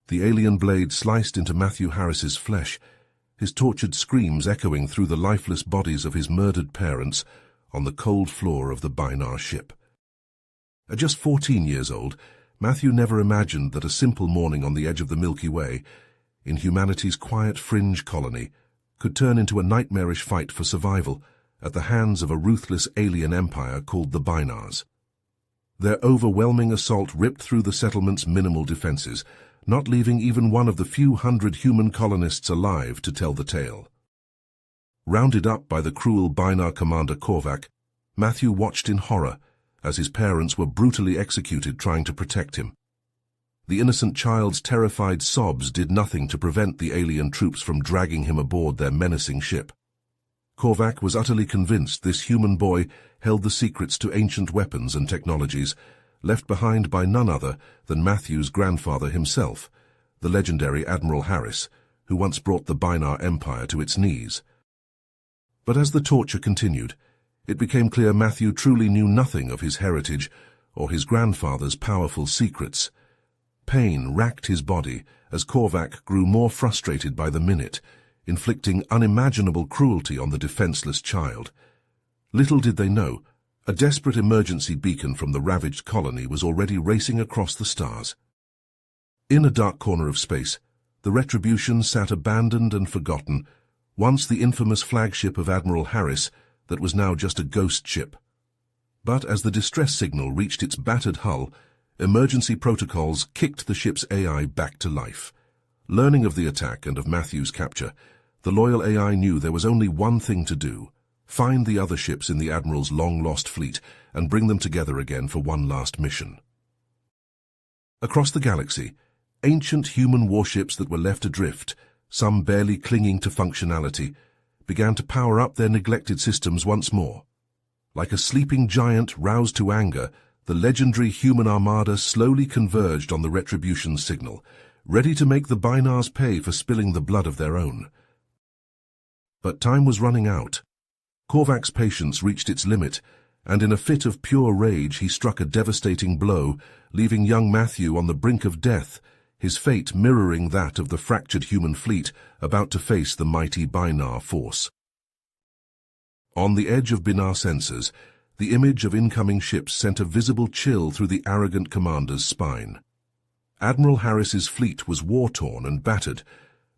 The alien blade sliced into Matthew Harris's flesh, his tortured screams echoing through the lifeless bodies of his murdered parents on the cold floor of the Binar ship. At just 14 years old, Matthew never imagined that a simple morning on the edge of the Milky Way, in humanity's quiet fringe colony, could turn into a nightmarish fight for survival at the hands of a ruthless alien empire called the Binars. Their overwhelming assault ripped through the settlement's minimal defenses, not leaving even one of the few hundred human colonists alive to tell the tale. Rounded up by the cruel Binar commander Korvac, Matthew watched in horror as his parents were brutally executed trying to protect him. The innocent child's terrified sobs did nothing to prevent the alien troops from dragging him aboard their menacing ship. Korvac was utterly convinced this human boy held the secrets to ancient weapons and technologies, left behind by none other than Matthew's grandfather himself, the legendary Admiral Harris, who once brought the Binar Empire to its knees. But as the torture continued, it became clear Matthew truly knew nothing of his heritage or his grandfather's powerful secrets. Pain racked his body as Korvac grew more frustrated by the minute, inflicting unimaginable cruelty on the defenseless child. Little did they know, a desperate emergency beacon from the ravaged colony was already racing across the stars. In a dark corner of space, the Retribution sat abandoned and forgotten, once the infamous flagship of Admiral Harris that was now just a ghost ship. But as the distress signal reached its battered hull, emergency protocols kicked the ship's AI back to life. Learning of the attack and of Matthew's capture, the loyal AI knew there was only one thing to do: find the other ships in the Admiral's long-lost fleet and bring them together again for one last mission. Across the galaxy, ancient human warships that were left adrift, some barely clinging to functionality, began to power up their neglected systems once more. Like a sleeping giant roused to anger, the legendary human armada slowly converged on the Retribution's signal, ready to make the Binars pay for spilling the blood of their own. But time was running out. Korvac's patience reached its limit, and in a fit of pure rage he struck a devastating blow, leaving young Matthew on the brink of death, his fate mirroring that of the fractured human fleet about to face the mighty Binar force. On the edge of Binar sensors, the image of incoming ships sent a visible chill through the arrogant commander's spine. Admiral Harris's fleet was war-torn and battered,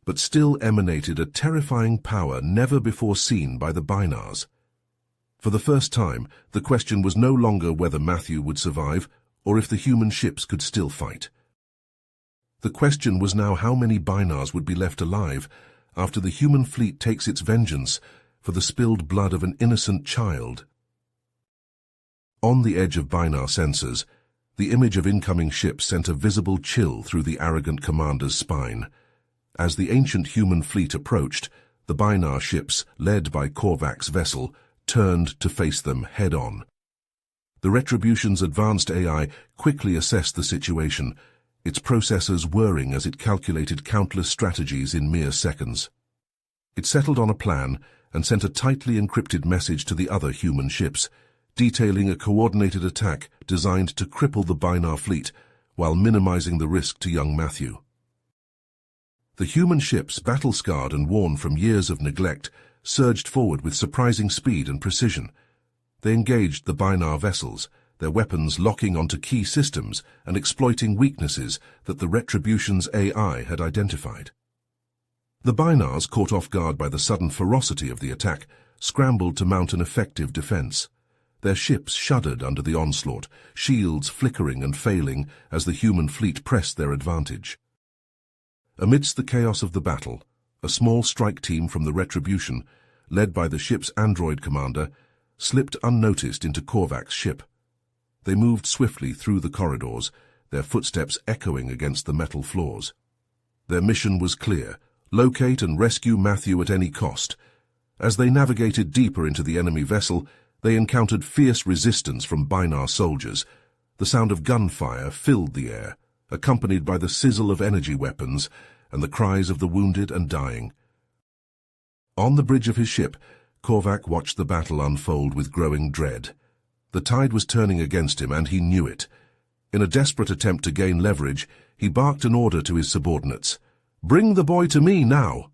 but still emanated a terrifying power never before seen by the Binars. For the first time, the question was no longer whether Matthew would survive or if the human ships could still fight. The question was now how many Binars would be left alive after the human fleet takes its vengeance for the spilled blood of an innocent child. On the edge of Binar sensors, the image of incoming ships sent a visible chill through the arrogant commander's spine. As the ancient human fleet approached, the Binar ships, led by Korvac's vessel, turned to face them head-on. The Retribution's advanced AI quickly assessed the situation, its processors whirring as it calculated countless strategies in mere seconds. It settled on a plan and sent a tightly encrypted message to the other human ships, detailing a coordinated attack designed to cripple the Binar fleet while minimizing the risk to young Matthew. The human ships, battle-scarred and worn from years of neglect, surged forward with surprising speed and precision. They engaged the Binar vessels, their weapons locking onto key systems and exploiting weaknesses that the Retribution's AI had identified. The Binars, caught off guard by the sudden ferocity of the attack, scrambled to mount an effective defense. Their ships shuddered under the onslaught, shields flickering and failing as the human fleet pressed their advantage. Amidst the chaos of the battle, a small strike team from the Retribution, led by the ship's android commander, slipped unnoticed into Korvac's ship. They moved swiftly through the corridors, their footsteps echoing against the metal floors. Their mission was clear: locate and rescue Matthew at any cost. As they navigated deeper into the enemy vessel, they encountered fierce resistance from Binar soldiers. The sound of gunfire filled the air, accompanied by the sizzle of energy weapons and the cries of the wounded and dying. On the bridge of his ship, Korvac watched the battle unfold with growing dread. The tide was turning against him, and he knew it. In a desperate attempt to gain leverage, He barked an order to his subordinates. "Bring the boy to me now!"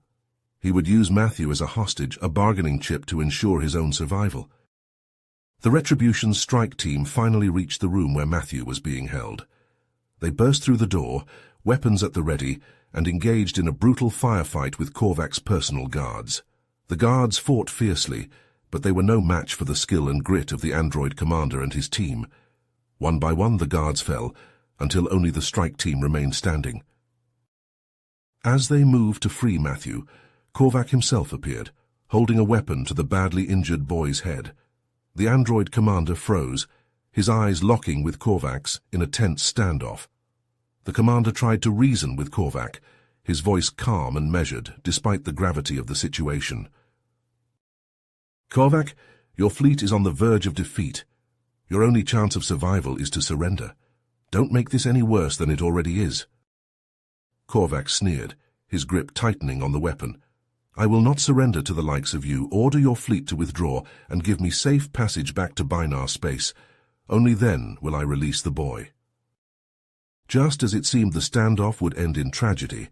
He would use Matthew as a hostage, a bargaining chip to ensure his own survival. The Retribution's strike team finally reached the room where Matthew was being held. They burst through the door, weapons at the ready, and engaged in a brutal firefight with Korvac's personal guards. The guards fought fiercely, but they were no match for the skill and grit of the android commander and his team. One by one the guards fell, until only the strike team remained standing. As they moved to free Matthew, Korvac himself appeared, holding a weapon to the badly injured boy's head. The android commander froze, his eyes locking with Korvac's in a tense standoff. The commander tried to reason with Korvac, his voice calm and measured, despite the gravity of the situation. "Korvac, your fleet is on the verge of defeat. Your only chance of survival is to surrender. Don't make this any worse than it already is." Korvac sneered, his grip tightening on the weapon. "I will not surrender to the likes of you. Order your fleet to withdraw and give me safe passage back to Binar space. Only then will I release the boy." Just as it seemed the standoff would end in tragedy,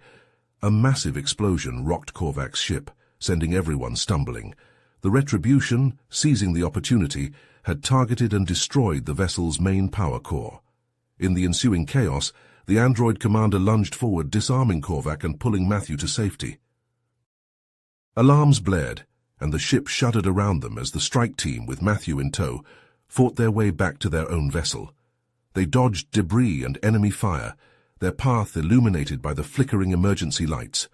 a massive explosion rocked Korvac's ship, sending everyone stumbling. The Retribution, seizing the opportunity, had targeted and destroyed the vessel's main power core. In the ensuing chaos, the android commander lunged forward, disarming Korvac and pulling Matthew to safety. Alarms blared, and the ship shuddered around them as the strike team, with Matthew in tow, fought their way back to their own vessel. They dodged debris and enemy fire, their path illuminated by the flickering emergency lights.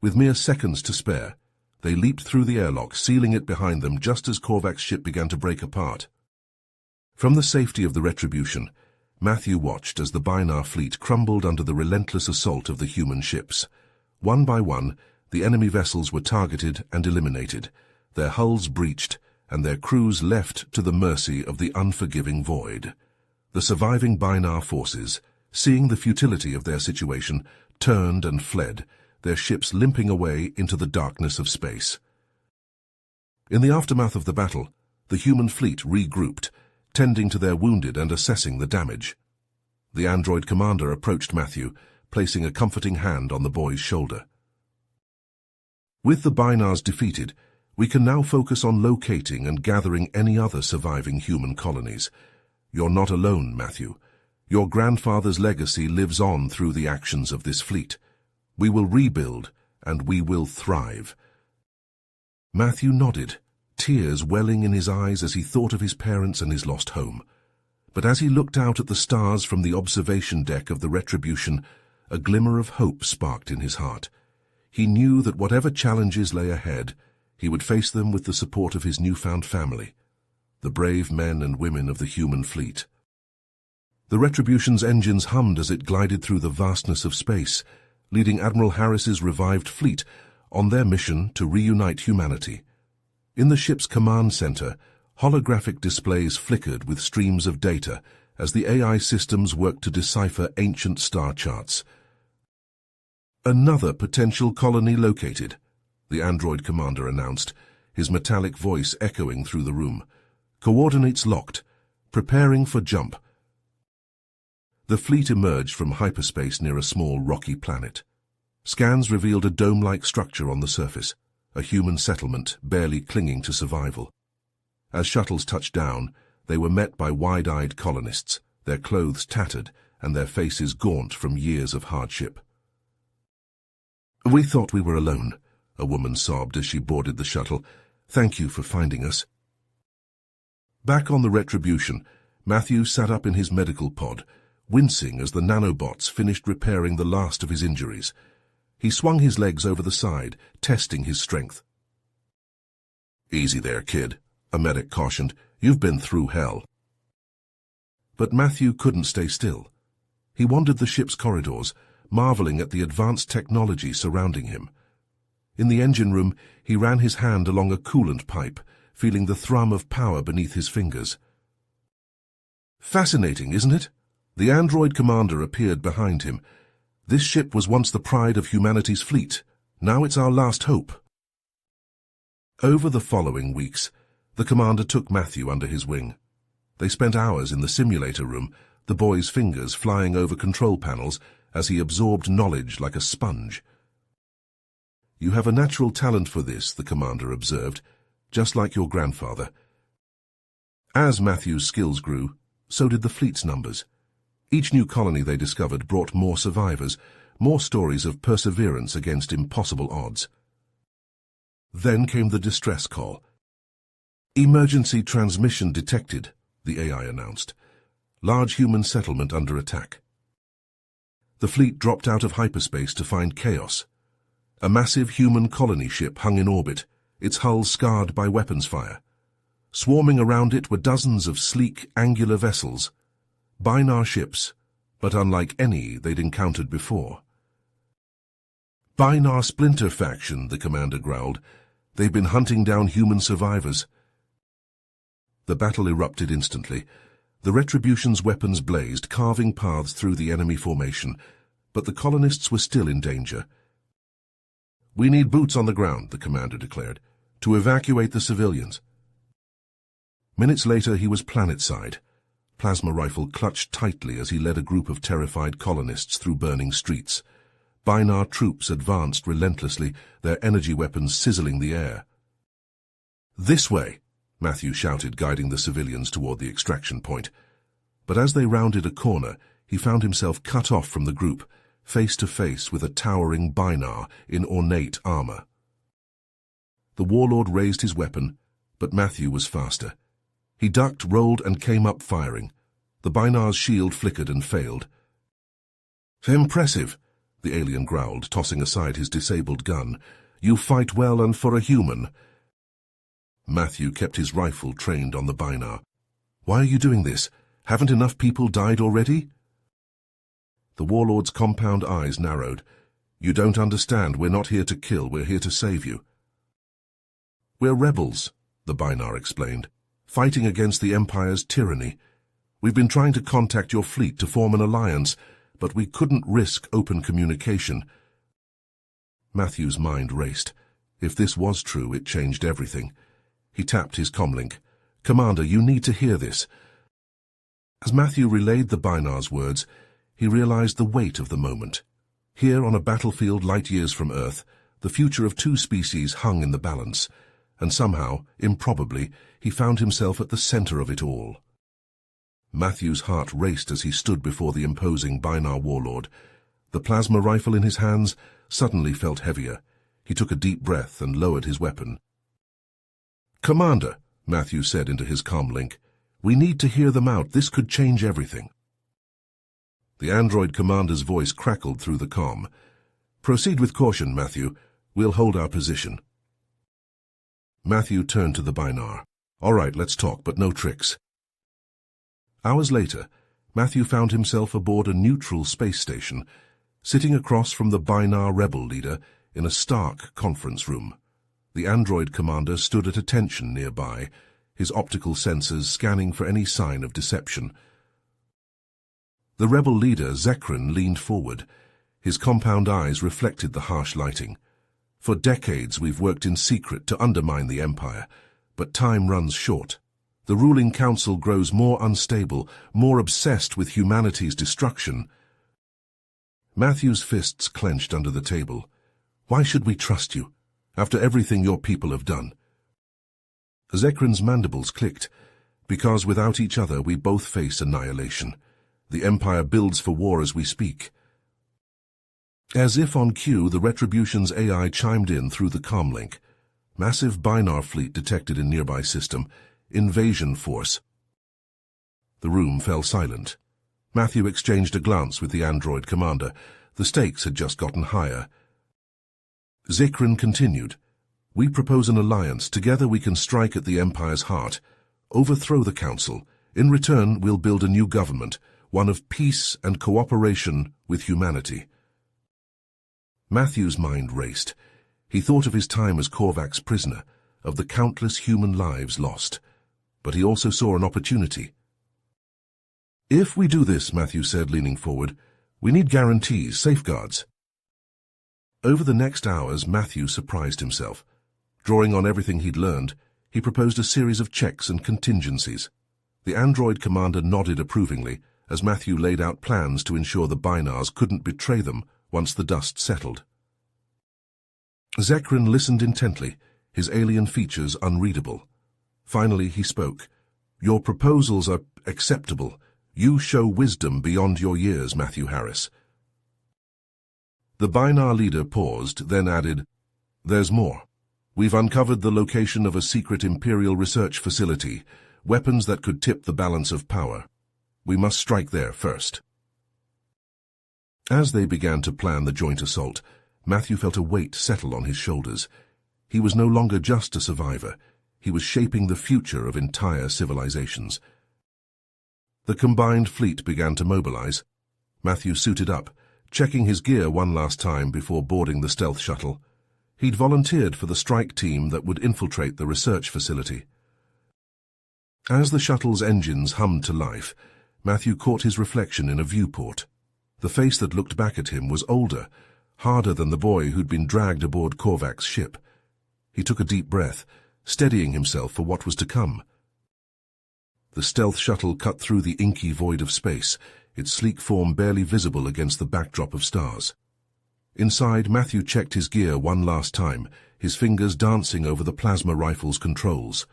With mere seconds to spare, they leaped through the airlock, sealing it behind them just as Korvac's ship began to break apart. From the safety of the Retribution, Matthew watched as the Binar fleet crumbled under the relentless assault of the human ships. One by one, the enemy vessels were targeted and eliminated, their hulls breached, and their crews left to the mercy of the unforgiving void. The surviving Binar forces, seeing the futility of their situation, turned and fled, their ships limping away into the darkness of space. In the aftermath of the battle, the human fleet regrouped, tending to their wounded and assessing the damage. The android commander approached Matthew, placing a comforting hand on the boy's shoulder. "With the Binars defeated, we can now focus on locating and gathering any other surviving human colonies. You're not alone, Matthew. Your grandfather's legacy lives on through the actions of this fleet. We will rebuild, and we will thrive." Matthew nodded, tears welling in his eyes as he thought of his parents and his lost home. But as he looked out at the stars from the observation deck of the Retribution, a glimmer of hope sparked in his heart. He knew that whatever challenges lay ahead, he would face them with the support of his newfound family, the brave men and women of the human fleet. The Retribution's engines hummed as it glided through the vastness of space, leading Admiral Harris's revived fleet on their mission to reunite humanity. In the ship's command center, holographic displays flickered with streams of data as the AI systems worked to decipher ancient star charts. "Another potential colony located," the android commander announced, his metallic voice echoing through the room. "Coordinates locked, preparing for jump." The fleet emerged from hyperspace near a small rocky planet. Scans revealed a dome-like structure on the surface, a human settlement barely clinging to survival. As shuttles touched down, they were met by wide-eyed colonists, their clothes tattered and their faces gaunt from years of hardship. "We thought we were alone," a woman sobbed as she boarded the shuttle. "Thank you for finding us." Back on the Retribution, Matthew sat up in his medical pod, wincing as the nanobots finished repairing the last of his injuries. He swung his legs over the side, testing his strength. "Easy there, kid," a medic cautioned. "You've been through hell." But Matthew couldn't stay still. He wandered the ship's corridors, marveling at the advanced technology surrounding him. In the engine room, he ran his hand along a coolant pipe, feeling the thrum of power beneath his fingers. "Fascinating, isn't it?" The android commander appeared behind him. "This ship was once the pride of humanity's fleet. Now it's our last hope." Over the following weeks, the commander took Matthew under his wing. They spent hours in the simulator room, the boy's fingers flying over control panels as he absorbed knowledge like a sponge. "You have a natural talent for this," the commander observed, "just like your grandfather." As Matthew's skills grew, so did the fleet's numbers. Each new colony they discovered brought more survivors, more stories of perseverance against impossible odds. Then came the distress call. "Emergency transmission detected," the AI announced. "Large human settlement under attack." The fleet dropped out of hyperspace to find chaos. A massive human colony ship hung in orbit, its hull scarred by weapons fire. Swarming around it were dozens of sleek, angular vessels, Binar ships, but unlike any they'd encountered before. "Binar splinter faction," the commander growled. "They've been hunting down human survivors." The battle erupted instantly. The Retribution's weapons blazed, carving paths through the enemy formation, but the colonists were still in danger. "We need boots on the ground," the commander declared, "to evacuate the civilians." Minutes later, he was planetside. Plasma rifle clutched tightly as he led a group of terrified colonists through burning streets. Binar troops advanced relentlessly, their energy weapons sizzling the air. "This way," Matthew shouted, guiding the civilians toward the extraction point. But as they rounded a corner, he found himself cut off from the group, face to face with a towering Binar in ornate armor. The warlord raised his weapon, but Matthew was faster. He ducked, rolled, and came up firing. The Binar's shield flickered and failed. "Impressive," the alien growled, tossing aside his disabled gun. "You fight well and for a human." Matthew kept his rifle trained on the Binar. "Why are you doing this? Haven't enough people died already?" The warlord's compound eyes narrowed. "You don't understand. We're not here to kill. We're here to save you." "We're rebels," the Binar explained, "fighting against the Empire's tyranny. We've been trying to contact your fleet to form an alliance, but we couldn't risk open communication." Matthew's mind raced. If this was true, it changed everything. He tapped his comlink. "Commander, you need to hear this." As Matthew relayed the Binar's words, he realized the weight of the moment. Here, on a battlefield light years from Earth, the future of two species hung in the balance, and somehow, improbably, he found himself at the center of it all. Matthew's heart raced as he stood before the imposing Binar warlord. The plasma rifle in his hands suddenly felt heavier. He took a deep breath and lowered his weapon. "Commander," Matthew said into his comlink, "we need to hear them out. This could change everything." The android commander's voice crackled through the comm. "Proceed with caution, Matthew. We'll hold our position." Matthew turned to the Binar. "All right, let's talk, but no tricks." Hours later, Matthew found himself aboard a neutral space station, sitting across from the Binar rebel leader in a stark conference room. The android commander stood at attention nearby, his optical sensors scanning for any sign of deception. The rebel leader, Zekran, leaned forward. His compound eyes reflected the harsh lighting. "For decades we've worked in secret to undermine the Empire, but time runs short. The ruling council grows more unstable, more obsessed with humanity's destruction." Matthew's fists clenched under the table. "Why should we trust you, after everything your people have done?" Zekran's mandibles clicked. "Because without each other we both face annihilation. The Empire builds for war as we speak." As if on cue, the Retribution's AI chimed in through the comlink. "Massive Binar fleet detected in nearby system. Invasion force." The room fell silent. Matthew exchanged a glance with the android commander. The stakes had just gotten higher. Zekran continued. "We propose an alliance. Together we can strike at the Empire's heart, overthrow the Council. In return, we'll build a new government, one of peace and cooperation with humanity." Matthew's mind raced. He thought of his time as Korvac's prisoner, of the countless human lives lost. But he also saw an opportunity. "If we do this," Matthew said, leaning forward, "we need guarantees, safeguards." Over the next hours, Matthew surprised himself. Drawing on everything he'd learned, he proposed a series of checks and contingencies. The android commander nodded approvingly, as Matthew laid out plans to ensure the Binars couldn't betray them once the dust settled. Zekrin listened intently, his alien features unreadable. Finally he spoke. "Your proposals are acceptable. You show wisdom beyond your years, Matthew Harris." The Binar leader paused, then added, "There's more. We've uncovered the location of a secret Imperial research facility, weapons that could tip the balance of power. We must strike there first." As they began to plan the joint assault, Matthew felt a weight settle on his shoulders. He was no longer just a survivor. He was shaping the future of entire civilizations. The combined fleet began to mobilize. Matthew suited up, checking his gear one last time before boarding the stealth shuttle. He'd volunteered for the strike team that would infiltrate the research facility. As the shuttle's engines hummed to life, Matthew caught his reflection in a viewport. The face that looked back at him was older, harder than the boy who'd been dragged aboard Korvac's ship. He took a deep breath, steadying himself for what was to come. The stealth shuttle cut through the inky void of space, its sleek form barely visible against the backdrop of stars. Inside, Matthew checked his gear one last time, his fingers dancing over the plasma rifle's controls.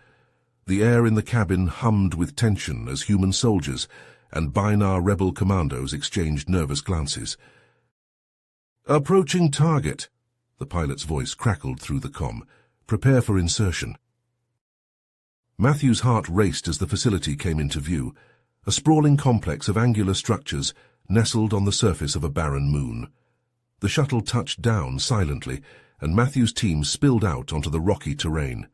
The air in the cabin hummed with tension as human soldiers and Binar rebel commandos exchanged nervous glances. "Approaching target," the pilot's voice crackled through the comm. "Prepare for insertion." Matthew's heart raced as the facility came into view, a sprawling complex of angular structures nestled on the surface of a barren moon. The shuttle touched down silently, and Matthew's team spilled out onto the rocky terrain.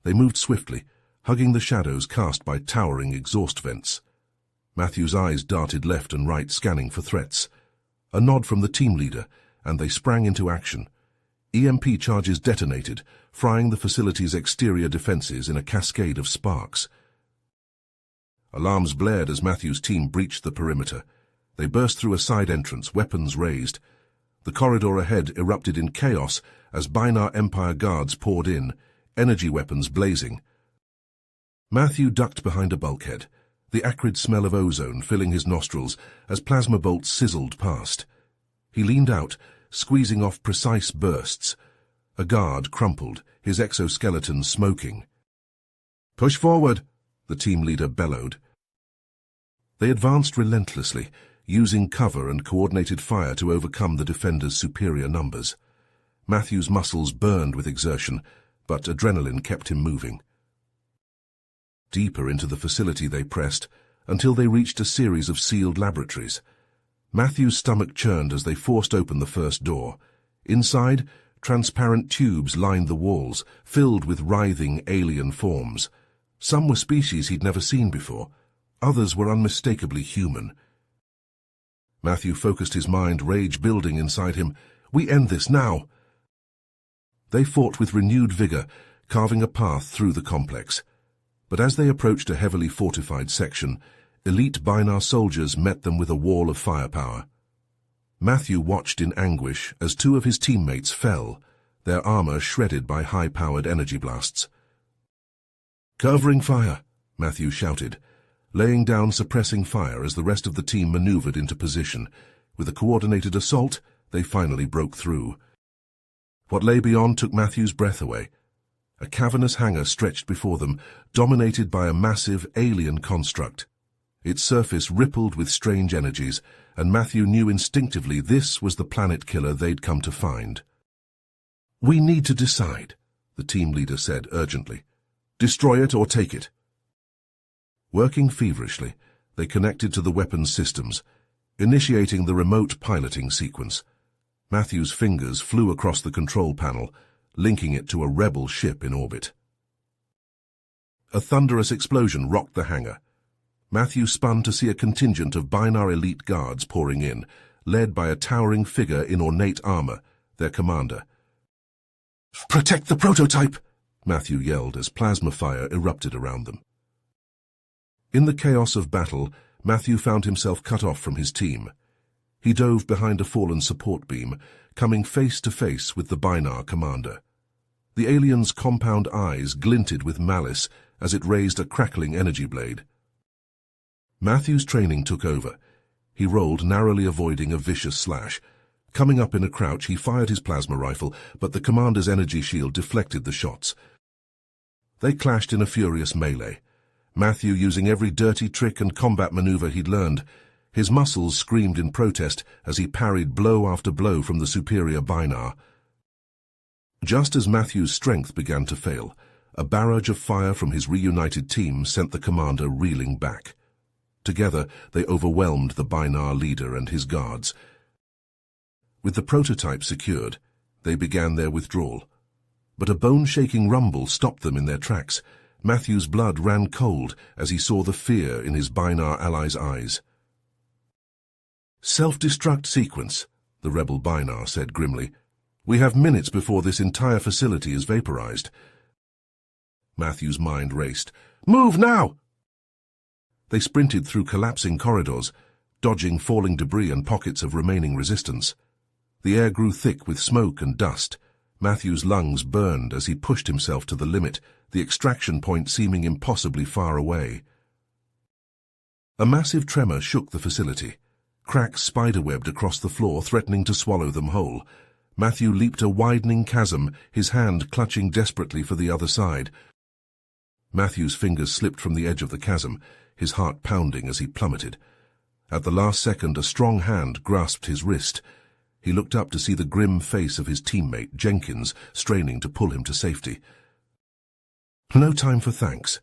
They moved swiftly, hugging the shadows cast by towering exhaust vents. Matthew's eyes darted left and right, scanning for threats. A nod from the team leader, and they sprang into action. EMP charges detonated, frying the facility's exterior defenses in a cascade of sparks. Alarms blared as Matthew's team breached the perimeter. They burst through a side entrance, weapons raised. The corridor ahead erupted in chaos as Binar Empire guards poured in, energy weapons blazing. Matthew ducked behind a bulkhead, the acrid smell of ozone filling his nostrils as plasma bolts sizzled past. He leaned out, squeezing off precise bursts. A guard crumpled, his exoskeleton smoking. "Push forward," the team leader bellowed. They advanced relentlessly, using cover and coordinated fire to overcome the defenders' superior numbers. Matthew's muscles burned with exertion, but adrenaline kept him moving. Deeper into the facility they pressed, until they reached a series of sealed laboratories. Matthew's stomach churned as they forced open the first door. Inside, transparent tubes lined the walls, filled with writhing alien forms. Some were species he'd never seen before. Others were unmistakably human. Matthew focused his mind, rage building inside him. "We end this now!" They fought with renewed vigor, carving a path through the complex. But as they approached a heavily fortified section, elite Binar soldiers met them with a wall of firepower. Matthew watched in anguish as two of his teammates fell, their armor shredded by high-powered energy blasts. "Covering fire," Matthew shouted, laying down suppressing fire as the rest of the team maneuvered into position. With a coordinated assault, they finally broke through. What lay beyond took Matthew's breath away. A cavernous hangar stretched before them, dominated by a massive alien construct. Its surface rippled with strange energies, and Matthew knew instinctively this was the planet killer they'd come to find. "We need to decide," the team leader said urgently. "Destroy it or take it." Working feverishly, they connected to the weapons systems, initiating the remote piloting sequence. Matthew's fingers flew across the control panel, linking it to a rebel ship in orbit. A thunderous explosion rocked the hangar. Matthew spun to see a contingent of Binar elite guards pouring in, led by a towering figure in ornate armor, their commander. "Protect the prototype!" Matthew yelled as plasma fire erupted around them. In the chaos of battle, Matthew found himself cut off from his team. He dove behind a fallen support beam, coming face to face with the Binar commander. The alien's compound eyes glinted with malice as it raised a crackling energy blade. Matthew's training took over. He rolled, narrowly avoiding a vicious slash. Coming up in a crouch, he fired his plasma rifle, but the commander's energy shield deflected the shots. They clashed in a furious melee. Matthew using every dirty trick and combat maneuver he'd learned. His muscles screamed in protest as he parried blow after blow from the superior Binar. Just as Matthew's strength began to fail, a barrage of fire from his reunited team sent the commander reeling back. Together, they overwhelmed the Binar leader and his guards. With the prototype secured, they began their withdrawal. But a bone-shaking rumble stopped them in their tracks. Matthew's blood ran cold as he saw the fear in his Binar allies' eyes. "Self-destruct sequence," the rebel Binar said grimly. "We have minutes before this entire facility is vaporized." Matthew's mind raced. "Move now!" They sprinted through collapsing corridors, dodging falling debris and pockets of remaining resistance. The air grew thick with smoke and dust. Matthew's lungs burned as he pushed himself to the limit, the extraction point seeming impossibly far away. A massive tremor shook the facility. Cracks spiderwebbed across the floor, threatening to swallow them whole. Matthew leaped a widening chasm, his hand clutching desperately for the other side. Matthew's fingers slipped from the edge of the chasm, his heart pounding as he plummeted. At the last second, a strong hand grasped his wrist. He looked up to see the grim face of his teammate, Jenkins, straining to pull him to safety. No time for thanks.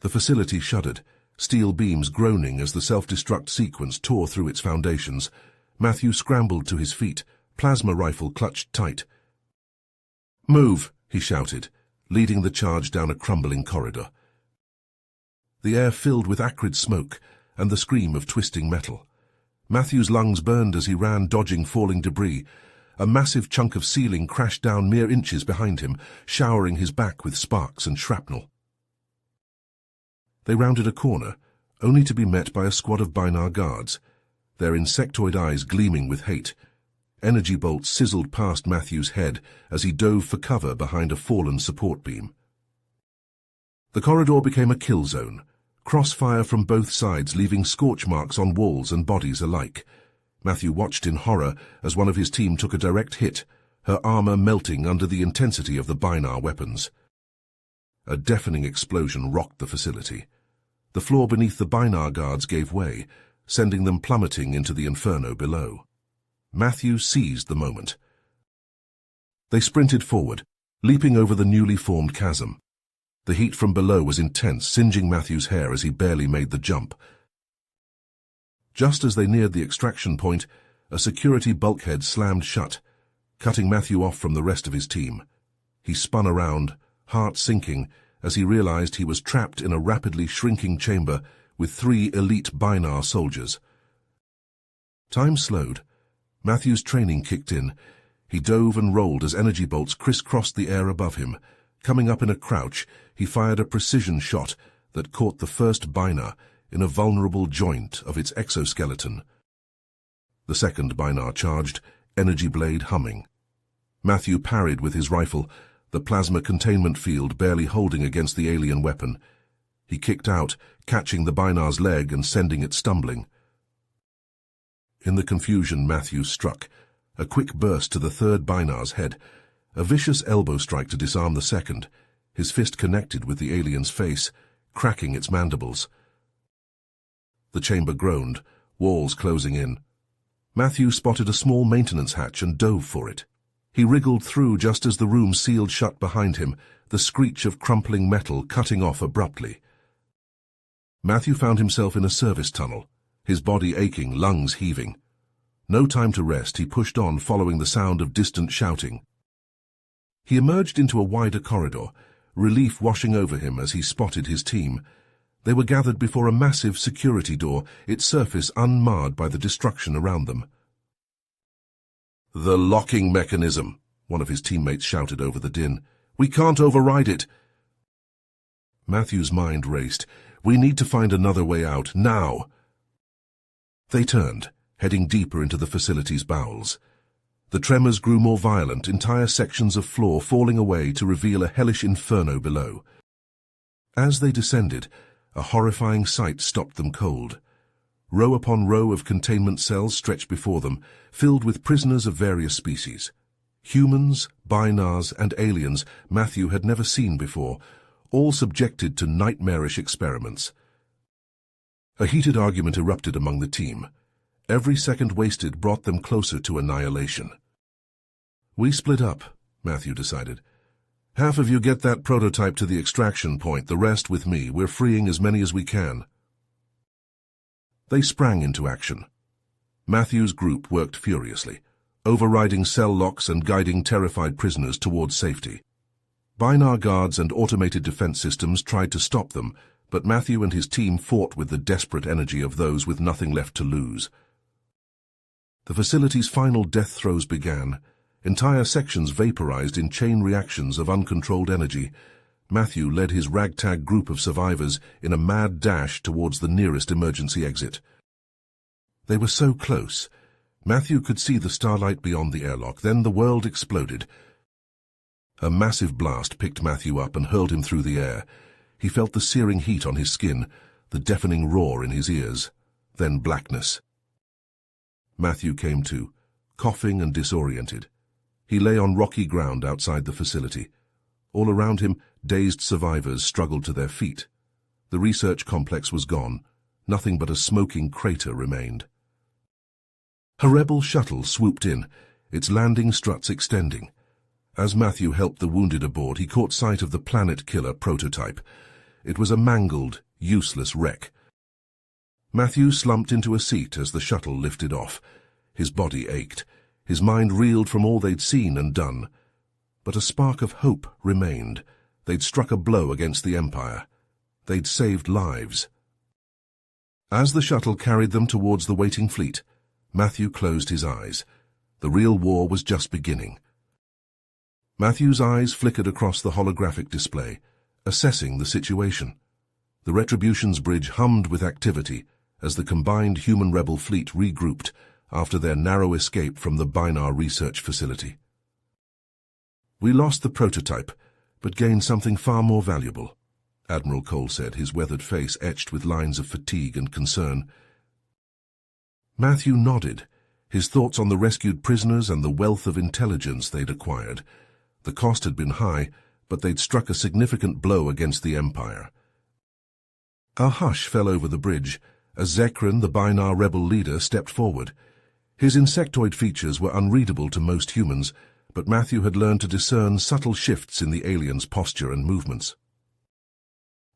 The facility shuddered, steel beams groaning as the self-destruct sequence tore through its foundations. Matthew scrambled to his feet, plasma rifle clutched tight. "Move," he shouted, leading the charge down a crumbling corridor. The air filled with acrid smoke and the scream of twisting metal. Matthew's lungs burned as he ran, dodging falling debris. A massive chunk of ceiling crashed down mere inches behind him, showering his back with sparks and shrapnel. They rounded a corner, only to be met by a squad of Binar guards, their insectoid eyes gleaming with hate. Energy bolts sizzled past Matthew's head as he dove for cover behind a fallen support beam. The corridor became a kill zone, crossfire from both sides leaving scorch marks on walls and bodies alike. Matthew watched in horror as one of his team took a direct hit, her armor melting under the intensity of the Binar weapons. A deafening explosion rocked the facility. The floor beneath the Binar guards gave way, sending them plummeting into the inferno below. Matthew seized the moment. They sprinted forward, leaping over the newly formed chasm. The heat from below was intense, singeing Matthew's hair as he barely made the jump. Just as they neared the extraction point, a security bulkhead slammed shut, cutting Matthew off from the rest of his team. He spun around, heart sinking, as he realized he was trapped in a rapidly shrinking chamber with 3 elite Binar soldiers. Time slowed. Matthew's training kicked in. He dove and rolled as energy bolts crisscrossed the air above him. Coming up in a crouch, he fired a precision shot that caught the first Binar in a vulnerable joint of its exoskeleton. The second Binar charged, energy blade humming. Matthew parried with his rifle, the plasma containment field barely holding against the alien weapon. He kicked out, catching the Binar's leg and sending it stumbling. In the confusion, Matthew struck. A quick burst to the third Binar's head, a vicious elbow strike to disarm the second. His fist connected with the alien's face, cracking its mandibles. The chamber groaned, walls closing in. Matthew spotted a small maintenance hatch and dove for it. He wriggled through just as the room sealed shut behind him, the screech of crumpling metal cutting off abruptly. Matthew found himself in a service tunnel, his body aching, lungs heaving. No time to rest, he pushed on, following the sound of distant shouting. He emerged into a wider corridor, relief washing over him as he spotted his team. They were gathered before a massive security door, its surface unmarred by the destruction around them. "The locking mechanism," one of his teammates shouted over the din. "We can't override it." Matthew's mind raced. "We need to find another way out, now." They turned, heading deeper into the facility's bowels. The tremors grew more violent, entire sections of floor falling away to reveal a hellish inferno below. As they descended, a horrifying sight stopped them cold. Row upon row of containment cells stretched before them, filled with prisoners of various species. Humans, Binars, and aliens Matthew had never seen before, all subjected to nightmarish experiments. A heated argument erupted among the team. Every second wasted brought them closer to annihilation. "We split up," Matthew decided. "Half of you get that prototype to the extraction point, the rest with me. We're freeing as many as we can." They sprang into action. Matthew's group worked furiously, overriding cell locks and guiding terrified prisoners towards safety. Binar guards and automated defense systems tried to stop them, but Matthew and his team fought with the desperate energy of those with nothing left to lose. The facility's final death throes began. Entire sections vaporized in chain reactions of uncontrolled energy. Matthew led his ragtag group of survivors in a mad dash towards the nearest emergency exit. They were so close. Matthew could see the starlight beyond the airlock. Then the world exploded. A massive blast picked Matthew up and hurled him through the air. He felt the searing heat on his skin, the deafening roar in his ears, then blackness. Matthew came to, coughing and disoriented. He lay on rocky ground outside the facility. All around him, dazed survivors struggled to their feet. The research complex was gone. Nothing but a smoking crater remained. A rebel shuttle swooped in, its landing struts extending. As Matthew helped the wounded aboard, he caught sight of the Planet Killer prototype. It was a mangled, useless wreck. Matthew slumped into a seat as the shuttle lifted off. His body ached. His mind reeled from all they'd seen and done. But a spark of hope remained. They'd struck a blow against the Empire. They'd saved lives. As the shuttle carried them towards the waiting fleet, Matthew closed his eyes. The real war was just beginning. Matthew's eyes flickered across the holographic display, assessing the situation. The Retribution's bridge hummed with activity as the combined human rebel fleet regrouped after their narrow escape from the Binar research facility. "We lost the prototype, but gained something far more valuable," Admiral Cole said, his weathered face etched with lines of fatigue and concern. Matthew nodded, his thoughts on the rescued prisoners and the wealth of intelligence they'd acquired. The cost had been high, but they'd struck a significant blow against the Empire. A hush fell over the bridge as Zekran, the Binar rebel leader, stepped forward. His insectoid features were unreadable to most humans, but Matthew had learned to discern subtle shifts in the alien's posture and movements.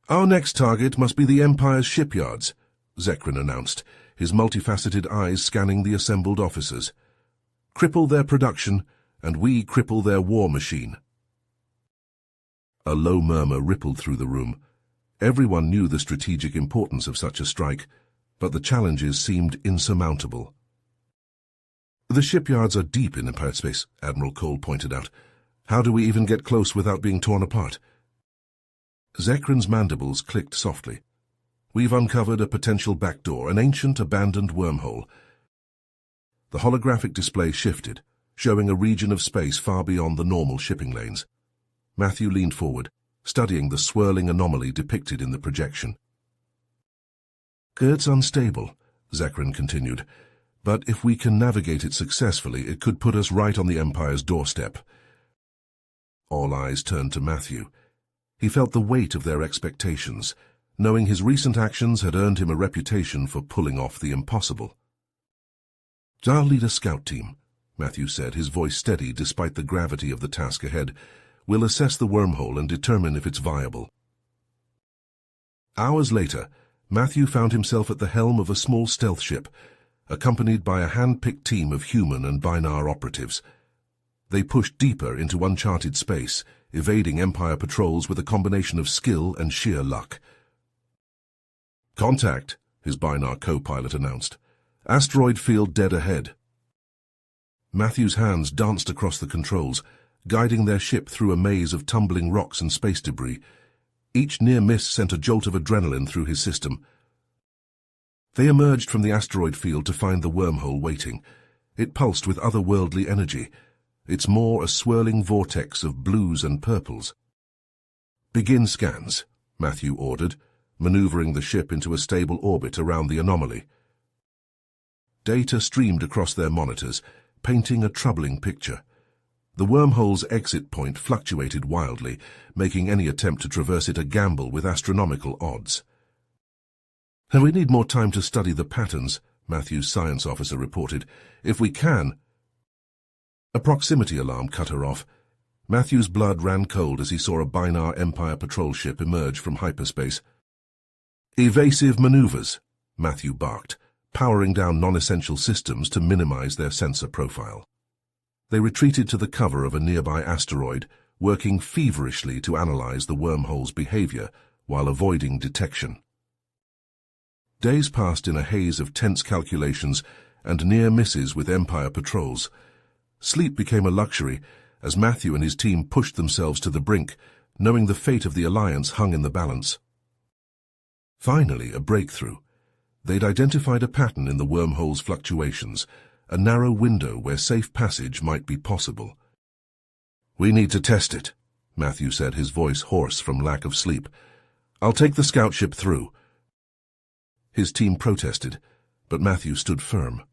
"Our next target must be the Empire's shipyards," Zekran announced, his multifaceted eyes scanning the assembled officers. "Cripple their production, and we cripple their war machine." A low murmur rippled through the room. Everyone knew the strategic importance of such a strike, but the challenges seemed insurmountable. "The shipyards are deep in Empire space," Admiral Cole pointed out. "How do we even get close without being torn apart?" Zekran's mandibles clicked softly. "We've uncovered a potential backdoor, an ancient abandoned wormhole." The holographic display shifted, showing a region of space far beyond the normal shipping lanes. Matthew leaned forward, studying the swirling anomaly depicted in the projection. "It's unstable," Zekran continued, "but if we can navigate it successfully, it could put us right on the Empire's doorstep." All eyes turned to Matthew. He felt the weight of their expectations, knowing his recent actions had earned him a reputation for pulling off the impossible. "I'll lead a scout team," Matthew said, his voice steady despite the gravity of the task ahead. "We'll assess the wormhole and determine if it's viable." Hours later, Matthew found himself at the helm of a small stealth ship, accompanied by a hand-picked team of human and Binar operatives. They pushed deeper into uncharted space, evading Empire patrols with a combination of skill and sheer luck. "Contact," his Binar co-pilot announced. "Asteroid field dead ahead." Matthew's hands danced across the controls, guiding their ship through a maze of tumbling rocks and space debris. Each near miss sent a jolt of adrenaline through his system. They emerged from the asteroid field to find the wormhole waiting. It pulsed with otherworldly energy, its maw a swirling vortex of blues and purples. "Begin scans," Matthew ordered, maneuvering the ship into a stable orbit around the anomaly. Data streamed across their monitors, painting a troubling picture. The wormhole's exit point fluctuated wildly, making any attempt to traverse it a gamble with astronomical odds. "And we need more time to study the patterns," Matthew's science officer reported. "If we can—" A proximity alarm cut her off. Matthew's blood ran cold as he saw a Binar Empire patrol ship emerge from hyperspace. "Evasive maneuvers," Matthew barked, powering down non-essential systems to minimize their sensor profile. They retreated to the cover of a nearby asteroid, working feverishly to analyze the wormhole's behavior while avoiding detection. Days passed in a haze of tense calculations and near misses with Empire patrols. Sleep became a luxury as Matthew and his team pushed themselves to the brink, knowing the fate of the Alliance hung in the balance. Finally, a breakthrough. They'd identified a pattern in the wormhole's fluctuations, a narrow window where safe passage might be possible. "We need to test it," Matthew said, his voice hoarse from lack of sleep. "I'll take the scout ship through." His team protested, but Matthew stood firm.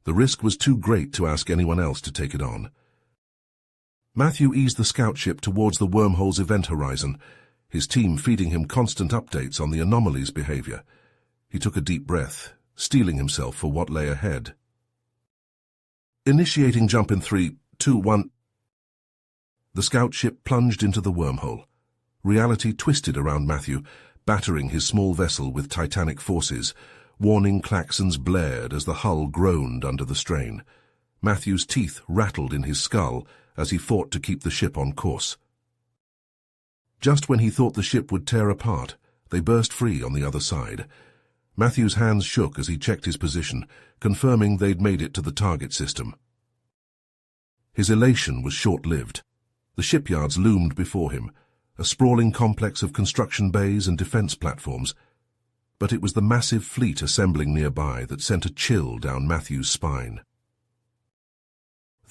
The risk was too great to ask anyone else to take it on. Matthew eased the scout ship towards the wormhole's event horizon, his team feeding him constant updates on the anomaly's behavior. He took a deep breath, steeling himself for what lay ahead. Initiating jump in 3, 2, 1. The scout ship plunged into the wormhole. Reality twisted around Matthew, battering his small vessel with titanic forces. Warning klaxons blared as the hull groaned under the strain. Matthew's teeth rattled in his skull as he fought to keep the ship on course. Just when he thought the ship would tear apart, they burst free on the other side. Matthew's hands shook as he checked his position, confirming they'd made it to the target system. His elation was short-lived. The shipyards loomed before him, a sprawling complex of construction bays and defense platforms. But it was the massive fleet assembling nearby that sent a chill down Matthew's spine.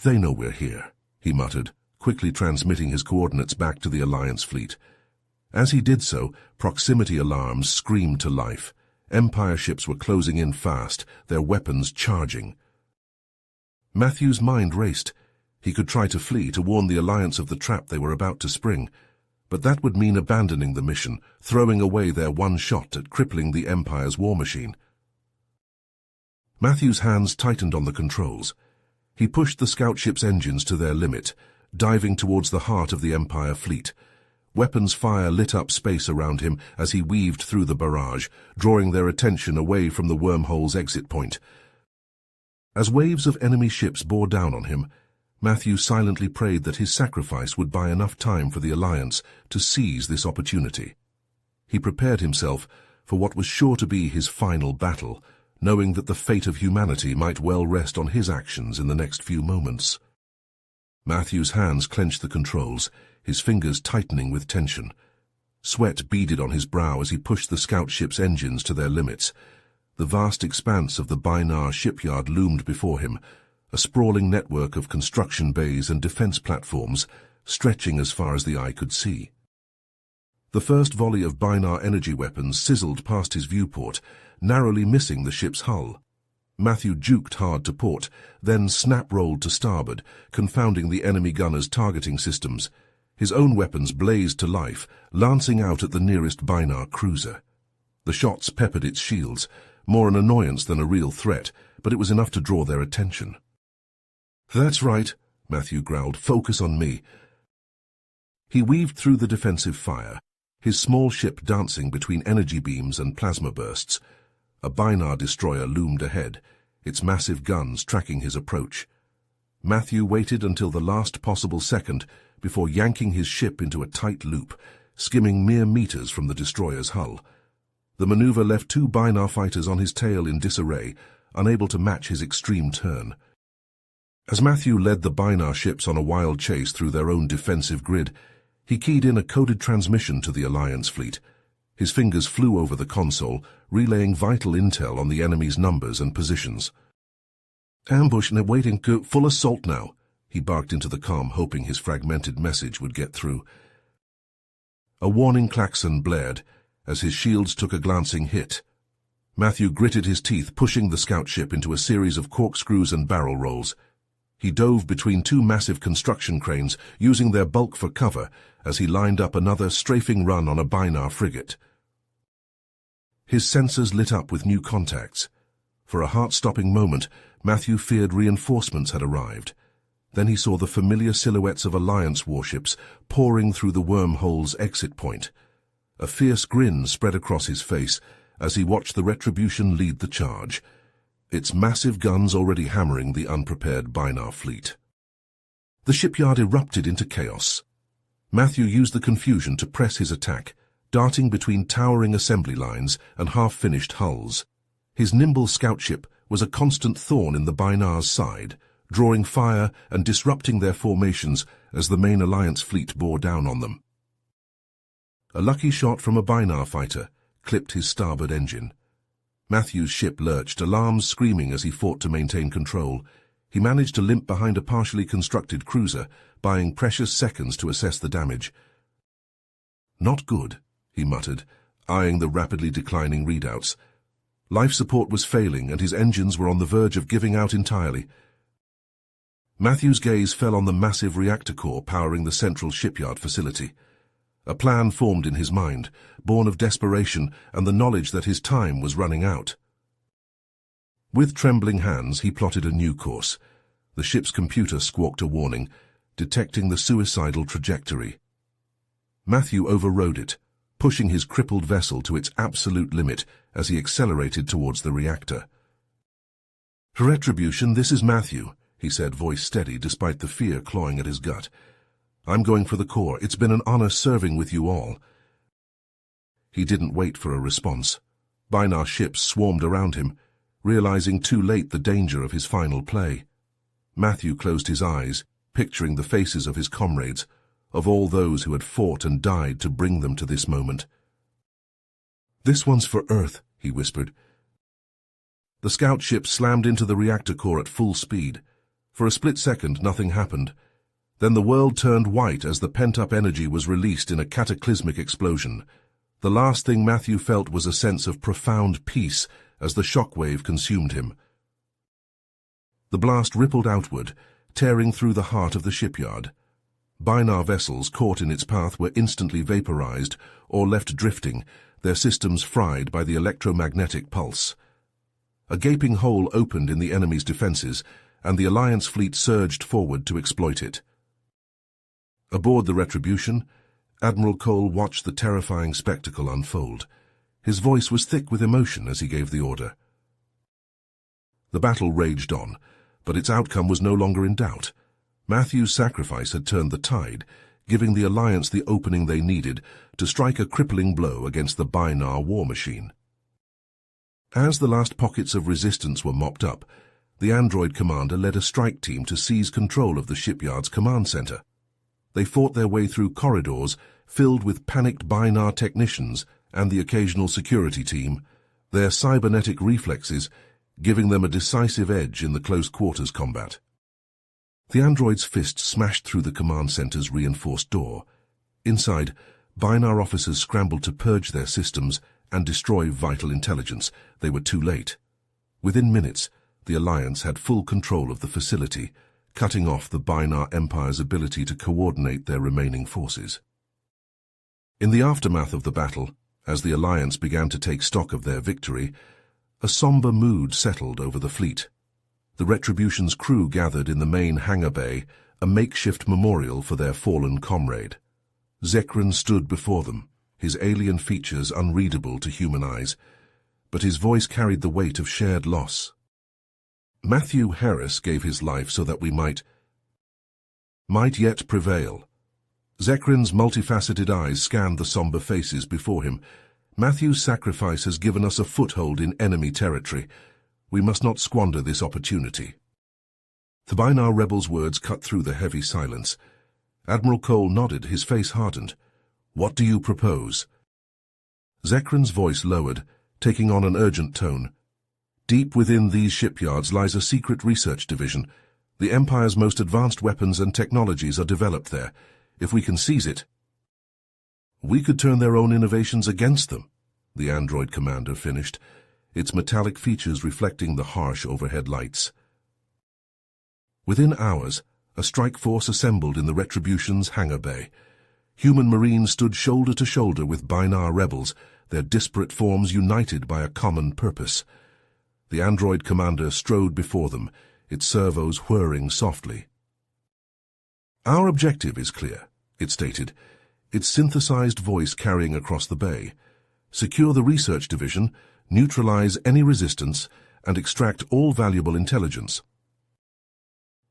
"They know we're here," he muttered, quickly transmitting his coordinates back to the Alliance fleet. As he did so, proximity alarms screamed to life. Empire ships were closing in fast, their weapons charging. Matthew's mind raced. He could try to flee to warn the Alliance of the trap they were about to spring, but that would mean abandoning the mission, throwing away their one shot at crippling the Empire's war machine. Matthew's hands tightened on the controls. He pushed the scout ship's engines to their limit, diving towards the heart of the Empire fleet. Weapons fire lit up space around him as he weaved through the barrage, drawing their attention away from the wormhole's exit point. As waves of enemy ships bore down on him, Matthew silently prayed that his sacrifice would buy enough time for the Alliance to seize this opportunity. He prepared himself for what was sure to be his final battle, knowing that the fate of humanity might well rest on his actions in the next few moments. Matthew's hands clenched the controls, his fingers tightening with tension. Sweat beaded on his brow as he pushed the scout ship's engines to their limits. The vast expanse of the Binar shipyard loomed before him, a sprawling network of construction bays and defense platforms, stretching as far as the eye could see. The first volley of Binar energy weapons sizzled past his viewport, narrowly missing the ship's hull. Matthew juked hard to port, then snap-rolled to starboard, confounding the enemy gunners' targeting systems. His own weapons blazed to life, lancing out at the nearest Binar cruiser. The shots peppered its shields, more an annoyance than a real threat, but it was enough to draw their attention. "That's right," Matthew growled. "Focus on me." He weaved through the defensive fire, his small ship dancing between energy beams and plasma bursts. A Binar destroyer loomed ahead, its massive guns tracking his approach. Matthew waited until the last possible second before yanking his ship into a tight loop, skimming mere meters from the destroyer's hull. The maneuver left two Binar fighters on his tail in disarray, unable to match his extreme turn. As Matthew led the Binar ships on a wild chase through their own defensive grid, he keyed in a coded transmission to the Alliance fleet. His fingers flew over the console, relaying vital intel on the enemy's numbers and positions. "Ambush and awaiting full assault now," he barked into the comm, hoping his fragmented message would get through. A warning klaxon blared as his shields took a glancing hit. Matthew gritted his teeth, pushing the scout ship into a series of corkscrews and barrel rolls. He dove between two massive construction cranes, using their bulk for cover, as he lined up another strafing run on a Binar frigate. His sensors lit up with new contacts. For a heart-stopping moment, Matthew feared reinforcements had arrived. Then he saw the familiar silhouettes of Alliance warships pouring through the wormhole's exit point. A fierce grin spread across his face as he watched the Retribution lead the charge, its massive guns already hammering the unprepared Binar fleet. The shipyard erupted into chaos. Matthew used the confusion to press his attack, darting between towering assembly lines and half-finished hulls. His nimble scout ship was a constant thorn in the Binar's side, drawing fire and disrupting their formations as the main Alliance fleet bore down on them. A lucky shot from a Binar fighter clipped his starboard engine. Matthew's ship lurched, alarms screaming as he fought to maintain control. He managed to limp behind a partially constructed cruiser, buying precious seconds to assess the damage. "Not good," he muttered, eyeing the rapidly declining readouts. Life support was failing, and his engines were on the verge of giving out entirely. Matthew's gaze fell on the massive reactor core powering the central shipyard facility. A plan formed in his mind, born of desperation and the knowledge that his time was running out. With trembling hands, he plotted a new course. The ship's computer squawked a warning, detecting the suicidal trajectory. Matthew overrode it, pushing his crippled vessel to its absolute limit as he accelerated towards the reactor. "Retribution, this is Matthew," he said, voice steady despite the fear clawing at his gut. "I'm going for the core. It's been an honor serving with you all." He didn't wait for a response. Binar ships swarmed around him, realizing too late the danger of his final play. Matthew closed his eyes, picturing the faces of his comrades, of all those who had fought and died to bring them to this moment. "This one's for Earth," he whispered. The scout ship slammed into the reactor core at full speed. For a split second, nothing happened. Then the world turned white as the pent-up energy was released in a cataclysmic explosion. The last thing Matthew felt was a sense of profound peace as the shockwave consumed him. The blast rippled outward, tearing through the heart of the shipyard. Binar vessels caught in its path were instantly vaporized or left drifting, their systems fried by the electromagnetic pulse. A gaping hole opened in the enemy's defenses, and the Alliance fleet surged forward to exploit it. Aboard the Retribution, Admiral Cole watched the terrifying spectacle unfold. His voice was thick with emotion as he gave the order. The battle raged on, but its outcome was no longer in doubt. Matthew's sacrifice had turned the tide, giving the Alliance the opening they needed to strike a crippling blow against the Binar war machine. As the last pockets of resistance were mopped up, the android commander led a strike team to seize control of the shipyard's command center. They fought their way through corridors filled with panicked Binar technicians and the occasional security team, their cybernetic reflexes giving them a decisive edge in the close-quarters combat. The android's fist smashed through the command center's reinforced door. Inside, Binar officers scrambled to purge their systems and destroy vital intelligence. They were too late. Within minutes, the Alliance had full control of the facility, cutting off the Binar Empire's ability to coordinate their remaining forces. In the aftermath of the battle, as the Alliance began to take stock of their victory, a somber mood settled over the fleet. The Retribution's crew gathered in the main hangar bay, a makeshift memorial for their fallen comrade. Zekran stood before them, his alien features unreadable to human eyes, but his voice carried the weight of shared loss. "Matthew Harris gave his life so that we might yet prevail." Zekran's multifaceted eyes scanned the somber faces before him. "Matthew's sacrifice has given us a foothold in enemy territory. We must not squander this opportunity." The Binar rebels' words cut through the heavy silence. Admiral Cole nodded, his face hardened. "What do you propose?" Zekran's voice lowered, taking on an urgent tone. "Deep within these shipyards lies a secret research division. The Empire's most advanced weapons and technologies are developed there. If we can seize it, we could turn their own innovations against them," the android commander finished. its metallic features reflecting the harsh overhead lights. Within hours, a strike force assembled in the Retribution's hangar bay. Human Marines stood shoulder to shoulder with Bynarr rebels, their disparate forms united by a common purpose. The android commander strode before them, its servos whirring softly. "Our objective is clear," it stated, its synthesized voice carrying across the bay. "Secure the research division, neutralize any resistance, and extract all valuable intelligence."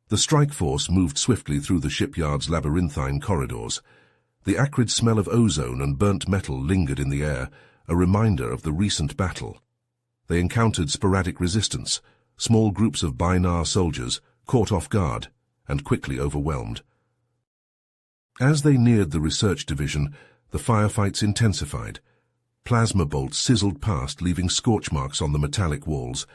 The strike force moved swiftly through the shipyard's labyrinthine corridors. The acrid smell of ozone and burnt metal lingered in the air, a reminder of the recent battle. They encountered sporadic resistance, small groups of Bynarr soldiers, caught off guard, and quickly overwhelmed. As they neared the research division, the firefights intensified. Plasma bolts sizzled past, leaving scorch marks on the metallic walls.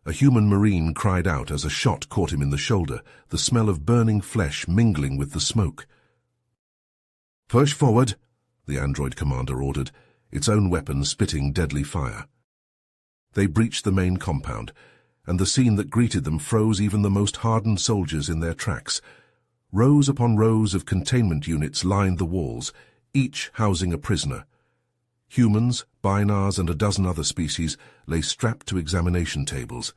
A human Marine cried out as a shot caught him in the shoulder, the smell of burning flesh mingling with the smoke. "Push forward," the android commander ordered, its own weapon spitting deadly fire. They breached the main compound, and the scene that greeted them froze even the most hardened soldiers in their tracks. Rows upon rows of containment units lined the walls, each housing a prisoner. Humans, Bynarrs, and a dozen other species lay strapped to examination tables,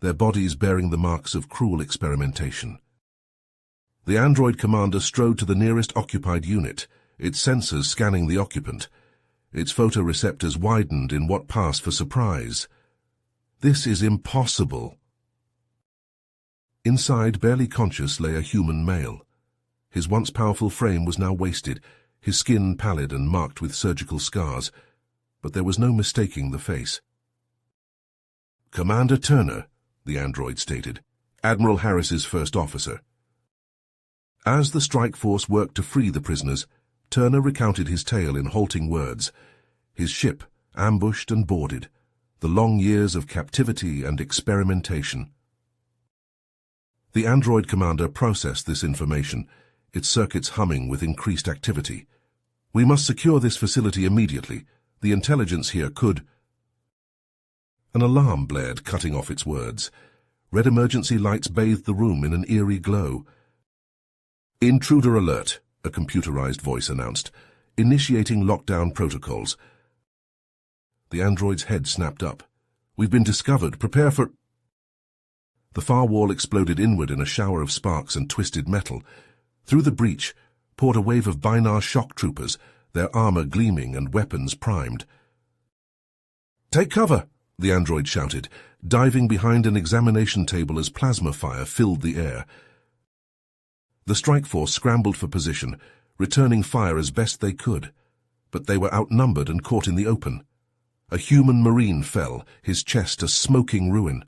their bodies bearing the marks of cruel experimentation. The android commander strode to the nearest occupied unit, its sensors scanning the occupant. Its photoreceptors widened in what passed for surprise. "This is impossible." Inside, barely conscious, lay a human male. His once powerful frame was now wasted, his skin pallid and marked with surgical scars, but there was no mistaking the face. "Commander Turner," the android stated, "Admiral Harris's first officer." As the strike force worked to free the prisoners, Turner recounted his tale in halting words. His ship, ambushed and boarded, the long years of captivity and experimentation. The android commander processed this information, its circuits humming with increased activity. "We must secure this facility immediately. The intelligence here could—" An alarm blared, cutting off its words. Red emergency lights bathed the room in an eerie glow. "Intruder alert," a computerized voice announced, initiating lockdown protocols. The android's head snapped up. "We've been discovered. Prepare for—" The far wall exploded inward in a shower of sparks and twisted metal. Through the breach poured a wave of Bynarr shock troopers, their armor gleaming and weapons primed. "Take cover!" the android shouted, diving behind an examination table as plasma fire filled the air. The strike force scrambled for position, returning fire as best they could, but they were outnumbered and caught in the open. A human Marine fell, his chest a smoking ruin.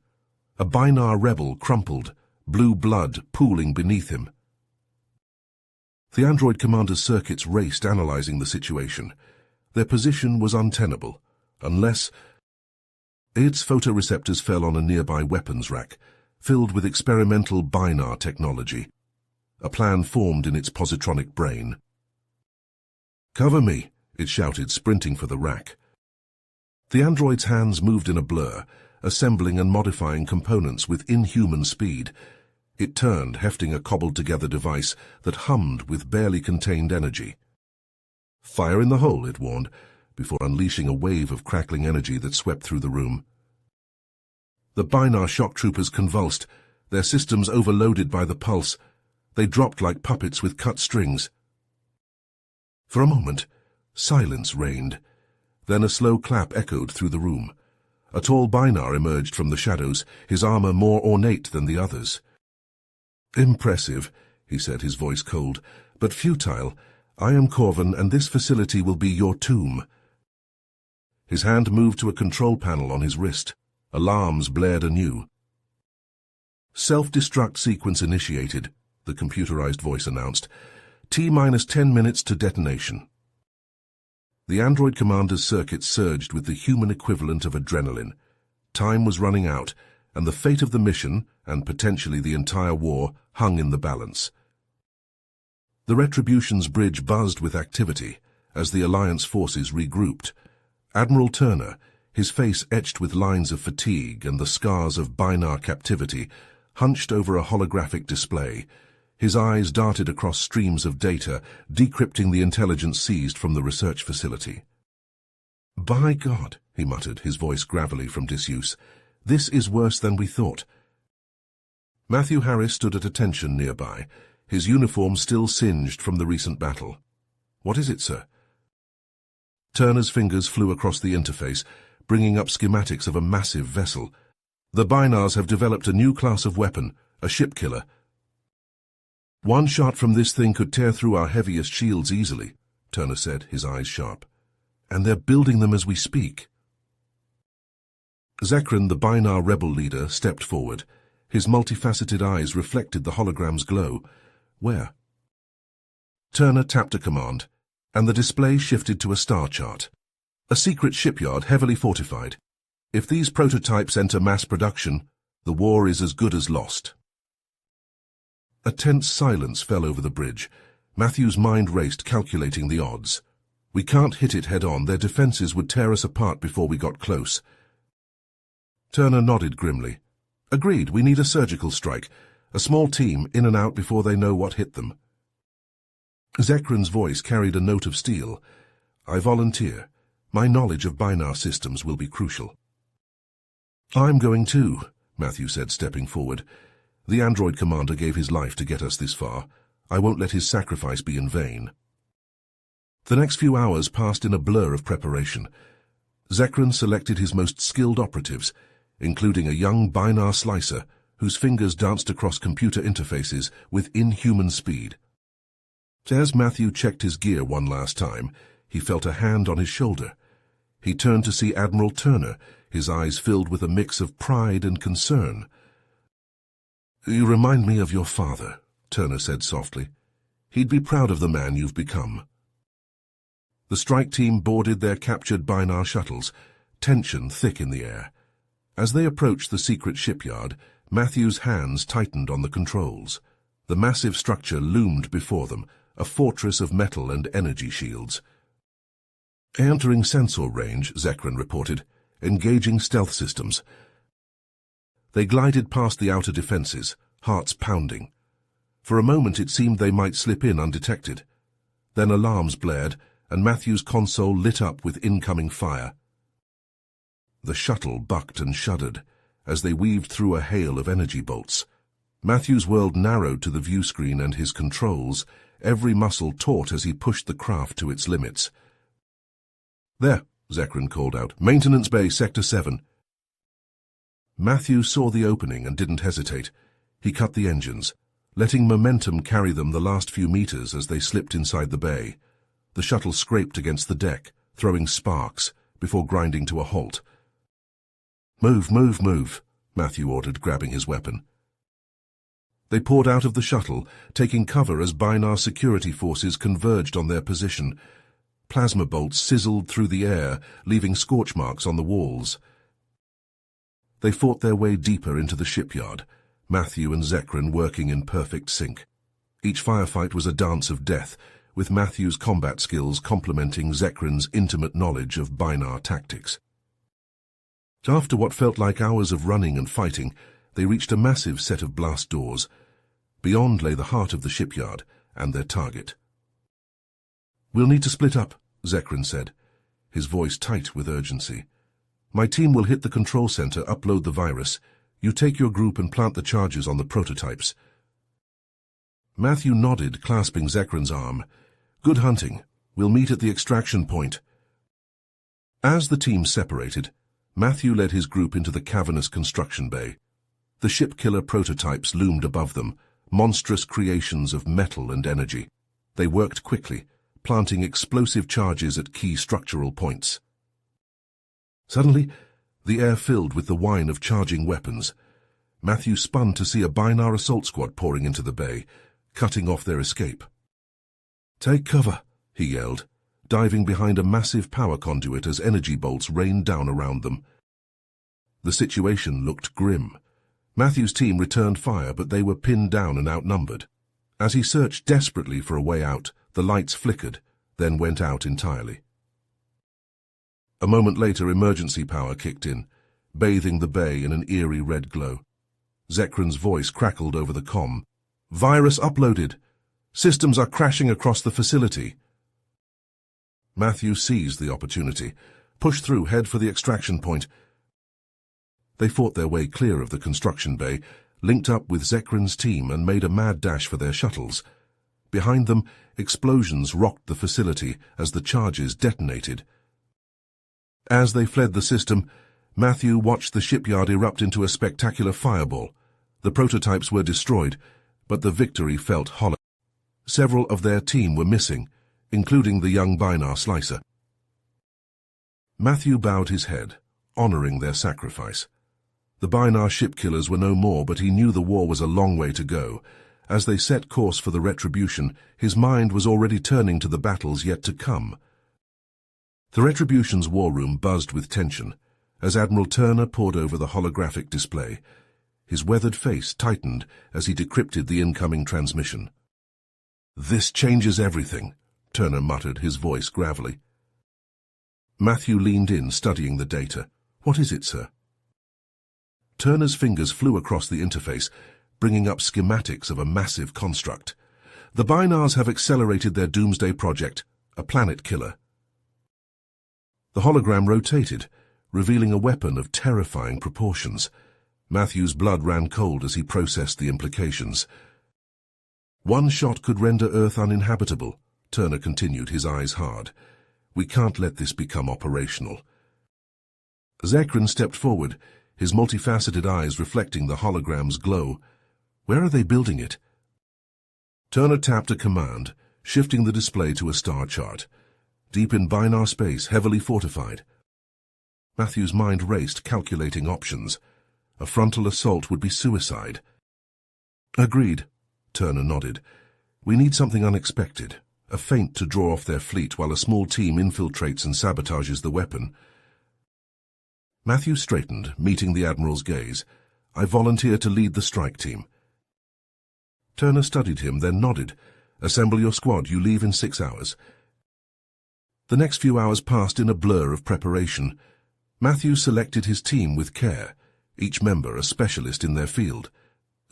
A Bynarr rebel crumpled, blue blood pooling beneath him. The android commander's circuits raced, analyzing the situation. Their position was untenable, unless— Its photoreceptors fell on a nearby weapons rack, filled with experimental Bynarr technology. A plan formed in its positronic brain. "Cover me," it shouted, sprinting for the rack. The android's hands moved in a blur, assembling and modifying components with inhuman speed. It turned, hefting a cobbled-together device that hummed with barely contained energy. "Fire in the hole," it warned, before unleashing a wave of crackling energy that swept through the room. The Bynarr shock troopers convulsed, their systems overloaded by the pulse. They dropped like puppets with cut strings. For a moment, silence reigned. Then a slow clap echoed through the room. A tall Bynarr emerged from the shadows, his armor more ornate than the others. "Impressive," he said, his voice cold, "but futile. I am Corvin, and this facility will be your tomb." His hand moved to a control panel on his wrist. Alarms blared anew. "Self-destruct sequence initiated," the computerized voice announced. "T-minus 10 minutes to detonation." The android commander's circuits surged with the human equivalent of adrenaline. Time was running out, and the fate of the mission, and potentially the entire war, hung in the balance. The Retribution's bridge buzzed with activity as the Alliance forces regrouped. Admiral Turner, his face etched with lines of fatigue and the scars of Binar captivity, hunched over a holographic display. His eyes darted across streams of data, decrypting the intelligence seized from the research facility. "By God," he muttered, his voice gravelly from disuse, "this is worse than we thought." Matthew Harris stood at attention nearby, his uniform still singed from the recent battle. "What is it, sir?" Turner's fingers flew across the interface, bringing up schematics of a massive vessel. "The Binars have developed a new class of weapon, a ship killer. One shot from this thing could tear through our heaviest shields easily," Turner said, his eyes sharp. "And they're building them as we speak." Zekran, the Binar rebel leader, stepped forward. His multifaceted eyes reflected the hologram's glow. "Where?" Turner tapped a command, and the display shifted to a star chart. "A secret shipyard heavily fortified. If these prototypes enter mass production, the war is as good as lost." A tense silence fell over the bridge. Matthew's mind raced, calculating the odds. "We can't hit it head-on. Their defenses would tear us apart before we got close." Turner nodded grimly. "Agreed, we need a surgical strike. A small team, in and out before they know what hit them." Zekran's voice carried a note of steel. "I volunteer. My knowledge of Binar systems will be crucial." "I'm going too," Matthew said, stepping forward. "The android commander gave his life to get us this far. I won't let his sacrifice be in vain." The next few hours passed in a blur of preparation. Zekran selected his most skilled operatives, including a young Binar slicer whose fingers danced across computer interfaces with inhuman speed. As Matthew checked his gear one last time, he felt a hand on his shoulder. He turned to see Admiral Turner, his eyes filled with a mix of pride and concern. "You remind me of your father," Turner said softly. "He'd be proud of the man you've become." The strike team boarded their captured Binar shuttles, tension thick in the air. As they approached the secret shipyard, Matthew's hands tightened on the controls. The massive structure loomed before them, a fortress of metal and energy shields. "Entering sensor range," Zekran reported. "Engaging stealth systems." They glided past the outer defenses, hearts pounding. For a moment it seemed they might slip in undetected. Then alarms blared, and Matthew's console lit up with incoming fire. The shuttle bucked and shuddered as they weaved through a hail of energy bolts. Matthew's world narrowed to the view screen and his controls, every muscle taut as he pushed the craft to its limits. "There," Zekran called out. "Maintenance bay, Sector 7. Matthew saw the opening and didn't hesitate. He cut the engines, letting momentum carry them the last few meters as they slipped inside the bay. The shuttle scraped against the deck, throwing sparks, before grinding to a halt. "Move, move, move," Matthew ordered, grabbing his weapon. They poured out of the shuttle, taking cover as Binar security forces converged on their position. Plasma bolts sizzled through the air, leaving scorch marks on the walls. They fought their way deeper into the shipyard, Matthew and Zekran working in perfect sync. Each firefight was a dance of death, with Matthew's combat skills complementing Zekran's intimate knowledge of Binar tactics. After what felt like hours of running and fighting, they reached a massive set of blast doors. Beyond lay the heart of the shipyard and their target. "We'll need to split up," Zekran said, his voice tight with urgency. "My team will hit the control center, upload the virus. You take your group and plant the charges on the prototypes." Matthew nodded, clasping Zekran's arm. "Good hunting. We'll meet at the extraction point." As the teams separated, Matthew led his group into the cavernous construction bay. The ship-killer prototypes loomed above them, monstrous creations of metal and energy. They worked quickly, planting explosive charges at key structural points. Suddenly, the air filled with the whine of charging weapons. Matthew spun to see a Binar assault squad pouring into the bay, cutting off their escape. "Take cover," he yelled, diving behind a massive power conduit as energy bolts rained down around them. The situation looked grim. Matthew's team returned fire, but they were pinned down and outnumbered. As he searched desperately for a way out, the lights flickered, then went out entirely. A moment later, emergency power kicked in, bathing the bay in an eerie red glow. Zekran's voice crackled over the comm. "Virus uploaded. Systems are crashing across the facility." Matthew seized the opportunity, pushed through, head for the extraction point. They fought their way clear of the construction bay, linked up with Zekran's team and made a mad dash for their shuttles. Behind them, explosions rocked the facility as the charges detonated. As they fled the system, Matthew watched the shipyard erupt into a spectacular fireball. The prototypes were destroyed, but the victory felt hollow. Several of their team were missing, including the young Binar slicer. Matthew bowed his head, honoring their sacrifice. The Binar ship killers were no more, but he knew the war was a long way to go. As they set course for the Retribution, his mind was already turning to the battles yet to come. The Retribution's war room buzzed with tension as Admiral Turner pored over the holographic display. His weathered face tightened as he decrypted the incoming transmission. "This changes everything," Turner muttered, his voice gravelly. Matthew leaned in, studying the data. "What is it, sir?" Turner's fingers flew across the interface, bringing up schematics of a massive construct. "The Binars have accelerated their doomsday project, a planet killer." The hologram rotated, revealing a weapon of terrifying proportions. Matthew's blood ran cold as he processed the implications. "One shot could render Earth uninhabitable," Turner continued, his eyes hard. "We can't let this become operational." Zekran stepped forward, his multifaceted eyes reflecting the hologram's glow. "Where are they building it?" Turner tapped a command, shifting the display to a star chart. "Deep in Binar space, heavily fortified." Matthew's mind raced, calculating options. A frontal assault would be suicide. "Agreed," Turner nodded. "We need something unexpected, a feint to draw off their fleet while a small team infiltrates and sabotages the weapon." Matthew straightened, meeting the Admiral's gaze. "I volunteer to lead the strike team." Turner studied him, then nodded. "Assemble your squad. You leave in 6 hours." The next few hours passed in a blur of preparation. Matthew selected his team with care, each member a specialist in their field.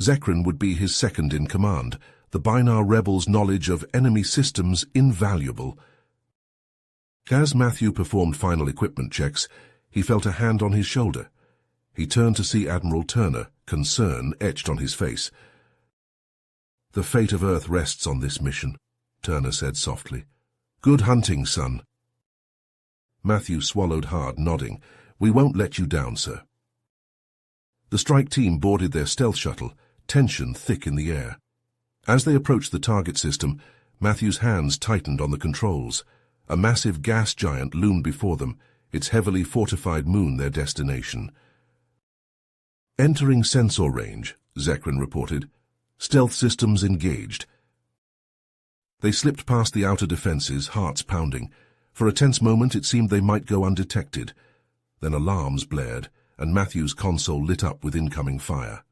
Zekran would be his second in command, the Binar rebels' knowledge of enemy systems invaluable. As Matthew performed final equipment checks, he felt a hand on his shoulder. He turned to see Admiral Turner, concern etched on his face. "The fate of Earth rests on this mission," Turner said softly. "Good hunting, son." Matthew swallowed hard, nodding. "We won't let you down, sir." The strike team boarded their stealth shuttle, tension thick in the air. As they approached the target system, Matthew's hands tightened on the controls. A massive gas giant loomed before them, its heavily fortified moon their destination. "Entering sensor range," Zekran reported. "Stealth systems engaged." They slipped past the outer defenses, hearts pounding. For a tense moment it seemed they might go undetected. Then alarms blared, and Matthew's console lit up with incoming fire.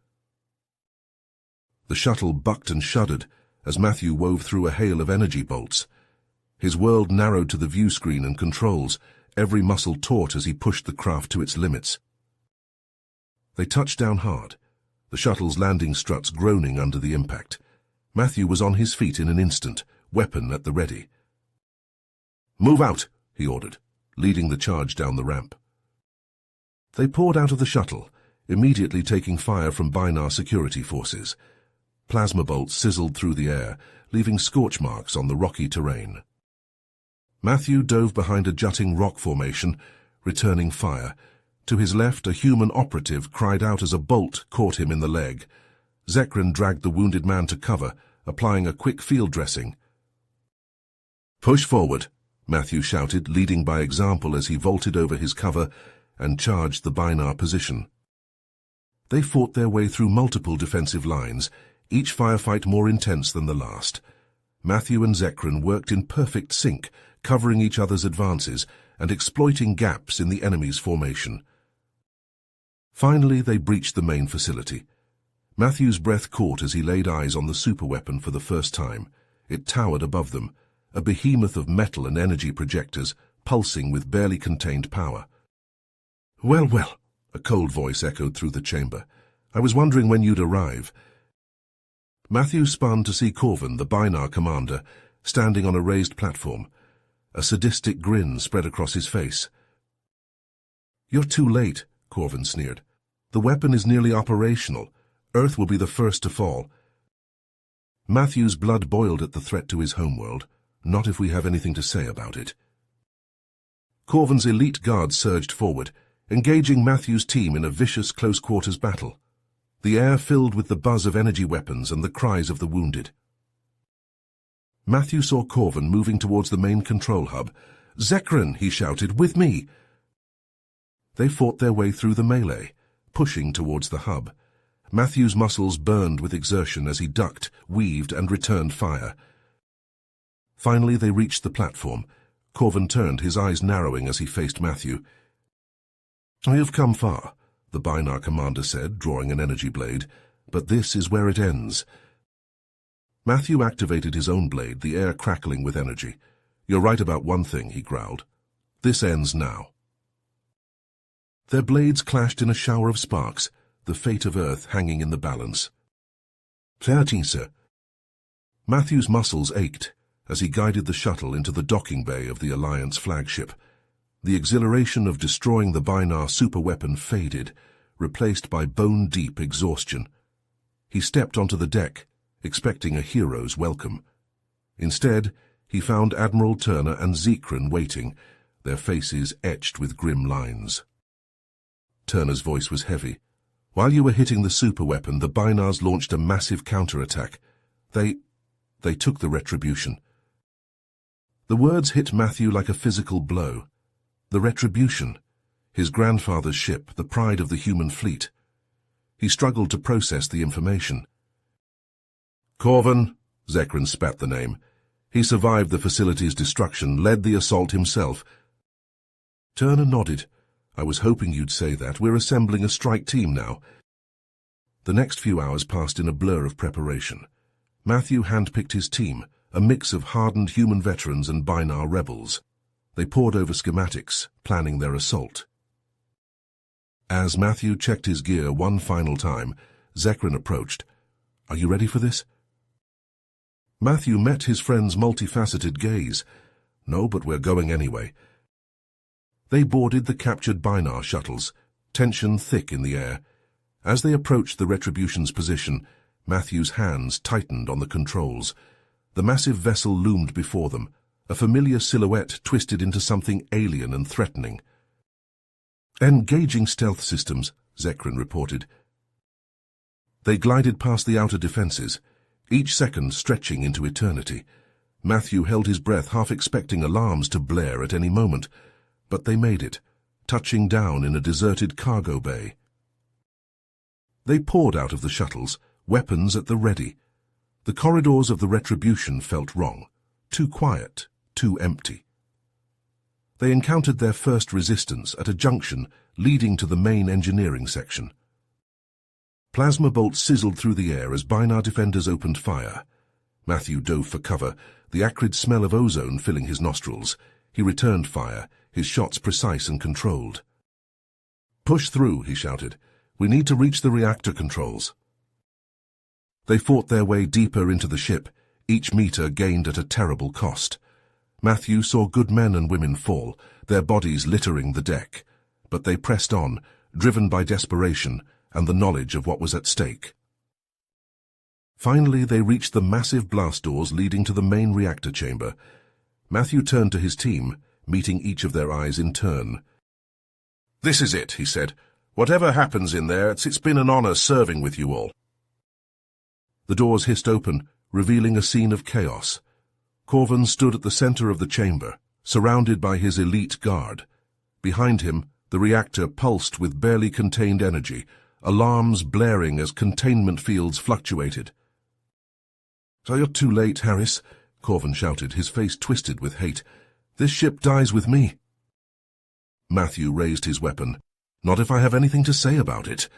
The shuttle bucked and shuddered as Matthew wove through a hail of energy bolts. His world narrowed to the view screen and controls, every muscle taut as he pushed the craft to its limits. They touched down hard, the shuttle's landing struts groaning under the impact. Matthew was on his feet in an instant, weapon at the ready. "Move out," he ordered, leading the charge down the ramp. They poured out of the shuttle, immediately taking fire from Binar security forces. Plasma bolts sizzled through the air, leaving scorch marks on the rocky terrain. Matthew dove behind a jutting rock formation, returning fire. To his left, a human operative cried out as a bolt caught him in the leg. Zekran dragged the wounded man to cover, applying a quick field dressing. "Push forward," Matthew shouted, leading by example as he vaulted over his cover and charged the Binar position. They fought their way through multiple defensive lines, each firefight more intense than the last. Matthew and Zekran worked in perfect sync, covering each other's advances and exploiting gaps in the enemy's formation. Finally, they breached the main facility. Matthew's breath caught as he laid eyes on the superweapon for the first time. It towered above them, a behemoth of metal and energy projectors, pulsing with barely contained power. "Well, well," a cold voice echoed through the chamber. "I was wondering when you'd arrive." Matthew spun to see Corvin, the Binar commander, standing on a raised platform. A sadistic grin spread across his face. "You're too late," Corvin sneered. "The weapon is nearly operational. Earth will be the first to fall." Matthew's blood boiled at the threat to his homeworld. Not if we have anything to say about it. Corvin's elite guards surged forward, engaging Matthew's team in a vicious close-quarters battle. The air filled with the buzz of energy weapons and the cries of the wounded. Matthew saw Corvin moving towards the main control hub. "Zekran," he shouted, "with me!" They fought their way through the melee, pushing towards the hub. Matthew's muscles burned with exertion as he ducked, weaved, and returned fire. Finally, they reached the platform. Corvin turned, his eyes narrowing as he faced Matthew. "You've come far," the Binar commander said, drawing an energy blade, "but this is where it ends." Matthew activated his own blade, the air crackling with energy. "You're right about one thing," he growled. "This ends now." Their blades clashed in a shower of sparks, the fate of Earth hanging in the balance. "Certain, sir." Matthew's muscles ached as he guided the shuttle into the docking bay of the Alliance flagship. The exhilaration of destroying the Binar superweapon faded, replaced by bone-deep exhaustion. He stepped onto the deck, expecting a hero's welcome. Instead, he found Admiral Turner and Zekran waiting, their faces etched with grim lines. Turner's voice was heavy. "While you were hitting the superweapon, the Binars launched a massive counterattack. They took the retribution." The words hit Matthew like a physical blow. The retribution, his grandfather's ship, the pride of the human fleet. He struggled to process the information. "Corvin," Zekran spat the name. "He survived the facility's destruction, led the assault himself." Turner nodded. "I was hoping you'd say that. We're assembling a strike team now." The next few hours passed in a blur of preparation. Matthew handpicked his team, a mix of hardened human veterans and Binar rebels. They pored over schematics, planning their assault. As Matthew checked his gear one final time, Zekran approached. "Are you ready for this?" Matthew met his friend's multifaceted gaze. "No, but we're going anyway." They boarded the captured Binar shuttles, tension thick in the air. As they approached the Retribution's position, Matthew's hands tightened on the controls. The massive vessel loomed before them, a familiar silhouette twisted into something alien and threatening. "Engaging stealth systems," Zekran reported. They glided past the outer defenses, each second stretching into eternity. Matthew held his breath, half expecting alarms to blare at any moment. But they made it, touching down in a deserted cargo bay. They poured out of the shuttles, weapons at the ready. The corridors of the Retribution felt wrong, too quiet, too empty. They encountered their first resistance at a junction leading to the main engineering section. Plasma bolts sizzled through the air as Binar defenders opened fire. Matthew dove for cover, the acrid smell of ozone filling his nostrils. He returned fire, his shots precise and controlled. "Push through," he shouted. "We need to reach the reactor controls." They fought their way deeper into the ship, each meter gained at a terrible cost. Matthew saw good men and women fall, their bodies littering the deck. But they pressed on, driven by desperation and the knowledge of what was at stake. Finally, they reached the massive blast doors leading to the main reactor chamber. Matthew turned to his team, meeting each of their eyes in turn. "This is it," he said. "Whatever happens in there, it's been an honor serving with you all." The doors hissed open, revealing a scene of chaos. Corvin stood at the center of the chamber, surrounded by his elite guard. Behind him, the reactor pulsed with barely contained energy, alarms blaring as containment fields fluctuated. "So you're too late, Harris," Corvin shouted, his face twisted with hate. "This ship dies with me." Matthew raised his weapon. "Not if I have anything to say about it."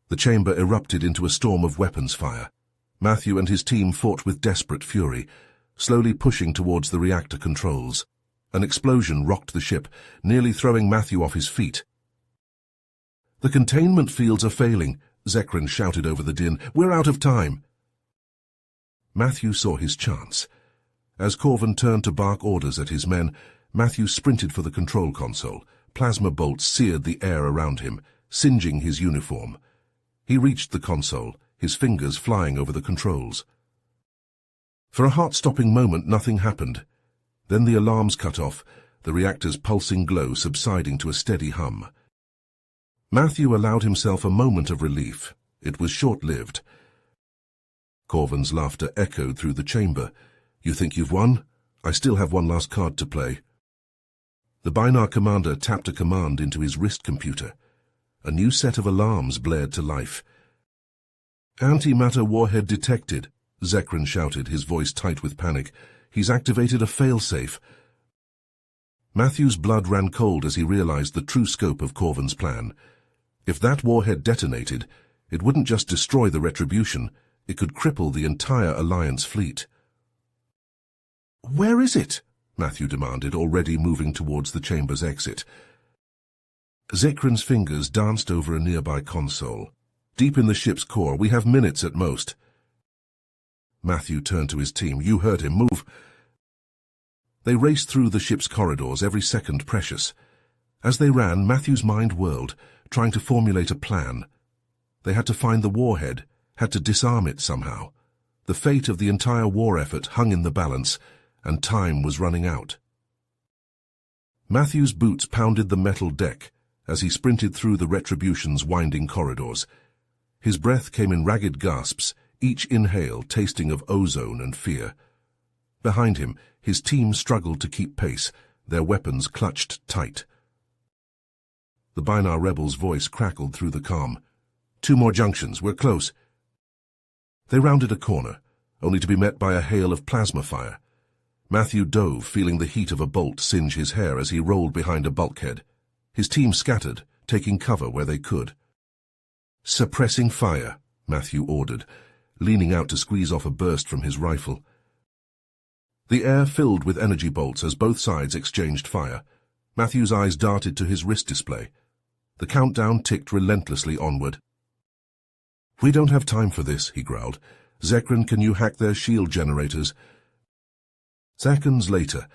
The chamber erupted into a storm of weapons fire. Matthew and his team fought with desperate fury, slowly pushing towards the reactor controls. An explosion rocked the ship, nearly throwing Matthew off his feet. "The containment fields are failing," Zekran shouted over the din. "We're out of time." Matthew saw his chance. As Corvin turned to bark orders at his men, Matthew sprinted for the control console. Plasma bolts seared the air around him, singeing his uniform. He reached the console, his fingers flying over the controls. For a heart-stopping moment, nothing happened. Then the alarms cut off, the reactor's pulsing glow subsiding to a steady hum. Matthew allowed himself a moment of relief. It was short-lived. Corvin's laughter echoed through the chamber. "You think you've won? I still have one last card to play." The Binar commander tapped a command into his wrist computer. A new set of alarms blared to life. "Antimatter warhead detected," Zekran shouted, his voice tight with panic. "He's activated a failsafe." Matthew's blood ran cold as he realized the true scope of Corvin's plan. If that warhead detonated, it wouldn't just destroy the Retribution, it could cripple the entire Alliance fleet. "Where is it?" Matthew demanded, already moving towards the chamber's exit. Zekran's fingers danced over a nearby console. "Deep in the ship's core, we have minutes at most." Matthew turned to his team. "You heard him. Move." They raced through the ship's corridors, every second precious. As they ran, Matthew's mind whirled, trying to formulate a plan. They had to find the warhead, had to disarm it somehow. The fate of the entire war effort hung in the balance, and time was running out. Matthew's boots pounded the metal deck as he sprinted through the Retribution's winding corridors. His breath came in ragged gasps, each inhale tasting of ozone and fear. Behind him, his team struggled to keep pace, their weapons clutched tight. The Binar rebel's voice crackled through the calm. "2 more junctions, we're close." They rounded a corner, only to be met by a hail of plasma fire. Matthew dove, feeling the heat of a bolt singe his hair as he rolled behind a bulkhead. His team scattered, taking cover where they could. "Suppressing fire," Matthew ordered, leaning out to squeeze off a burst from his rifle. The air filled with energy bolts as both sides exchanged fire. Matthew's eyes darted to his wrist display. The countdown ticked relentlessly onward. "We don't have time for this," he growled. "Zekran, can you hack their shield generators?" Seconds later,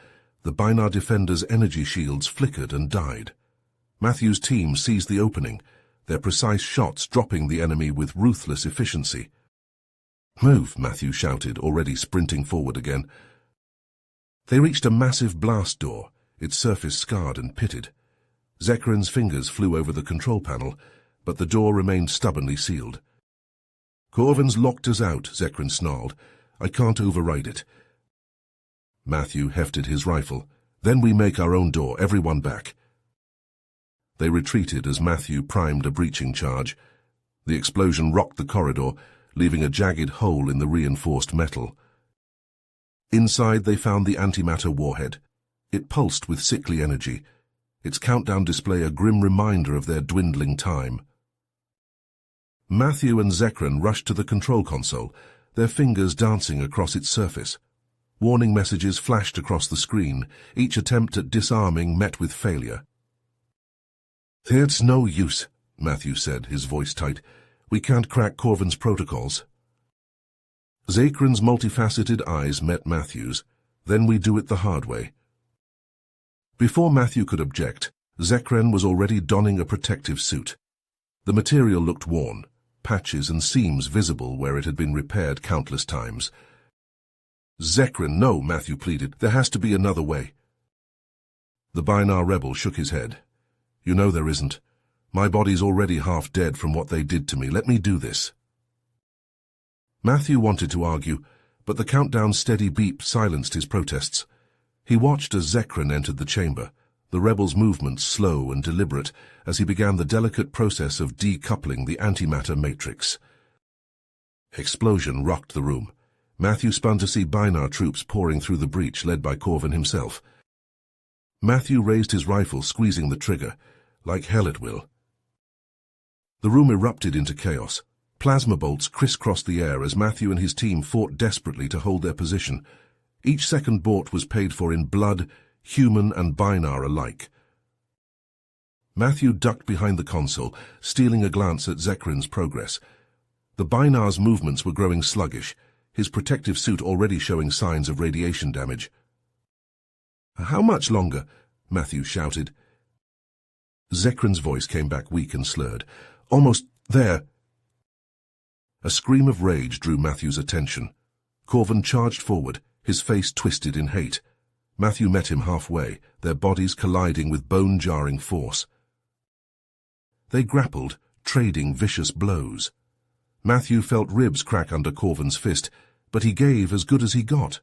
the Binar defenders' energy shields flickered and died. Matthew's team seized the opening, their precise shots dropping the enemy with ruthless efficiency. "Move," Matthew shouted, already sprinting forward again. They reached a massive blast door, its surface scarred and pitted. Zekran's fingers flew over the control panel, but the door remained stubbornly sealed. "Corvin's locked us out," Zekran snarled. "I can't override it." Matthew hefted his rifle. "Then we make our own door, everyone back." They retreated as Matthew primed a breaching charge. The explosion rocked the corridor, leaving a jagged hole in the reinforced metal. Inside they found the antimatter warhead. It pulsed with sickly energy, its countdown display a grim reminder of their dwindling time. Matthew and Zekran rushed to the control console, their fingers dancing across its surface. Warning messages flashed across the screen, each attempt at disarming met with failure. "It's no use," Matthew said, his voice tight. "We can't crack Corvin's protocols." Zekran's multifaceted eyes met Matthew's. "Then we do it the hard way." Before Matthew could object, Zekran was already donning a protective suit. The material looked worn, patches and seams visible where it had been repaired countless times. "Zekran, no," Matthew pleaded. "There has to be another way." The Binar rebel shook his head. "You know there isn't. My body's already half dead from what they did to me. Let me do this." Matthew wanted to argue, but the countdown's steady beep silenced his protests. He watched as Zekran entered the chamber, the rebel's movements slow and deliberate as he began the delicate process of decoupling the antimatter matrix. Explosion rocked the room. Matthew spun to see Binar troops pouring through the breach led by Corvin himself. Matthew raised his rifle, squeezing the trigger. Like hell it will. The room erupted into chaos. Plasma bolts crisscrossed the air as Matthew and his team fought desperately to hold their position. Each second bought was paid for in blood, human and Binar alike. Matthew ducked behind the console, stealing a glance at Zekrin's progress. The Binar's movements were growing sluggish, his protective suit already showing signs of radiation damage. "How much longer?" Matthew shouted. Zekrin's voice came back weak and slurred. "Almost there." A scream of rage drew Matthew's attention. Corvin charged forward, his face twisted in hate. Matthew met him halfway, their bodies colliding with bone-jarring force. They grappled, trading vicious blows. Matthew felt ribs crack under Corvin's fist, but he gave as good as he got.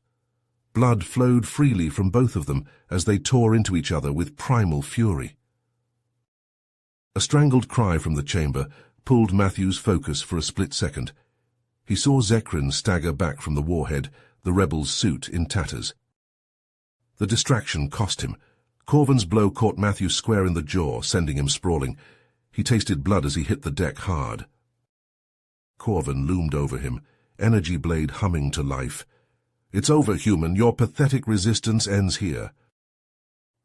Blood flowed freely from both of them as they tore into each other with primal fury. A strangled cry from the chamber pulled Matthew's focus for a split second. He saw Zekrin stagger back from the warhead, the rebel's suit in tatters. The distraction cost him. Corvin's blow caught Matthew square in the jaw, sending him sprawling. He tasted blood as he hit the deck hard. Corvin loomed over him, energy blade humming to life. "It's over, human. Your pathetic resistance ends here."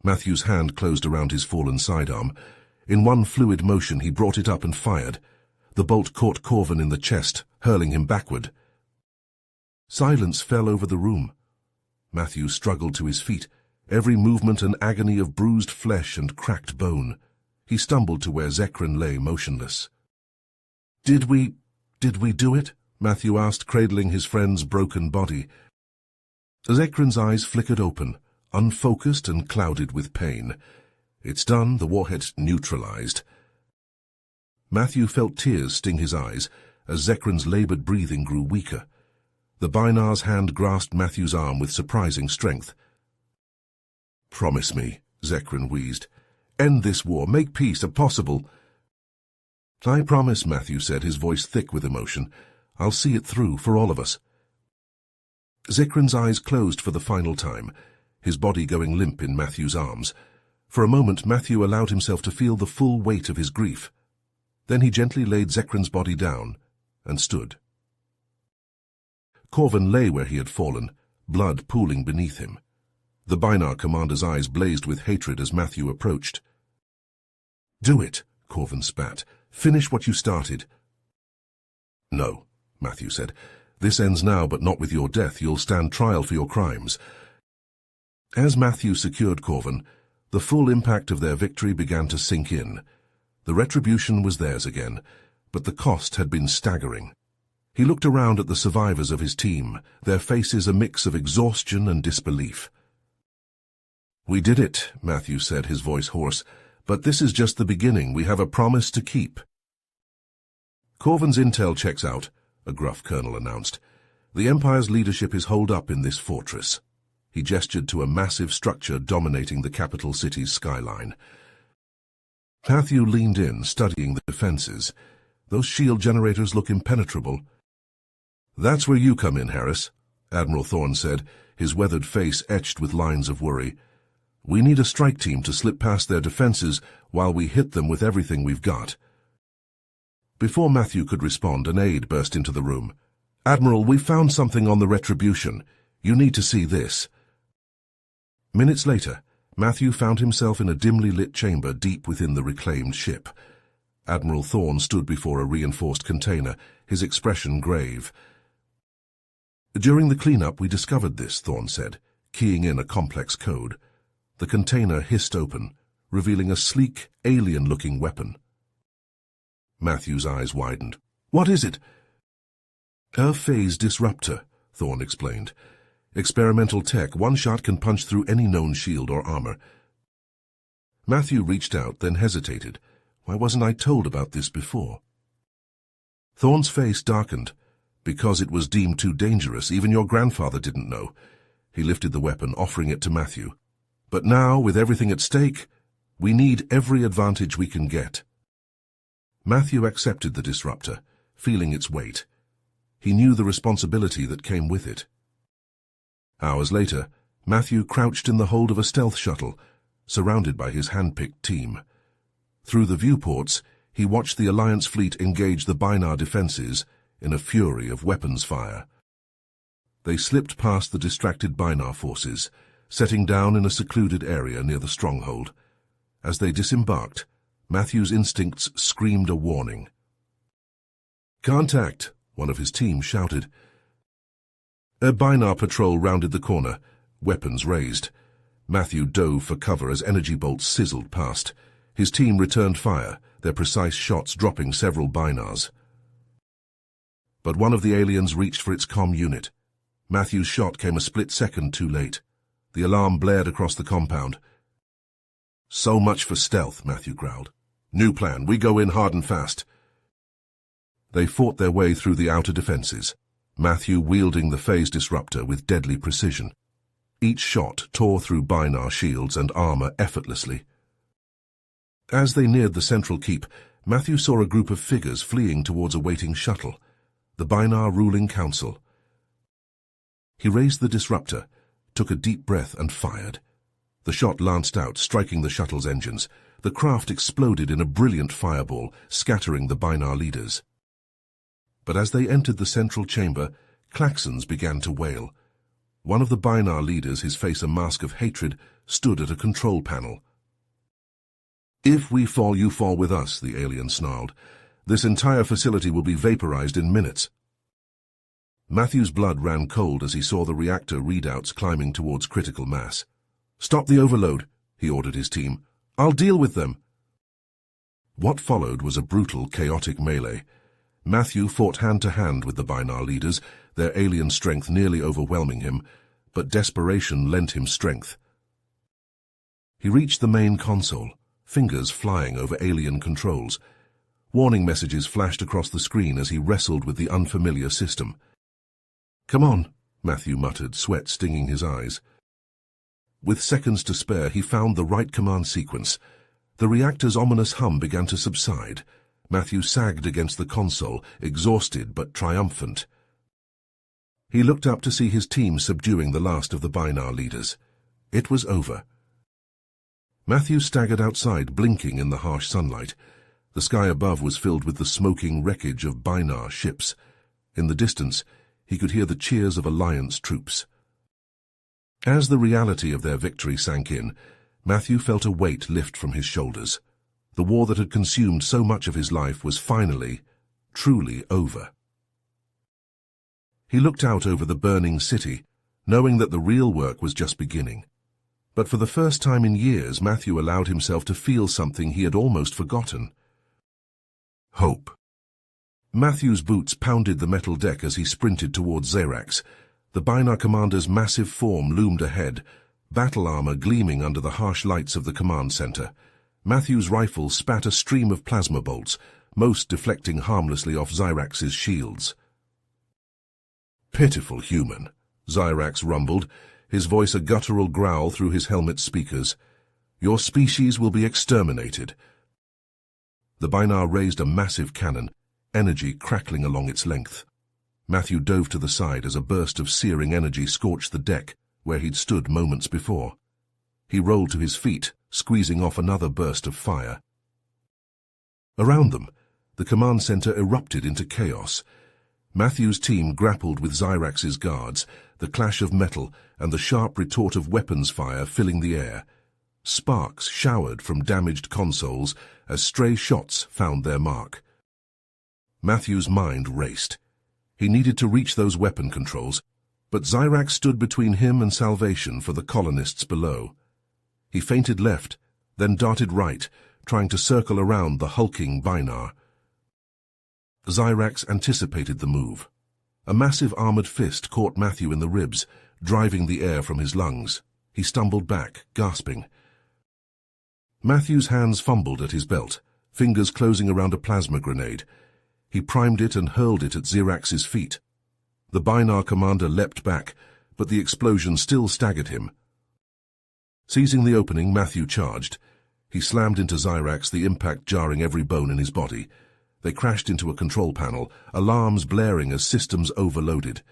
Matthew's hand closed around his fallen sidearm. In one fluid motion he brought it up and fired. The bolt caught Corvin in the chest, hurling him backward. Silence fell over the room. Matthew struggled to his feet, every movement an agony of bruised flesh and cracked bone. He stumbled to where Zekrin lay motionless. Did we do it?" Matthew asked, cradling his friend's broken body. Zekrin's eyes flickered open, unfocused and clouded with pain. "It's done, the warhead's neutralized." Matthew felt tears sting his eyes as Zekrin's labored breathing grew weaker. The Binar's hand grasped Matthew's arm with surprising strength. "Promise me," Zekrin wheezed. "End this war, make peace possible." "I promise," Matthew said, his voice thick with emotion. "I'll see it through for all of us." Zekrin's eyes closed for the final time, his body going limp in Matthew's arms. For a moment, Matthew allowed himself to feel the full weight of his grief. Then he gently laid Zekrin's body down and stood. Corvin lay where he had fallen, blood pooling beneath him. The Binar commander's eyes blazed with hatred as Matthew approached. "Do it," Corvin spat. "Finish what you started." "No," Matthew said. "This ends now, but not with your death. You'll stand trial for your crimes." As Matthew secured Corvin, the full impact of their victory began to sink in. The retribution was theirs again, but the cost had been staggering. He looked around at the survivors of his team, their faces a mix of exhaustion and disbelief. "We did it," Matthew said, his voice hoarse. "But this is just the beginning. We have a promise to keep." "Corvin's intel checks out," a gruff colonel announced. "The Empire's leadership is holed up in this fortress." He gestured to a massive structure dominating the capital city's skyline. Matthew leaned in, studying the defenses. "Those shield generators look impenetrable." "That's where you come in, Harris," Admiral Thorne said, his weathered face etched with lines of worry. "We need a strike team to slip past their defenses while we hit them with everything we've got." Before Matthew could respond, an aide burst into the room. "Admiral, we found something on the Retribution. You need to see this." Minutes later, Matthew found himself in a dimly lit chamber deep within the reclaimed ship. Admiral Thorne stood before a reinforced container, his expression grave. "During the cleanup, we discovered this," Thorne said, keying in a complex code. The container hissed open, revealing a sleek, alien-looking weapon. Matthew's eyes widened. "What is it?" "A phase disruptor," Thorne explained. "Experimental tech. One shot can punch through any known shield or armor." Matthew reached out, then hesitated. Why wasn't I told about this before? Thorne's face darkened. "Because it was deemed too dangerous. Even your grandfather didn't know." He lifted the weapon, offering it to Matthew. "But now, with everything at stake, we need every advantage we can get." Matthew accepted the disruptor, feeling its weight. He knew the responsibility that came with it. Hours later, Matthew crouched in the hold of a stealth shuttle, surrounded by his hand-picked team. Through the viewports, he watched the Alliance fleet engage the Binar defenses in a fury of weapons fire. They slipped past the distracted Binar forces, setting down in a secluded area near the stronghold. As they disembarked, Matthew's instincts screamed a warning. "Contact!" one of his team shouted. A Binar patrol rounded the corner, weapons raised. Matthew dove for cover as energy bolts sizzled past. His team returned fire, their precise shots dropping several Binars. But one of the aliens reached for its comm unit. Matthew's shot came a split second too late. The alarm blared across the compound. "So much for stealth," Matthew growled. "New plan, we go in hard and fast." They fought their way through the outer defenses, Matthew wielding the phase disruptor with deadly precision. Each shot tore through Binar shields and armor effortlessly. As they neared the central keep, Matthew saw a group of figures fleeing towards a waiting shuttle, the Binar ruling council. He raised the disruptor, took a deep breath and fired. The shot lanced out, striking the shuttle's engines. The craft exploded in a brilliant fireball, scattering the Binar leaders. But as they entered the central chamber, klaxons began to wail. One of the Binar leaders, his face a mask of hatred, stood at a control panel. "If we fall, you fall with us," the alien snarled. "This entire facility will be vaporized in minutes." Matthew's blood ran cold as he saw the reactor readouts climbing towards critical mass. "Stop the overload," he ordered his team. "I'll deal with them." What followed was a brutal, chaotic melee. Matthew fought hand-to-hand with the Binar leaders, their alien strength nearly overwhelming him, but desperation lent him strength. He reached the main console, fingers flying over alien controls. Warning messages flashed across the screen as he wrestled with the unfamiliar system. "Come on," Matthew muttered, sweat stinging his eyes. With seconds to spare, he found the right command sequence. The reactor's ominous hum began to subside. Matthew sagged against the console, exhausted but triumphant. He looked up to see his team subduing the last of the Binar leaders. It was over. Matthew staggered outside, blinking in the harsh sunlight. The sky above was filled with the smoking wreckage of Binar ships. In the distance, he could hear the cheers of Alliance troops. As the reality of their victory sank in, Matthew felt a weight lift from his shoulders. The war that had consumed so much of his life was finally, truly over. He looked out over the burning city, knowing that the real work was just beginning. But for the first time in years, Matthew allowed himself to feel something he had almost forgotten. Hope. Matthew's boots pounded the metal deck as he sprinted towards Xerax. The Binar commander's massive form loomed ahead, battle armor gleaming under the harsh lights of the command center. Matthew's rifle spat a stream of plasma bolts, most deflecting harmlessly off Xerax's shields. "Pitiful human," Xerax rumbled, his voice a guttural growl through his helmet speakers. "Your species will be exterminated." The Binar raised a massive cannon, energy crackling along its length. Matthew dove to the side as a burst of searing energy scorched the deck where he'd stood moments before. He rolled to his feet, squeezing off another burst of fire. Around them, the command center erupted into chaos. Matthew's team grappled with Xerax's guards, the clash of metal and the sharp retort of weapons fire filling the air. Sparks showered from damaged consoles as stray shots found their mark. Matthew's mind raced. He needed to reach those weapon controls, but Xerax stood between him and salvation for the colonists below. He feinted left, then darted right, trying to circle around the hulking Binar. Xerax anticipated the move. A massive armored fist caught Matthew in the ribs, driving the air from his lungs. He stumbled back, gasping. Matthew's hands fumbled at his belt, fingers closing around a plasma grenade. He primed it and hurled it at Xerax's feet. The Binar commander leapt back, but the explosion still staggered him. Seizing the opening, Matthew charged. He slammed into Xerax, the impact jarring every bone in his body. They crashed into a control panel, alarms blaring as systems overloaded.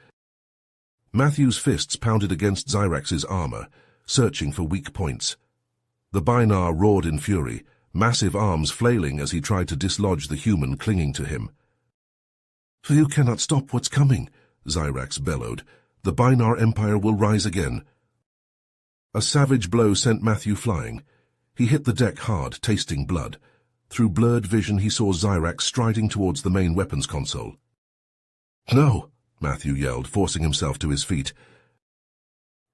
Matthew's fists pounded against Xerax's armor, searching for weak points. The Binar roared in fury, massive arms flailing as he tried to dislodge the human clinging to him. "You cannot stop what's coming," Xerax bellowed. "The Binar Empire will rise again." A savage blow sent Matthew flying. He hit the deck hard, tasting blood. Through blurred vision he saw Xyrax striding towards the main weapons console. "No!" Matthew yelled, forcing himself to his feet.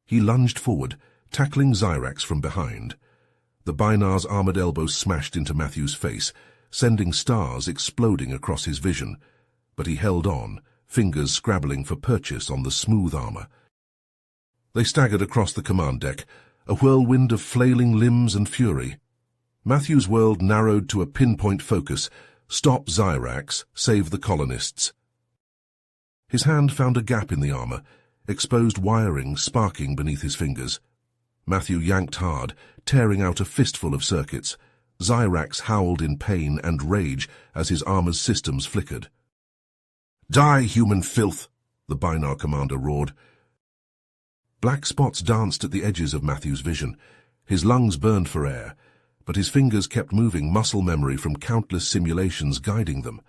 He lunged forward, tackling Xyrax from behind. The Binar's armored elbow smashed into Matthew's face, sending stars exploding across his vision. But he held on, fingers scrabbling for purchase on the smooth armor. They staggered across the command deck, a whirlwind of flailing limbs and fury. Matthew's world narrowed to a pinpoint focus: stop Xyrax, save the colonists. His hand found a gap in the armor, exposed wiring sparking beneath his fingers. Matthew yanked hard, tearing out a fistful of circuits. Xyrax howled in pain and rage as his armor's systems flickered. "Die, human filth!" the Binar commander roared. Black spots danced at the edges of Matthew's vision. His lungs burned for air, but his fingers kept moving, muscle memory from countless simulations guiding them.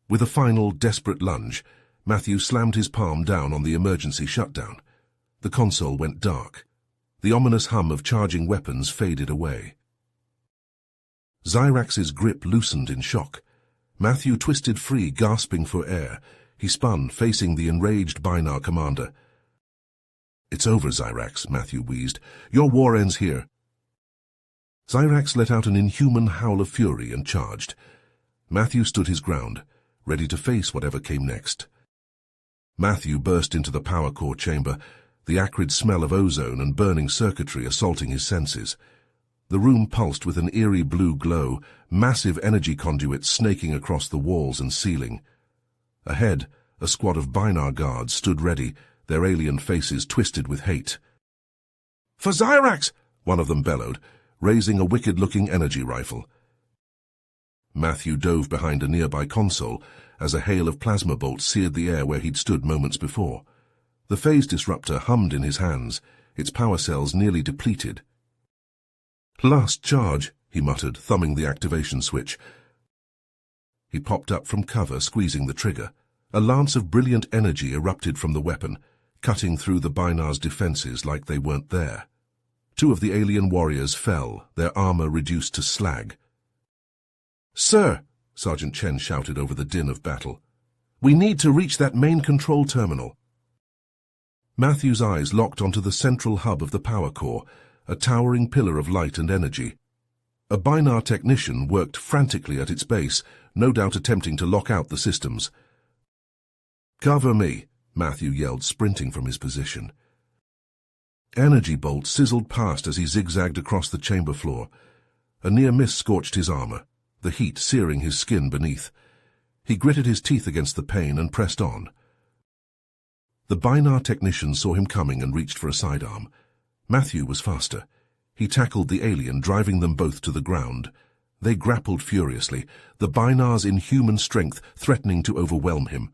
With a final, desperate lunge, Matthew slammed his palm down on the emergency shutdown. The console went dark. The ominous hum of charging weapons faded away. Xyrax's grip loosened in shock. Matthew twisted free, gasping for air. He spun, facing the enraged Binar commander. "It's over, Xyrax," Matthew wheezed. "Your war ends here." Xyrax let out an inhuman howl of fury and charged. Matthew stood his ground, ready to face whatever came next. Matthew burst into the power core chamber, the acrid smell of ozone and burning circuitry assaulting his senses. The room pulsed with an eerie blue glow, massive energy conduits snaking across the walls and ceiling. Ahead, a squad of Binar guards stood ready, their alien faces twisted with hate. "For Xyrax!" one of them bellowed, raising a wicked-looking energy rifle. Matthew dove behind a nearby console as a hail of plasma bolts seared the air where he'd stood moments before. The phase disruptor hummed in his hands, its power cells nearly depleted. "Last charge," he muttered, thumbing the activation switch. He popped up from cover, squeezing the trigger. A lance of brilliant energy erupted from the weapon, cutting through the Binar's defenses like they weren't there. Two of the alien warriors fell, their armor reduced to slag. "Sir," Sergeant Chen shouted over the din of battle, "we need to reach that main control terminal." Matthew's eyes locked onto the central hub of the power core, a towering pillar of light and energy. A Binar technician worked frantically at its base, no doubt attempting to lock out the systems. "Cover me," Matthew yelled, sprinting from his position. Energy bolts sizzled past as he zigzagged across the chamber floor. A near miss scorched his armor, the heat searing his skin beneath. He gritted his teeth against the pain and pressed on. The Binar technician saw him coming and reached for a sidearm. Matthew was faster. He tackled the alien, driving them both to the ground. They grappled furiously, the Binar's inhuman strength threatening to overwhelm him.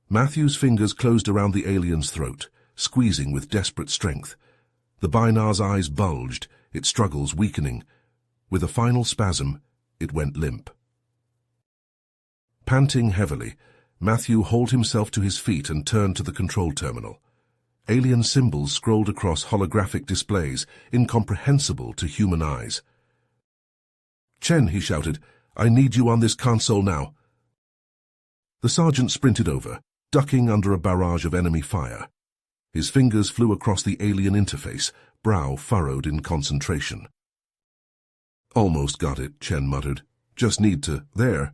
Matthew's fingers closed around the alien's throat, squeezing with desperate strength. The Binar's eyes bulged, its struggles weakening. With a final spasm, it went limp. Panting heavily, Matthew hauled himself to his feet and turned to the control terminal. Alien symbols scrolled across holographic displays, incomprehensible to human eyes. "Chen," he shouted, "I need you on this console now." The sergeant sprinted over, ducking under a barrage of enemy fire. His fingers flew across the alien interface, brow furrowed in concentration. "Almost got it," Chen muttered. "Just need to... there."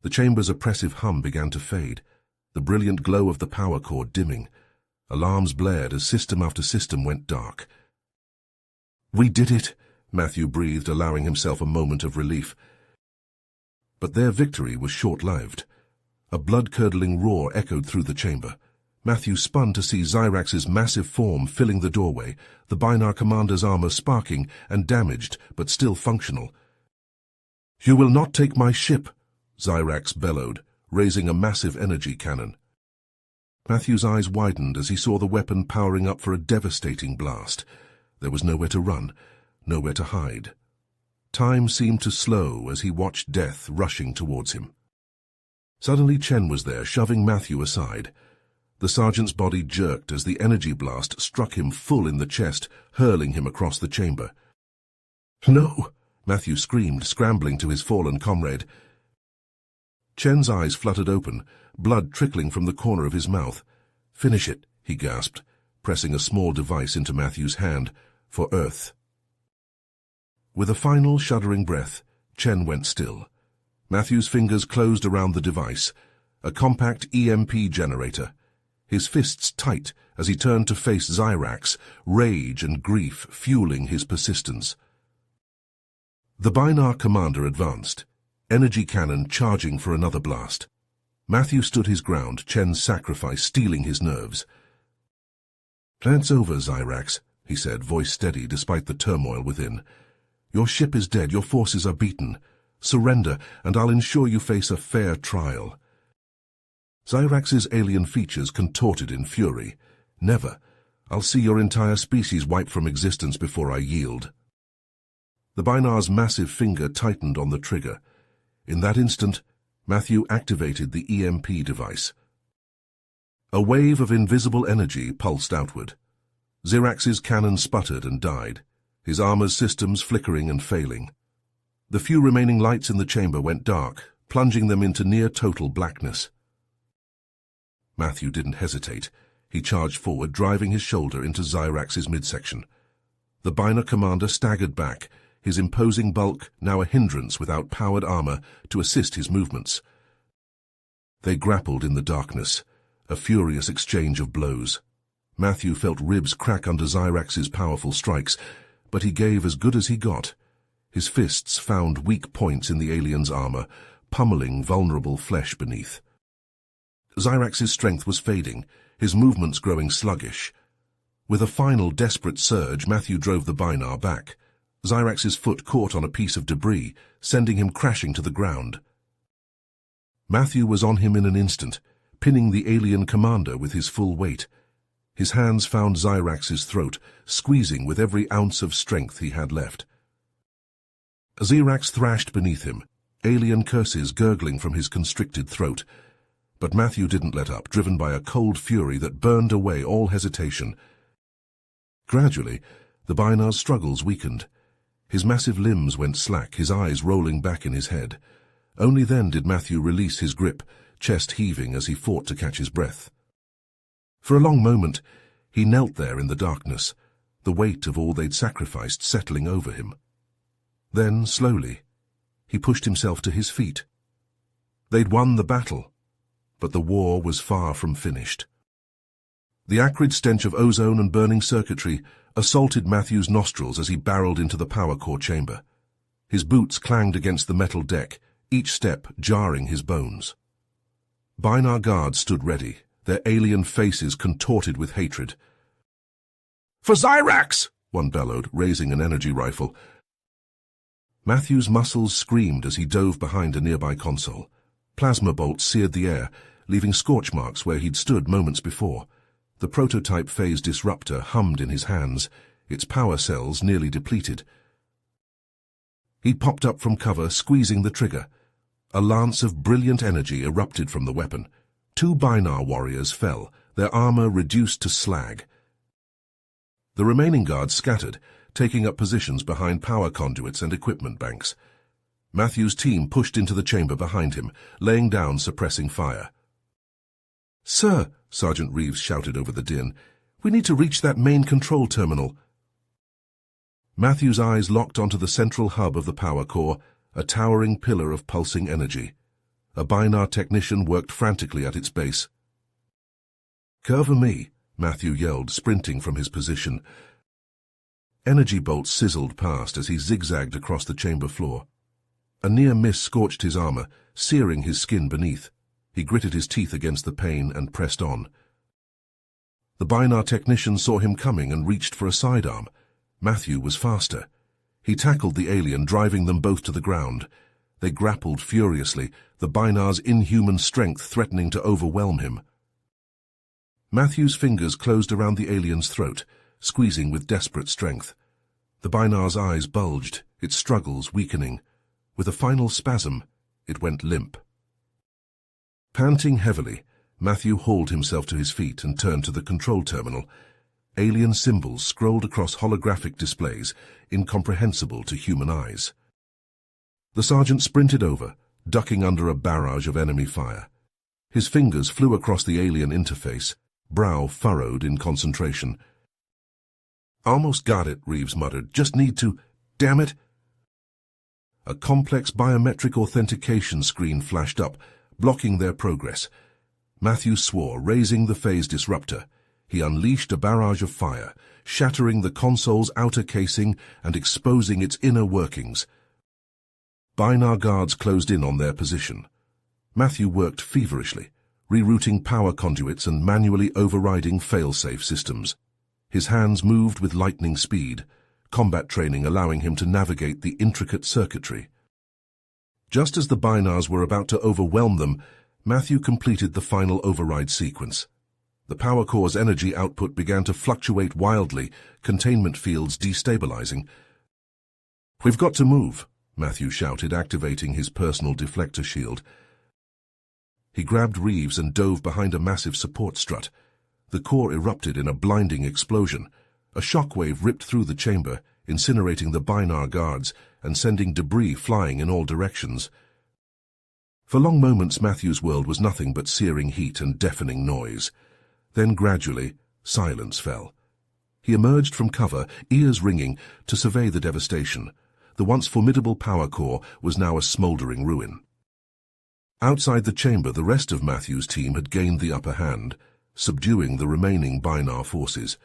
The chamber's oppressive hum began to fade, the brilliant glow of the power core dimming. Alarms blared as system after system went dark. "We did it," Matthew breathed, allowing himself a moment of relief. But their victory was short-lived. A blood-curdling roar echoed through the chamber. Matthew spun to see Xyrax's massive form filling the doorway, the Binar commander's armor sparking and damaged, but still functional. "You will not take my ship," Xyrax bellowed, raising a massive energy cannon. Matthew's eyes widened as he saw the weapon powering up for a devastating blast. There was nowhere to run, nowhere to hide. Time seemed to slow as he watched death rushing towards him. Suddenly Chen was there, shoving Matthew aside. The sergeant's body jerked as the energy blast struck him full in the chest, hurling him across the chamber. "No!" Matthew screamed, scrambling to his fallen comrade. Chen's eyes fluttered open, blood trickling from the corner of his mouth. "Finish it," he gasped, pressing a small device into Matthew's hand, for Earth. With a final shuddering breath, Chen went still. Matthew's fingers closed around the device, a compact EMP generator. His fists tight as he turned to face Zyrax, rage and grief fueling his persistence. The Binar commander advanced, energy cannon charging for another blast. Matthew stood his ground, Chen's sacrifice stealing his nerves. "Plan's over, Zyrax," he said, voice steady despite the turmoil within. "Your ship is dead, your forces are beaten. Surrender, and I'll ensure you face a fair trial." Zyrax's alien features contorted in fury. "Never. I'll see your entire species wiped from existence before I yield." The Binar's massive finger tightened on the trigger. In that instant, Matthew activated the EMP device. A wave of invisible energy pulsed outward. Zyrax's cannon sputtered and died, his armor's systems flickering and failing. The few remaining lights in the chamber went dark, plunging them into near-total blackness. Matthew didn't hesitate. He charged forward, driving his shoulder into Zyrax's midsection. The Binar commander staggered back, his imposing bulk now a hindrance without powered armor to assist his movements. They grappled in the darkness, a furious exchange of blows. Matthew felt ribs crack under Zyrax's powerful strikes, but he gave as good as he got. His fists found weak points in the alien's armor, pummeling vulnerable flesh beneath. Zyrax's strength was fading, his movements growing sluggish. With a final desperate surge, Matthew drove the Binar back. Zyrax's foot caught on a piece of debris, sending him crashing to the ground. Matthew was on him in an instant, pinning the alien commander with his full weight. His hands found Zyrax's throat, squeezing with every ounce of strength he had left. Zyrax thrashed beneath him, alien curses gurgling from his constricted throat. But Matthew didn't let up, driven by a cold fury that burned away all hesitation. Gradually, the Binar's struggles weakened. His massive limbs went slack, his eyes rolling back in his head. Only then did Matthew release his grip, chest heaving as he fought to catch his breath. For a long moment, he knelt there in the darkness, the weight of all they'd sacrificed settling over him. Then, slowly, he pushed himself to his feet. They'd won the battle, but the war was far from finished. The acrid stench of ozone and burning circuitry assaulted Matthew's nostrils as he barreled into the power core chamber. His boots clanged against the metal deck, each step jarring his bones. Binar guards stood ready, their alien faces contorted with hatred. "For Zyrax!" one bellowed, raising an energy rifle. Matthew's muscles screamed as he dove behind a nearby console. Plasma bolts seared the air, leaving scorch marks where he'd stood moments before. The prototype phase disruptor hummed in his hands, its power cells nearly depleted. He popped up from cover, squeezing the trigger. A lance of brilliant energy erupted from the weapon. 2 Binar warriors fell, their armor reduced to slag. The remaining guards scattered, taking up positions behind power conduits and equipment banks. Matthew's team pushed into the chamber behind him, laying down suppressing fire. "Sir," Sergeant Reeves shouted over the din, "we need to reach that main control terminal." Matthew's eyes locked onto the central hub of the power core, a towering pillar of pulsing energy. A Binar technician worked frantically at its base. "Cover me," Matthew yelled, sprinting from his position. Energy bolts sizzled past as he zigzagged across the chamber floor. A near miss scorched his armor, searing his skin beneath. He gritted his teeth against the pain and pressed on. The Binar technician saw him coming and reached for a sidearm. Matthew was faster. He tackled the alien, driving them both to the ground. They grappled furiously, the Binar's inhuman strength threatening to overwhelm him. Matthew's fingers closed around the alien's throat, squeezing with desperate strength. The Binar's eyes bulged, its struggles weakening. With a final spasm, it went limp. Panting heavily, Matthew hauled himself to his feet and turned to the control terminal. Alien symbols scrolled across holographic displays, incomprehensible to human eyes. The sergeant sprinted over, ducking under a barrage of enemy fire. His fingers flew across the alien interface, brow furrowed in concentration. "Almost got it," Reeves muttered. "Just need to... Damn it!" A complex biometric authentication screen flashed up, blocking their progress. Matthew swore, raising the phase disruptor. He unleashed a barrage of fire, shattering the console's outer casing and exposing its inner workings. Binar guards closed in on their position. Matthew worked feverishly, rerouting power conduits and manually overriding fail-safe systems. His hands moved with lightning speed, combat training allowing him to navigate the intricate circuitry. Just as the Binars were about to overwhelm them, Matthew completed the final override sequence. The power core's energy output began to fluctuate wildly, containment fields destabilizing. "We've got to move," Matthew shouted, activating his personal deflector shield. He grabbed Reeves and dove behind a massive support strut. The core erupted in a blinding explosion. A shockwave ripped through the chamber, incinerating the Binar guards and sending debris flying in all directions. For long moments, Matthew's world was nothing but searing heat and deafening noise. Then gradually, silence fell. He emerged from cover, ears ringing, to survey the devastation. The once formidable power core was now a smouldering ruin. Outside the chamber, the rest of Matthew's team had gained the upper hand, subduing the remaining Binar forces.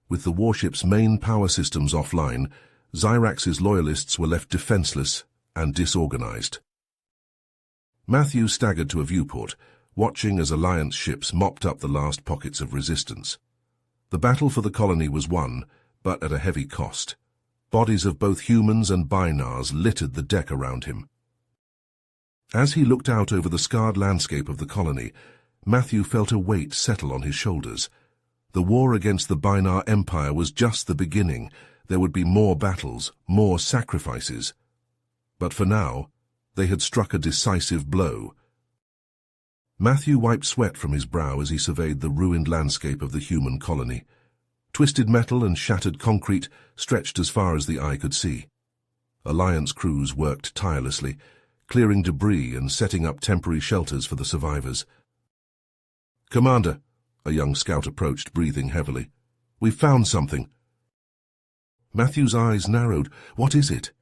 With the warship's main power systems offline, Zyrax's loyalists were left defenseless and disorganized. Matthew staggered to a viewport, watching as Alliance ships mopped up the last pockets of resistance. The battle for the colony was won, but at a heavy cost. Bodies of both humans and Binars littered the deck around him. As he looked out over the scarred landscape of the colony, Matthew felt a weight settle on his shoulders. The war against the Binar Empire was just the beginning. There would be more battles, more sacrifices. But for now, they had struck a decisive blow. Matthew wiped sweat from his brow as he surveyed the ruined landscape of the human colony. Twisted metal and shattered concrete stretched as far as the eye could see. Alliance crews worked tirelessly, clearing debris and setting up temporary shelters for the survivors. "Commander," a young scout approached, breathing heavily. "We've found something." Matthew's eyes narrowed. "What is it?"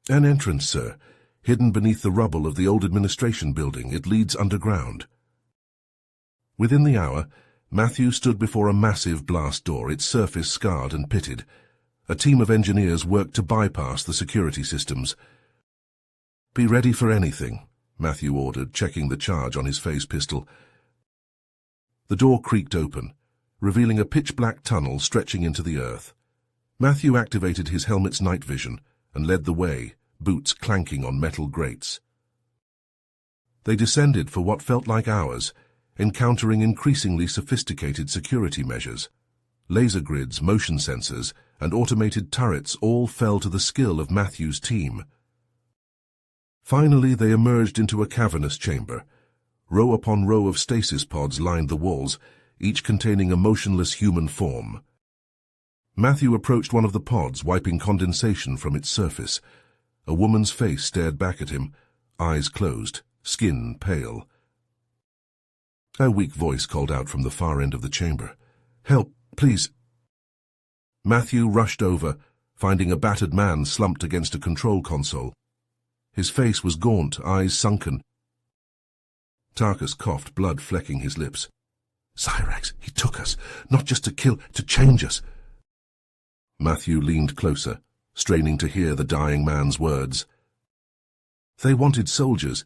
"An entrance, sir. Hidden beneath the rubble of the old administration building. It leads underground." Within the hour, Matthew stood before a massive blast door, its surface scarred and pitted. A team of engineers worked to bypass the security systems. "Be ready for anything," Matthew ordered, checking the charge on his phase pistol. The door creaked open, revealing a pitch-black tunnel stretching into the earth. Matthew activated his helmet's night vision and led the way, boots clanking on metal grates. They descended for what felt like hours, encountering increasingly sophisticated security measures. Laser grids, motion sensors, and automated turrets all fell to the skill of Matthew's team. Finally, they emerged into a cavernous chamber. Row upon row of stasis pods lined the walls, each containing a motionless human form. Matthew approached one of the pods, wiping condensation from its surface. A woman's face stared back at him, eyes closed, skin pale. A weak voice called out from the far end of the chamber. "Help, please." Matthew rushed over, finding a battered man slumped against a control console. His face was gaunt, eyes sunken. Tarkus coughed, blood flecking his lips. "Zyrax, he took us, not just to kill, to change us." Matthew leaned closer, straining to hear the dying man's words. They wanted soldiers,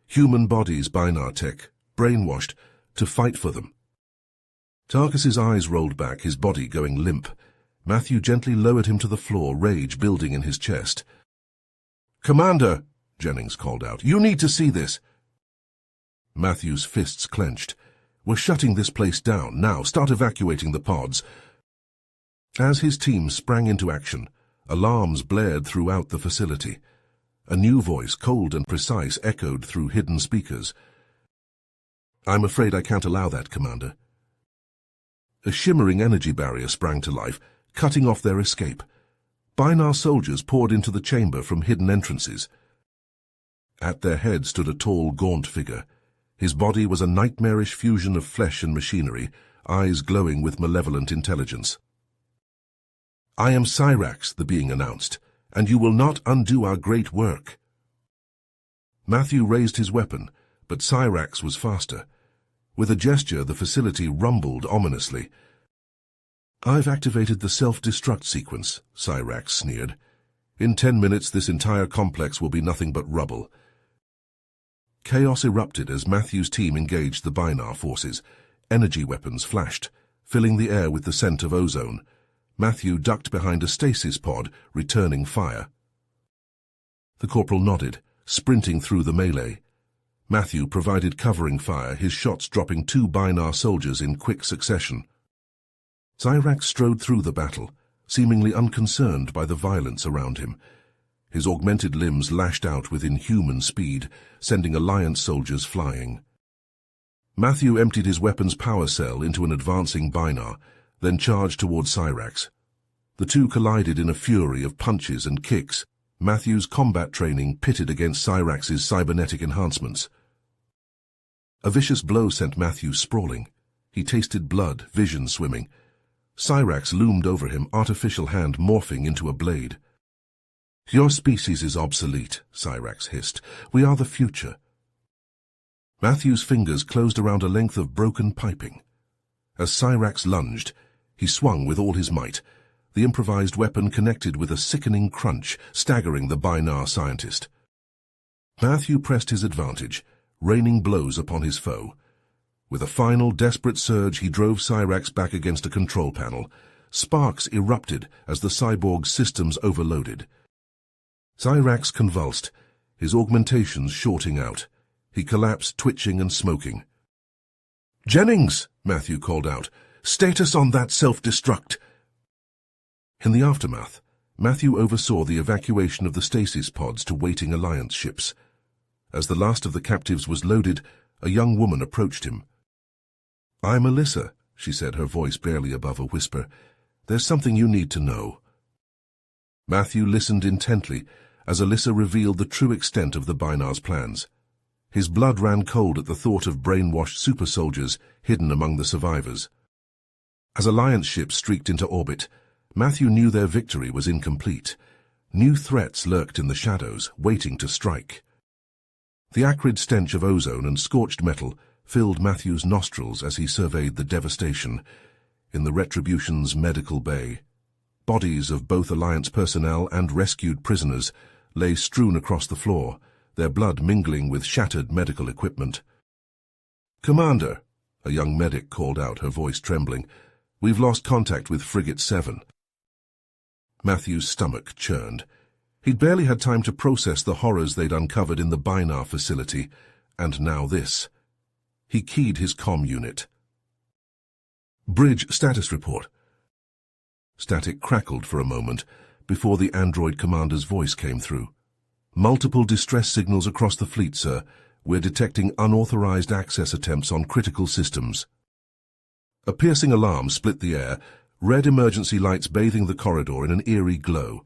human bodies, Binar tech, brainwashed, to fight for them. Tarkus's eyes rolled back, his body going limp. Matthew gently lowered him to the floor, rage building in his chest. "Commander," Jennings called out, "you need to see this." Matthew's fists clenched. "We're shutting this place down. Now, start evacuating the pods." As his team sprang into action, alarms blared throughout the facility. A new voice, cold and precise, echoed through hidden speakers. I'm afraid I can't allow that, Commander. A shimmering energy barrier sprang to life, cutting off their escape. Binar soldiers poured into the chamber from hidden entrances. At their head stood a tall, gaunt figure. His body was a nightmarish fusion of flesh and machinery, eyes glowing with malevolent intelligence. "I am Cyrax," the being announced, "and you will not undo our great work." Matthew raised his weapon, but Cyrax was faster. With a gesture, the facility rumbled ominously. "I've activated the self-destruct sequence," Cyrax sneered. "In 10 minutes, this entire complex will be nothing but rubble." Chaos erupted as Matthew's team engaged the Binar forces. Energy weapons flashed, filling the air with the scent of ozone. Matthew ducked behind a stasis pod, returning fire. The corporal nodded, sprinting through the melee. Matthew provided covering fire, his shots dropping 2 Binar soldiers in quick succession. Cyrax strode through the battle, seemingly unconcerned by the violence around him. His augmented limbs lashed out with inhuman speed, sending Alliance soldiers flying. Matthew emptied his weapon's power cell into an advancing Binar, then charged toward Cyrax. The two collided in a fury of punches and kicks. Matthew's combat training pitted against Cyrax's cybernetic enhancements. A vicious blow sent Matthew sprawling. He tasted blood, vision swimming. Cyrax loomed over him, artificial hand morphing into a blade. "Your species is obsolete," Cyrax hissed. "We are the future." Matthew's fingers closed around a length of broken piping. As Cyrax lunged, he swung with all his might. The improvised weapon connected with a sickening crunch, staggering the Binar scientist. Matthew pressed his advantage, raining blows upon his foe. With a final, desperate surge, he drove Cyrax back against a control panel. Sparks erupted as the cyborg's systems overloaded. Cyrax convulsed, his augmentations shorting out. He collapsed, twitching and smoking. "Jennings!" Matthew called out. "Status on that self-destruct." In the aftermath, Matthew oversaw the evacuation of the stasis pods to waiting Alliance ships. As the last of the captives was loaded, a young woman approached him. "I'm Alyssa," she said, her voice barely above a whisper. "There's something you need to know." Matthew listened intently as Alyssa revealed the true extent of the Binar's plans. His blood ran cold at the thought of brainwashed super soldiers hidden among the survivors. As Alliance ships streaked into orbit, Matthew knew their victory was incomplete. New threats lurked in the shadows, waiting to strike. The acrid stench of ozone and scorched metal filled Matthew's nostrils as he surveyed the devastation. In the Retribution's medical bay, bodies of both Alliance personnel and rescued prisoners lay strewn across the floor, their blood mingling with shattered medical equipment. "Commander," a young medic called out, her voice trembling, "we've lost contact with Frigate 7. Matthew's stomach churned. He'd barely had time to process the horrors they'd uncovered in the Binar facility, and now this. He keyed his comm unit. "Bridge status report." Static crackled for a moment before the android commander's voice came through. "Multiple distress signals across the fleet, sir. We're detecting unauthorized access attempts on critical systems." A piercing alarm split the air, red emergency lights bathing the corridor in an eerie glow.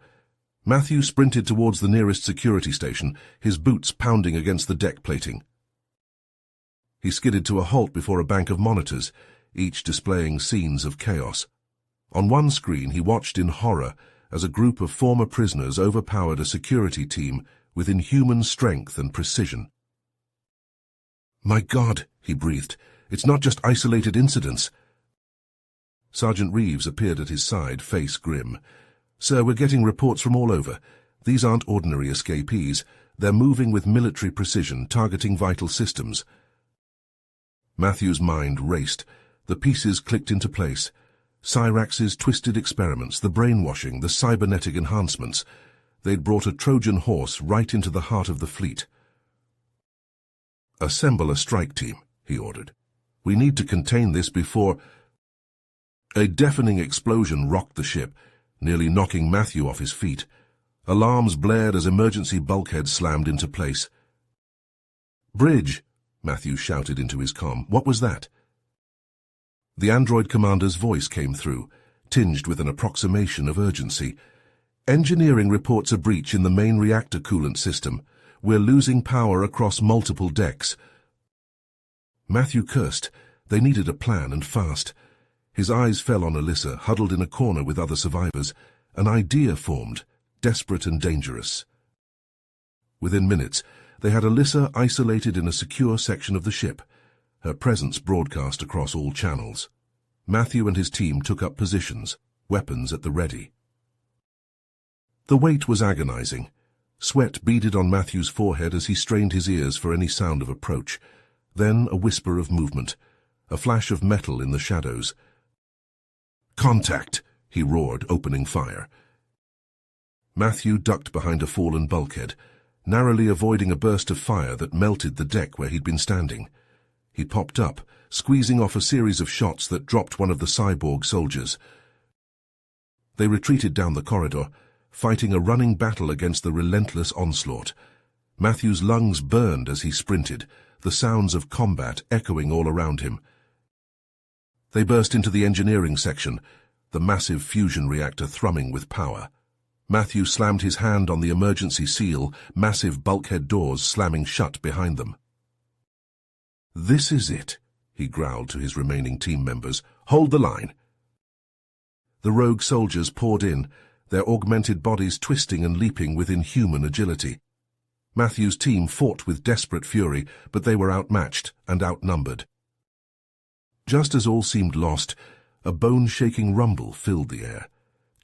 Matthew sprinted towards the nearest security station, his boots pounding against the deck plating. He skidded to a halt before a bank of monitors, each displaying scenes of chaos. On one screen, he watched in horror as a group of former prisoners overpowered a security team with inhuman strength and precision. "My God," he breathed, "it's not just isolated incidents." Sergeant Reeves appeared at his side, face grim. "Sir, we're getting reports from all over. These aren't ordinary escapees. They're moving with military precision, targeting vital systems." Matthew's mind raced. The pieces clicked into place. Cyrax's twisted experiments, the brainwashing, the cybernetic enhancements. They'd brought a Trojan horse right into the heart of the fleet. "Assemble a strike team," he ordered. "We need to contain this before—" A deafening explosion rocked the ship, nearly knocking Matthew off his feet. Alarms blared as emergency bulkheads slammed into place. "Bridge," Matthew shouted into his comm. "What was that?" The android commander's voice came through, tinged with an approximation of urgency. "Engineering reports a breach in the main reactor coolant system. We're losing power across multiple decks." Matthew cursed. They needed a plan, and fast. His eyes fell on Alyssa, huddled in a corner with other survivors. An idea formed, desperate and dangerous. Within minutes, they had Alyssa isolated in a secure section of the ship, her presence broadcast across all channels. Matthew and his team took up positions, weapons at the ready. The wait was agonizing. Sweat beaded on Matthew's forehead as he strained his ears for any sound of approach. Then a whisper of movement, a flash of metal in the shadows. "Contact!" he roared, opening fire. Matthew ducked behind a fallen bulkhead, narrowly avoiding a burst of fire that melted the deck where he'd been standing. He popped up, squeezing off a series of shots that dropped one of the cyborg soldiers. They retreated down the corridor, fighting a running battle against the relentless onslaught. Matthew's lungs burned as he sprinted, the sounds of combat echoing all around him. They burst into the engineering section, the massive fusion reactor thrumming with power. Matthew slammed his hand on the emergency seal, massive bulkhead doors slamming shut behind them. "This is it," he growled to his remaining team members. "Hold the line." The rogue soldiers poured in, their augmented bodies twisting and leaping with inhuman agility. Matthew's team fought with desperate fury, but they were outmatched and outnumbered. Just as all seemed lost, a bone-shaking rumble filled the air.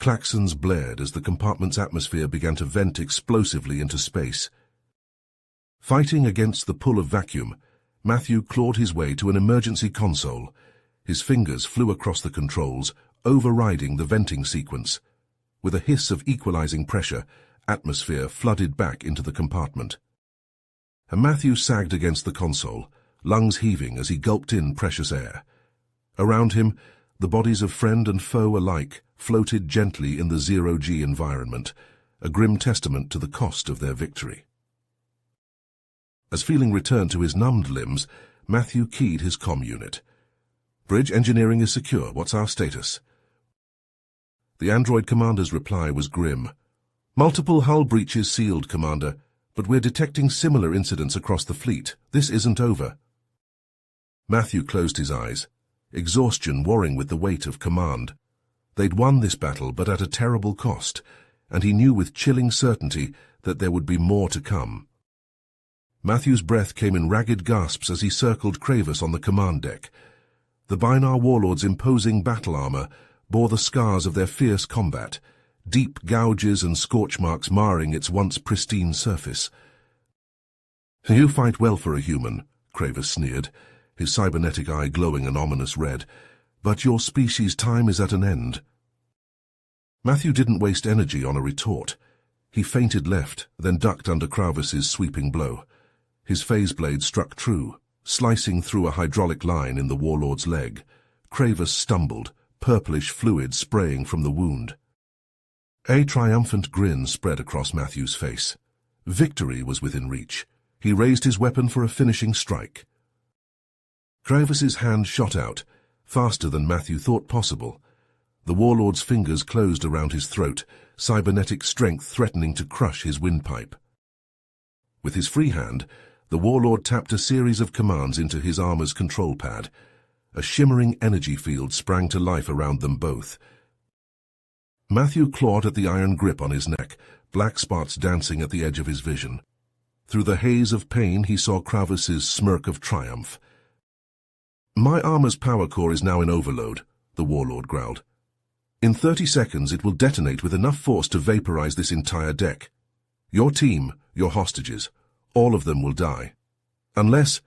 Klaxons blared as the compartment's atmosphere began to vent explosively into space. Fighting against the pull of vacuum, Matthew clawed his way to an emergency console. His fingers flew across the controls, overriding the venting sequence. With a hiss of equalizing pressure, atmosphere flooded back into the compartment. And Matthew sagged against the console, lungs heaving as he gulped in precious air. Around him, the bodies of friend and foe alike floated gently in the zero-G environment, a grim testament to the cost of their victory. As feeling returned to his numbed limbs, Matthew keyed his comm unit. "Bridge engineering is secure. What's our status?" The android commander's reply was grim. "Multiple hull breaches sealed, Commander, but we're detecting similar incidents across the fleet. This isn't over." Matthew closed his eyes, exhaustion warring with the weight of command. They'd won this battle, but at a terrible cost, and he knew with chilling certainty that there would be more to come. Matthew's breath came in ragged gasps as he circled Kravis on the command deck. The Binar warlord's imposing battle armor bore the scars of their fierce combat, deep gouges and scorch marks marring its once pristine surface. "You fight well for a human," Kravis sneered, his cybernetic eye glowing an ominous red, "but your species' time is at an end." Matthew didn't waste energy on a retort. He feinted left, then ducked under Kravis's sweeping blow. His phase blade struck true, slicing through a hydraulic line in the warlord's leg. Kravis stumbled, purplish fluid spraying from the wound. A triumphant grin spread across Matthew's face. Victory was within reach. He raised his weapon for a finishing strike. Kravis's hand shot out, faster than Matthew thought possible. The warlord's fingers closed around his throat, cybernetic strength threatening to crush his windpipe. With his free hand, the warlord tapped a series of commands into his armor's control pad. A shimmering energy field sprang to life around them both. Matthew clawed at the iron grip on his neck, black spots dancing at the edge of his vision. Through the haze of pain he saw Kravis's smirk of triumph. "My armor's power core is now in overload," the warlord growled. "In 30 seconds it will detonate with enough force to vaporize this entire deck. Your team, your hostages, all of them will die. Unless—"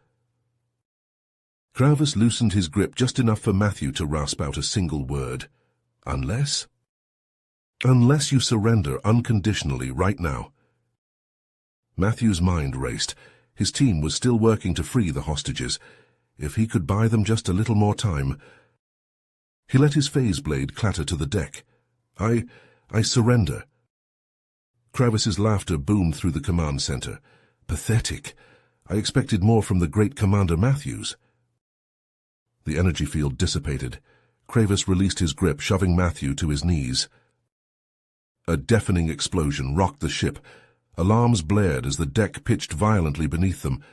Kravis loosened his grip just enough for Matthew to rasp out a single word. "Unless?" "Unless you surrender unconditionally right now." Matthew's mind raced. His team was still working to free the hostages. If he could buy them just a little more time. He let his phase blade clatter to the deck. I surrender." Kravis's laughter boomed through the command center. "Pathetic. I expected more from the great Commander Matthews. The energy field dissipated. Kravis released his grip, shoving Matthew to his knees. A deafening explosion rocked the ship. Alarms blared as the deck pitched violently beneath them.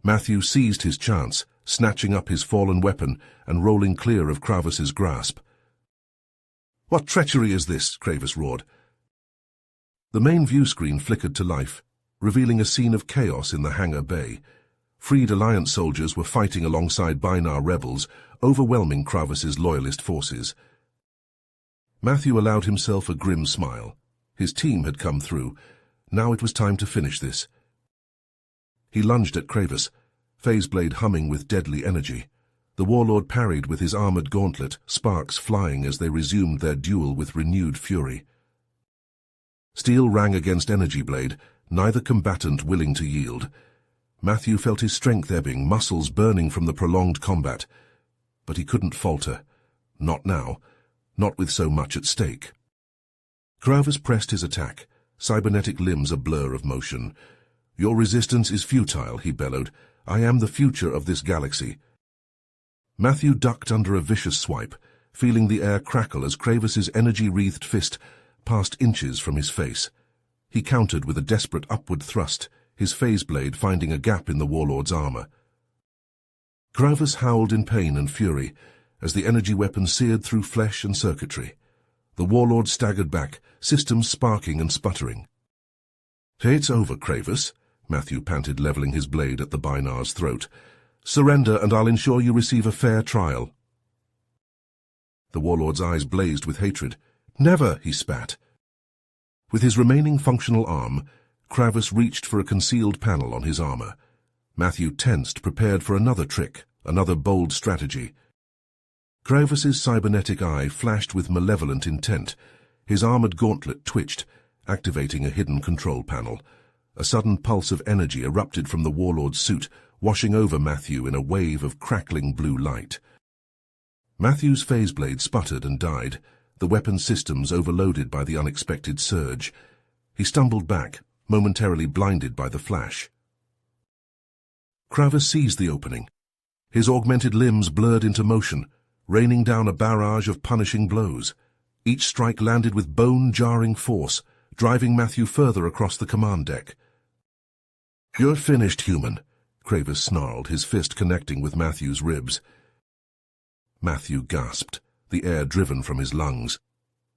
Matthew seized his chance, snatching up his fallen weapon and rolling clear of Kravis's grasp. "What treachery is this?" Kravis roared. The main view screen flickered to life, revealing a scene of chaos in the hangar bay. Freed Alliance soldiers were fighting alongside Bynarr rebels, overwhelming Kravis's loyalist forces. Matthew allowed himself a grim smile. His team had come through. Now it was time to finish this. He lunged at Kravis, phase blade humming with deadly energy. The warlord parried with his armored gauntlet, sparks flying as they resumed their duel with renewed fury. Steel rang against energy blade, neither combatant willing to yield. Matthew felt his strength ebbing, muscles burning from the prolonged combat. But he couldn't falter. Not now. Not with so much at stake. Kravis pressed his attack, cybernetic limbs a blur of motion. "Your resistance is futile," he bellowed. "I am the future of this galaxy." Matthew ducked under a vicious swipe, feeling the air crackle as Kravis's energy-wreathed fist passed inches from his face. He countered with a desperate upward thrust, his phase blade finding a gap in the warlord's armor. Kravis howled in pain and fury as the energy weapon seared through flesh and circuitry. The warlord staggered back, systems sparking and sputtering. "It's over, Kravis," Matthew panted, leveling his blade at the Bynarr's throat. "Surrender, and I'll ensure you receive a fair trial." The warlord's eyes blazed with hatred. "Never," he spat. With his remaining functional arm, Kravis reached for a concealed panel on his armor. Matthew tensed, prepared for another trick, another bold strategy. Kravis's cybernetic eye flashed with malevolent intent. His armored gauntlet twitched, activating a hidden control panel. A sudden pulse of energy erupted from the warlord's suit, washing over Matthew in a wave of crackling blue light. Matthew's phase blade sputtered and died, the weapon systems overloaded by the unexpected surge. He stumbled back, momentarily blinded by the flash. Kravis seized the opening. His augmented limbs blurred into motion, raining down a barrage of punishing blows. Each strike landed with bone-jarring force, driving Matthew further across the command deck. "You're finished, human," Kravis snarled, his fist connecting with Matthew's ribs. Matthew gasped, the air driven from his lungs.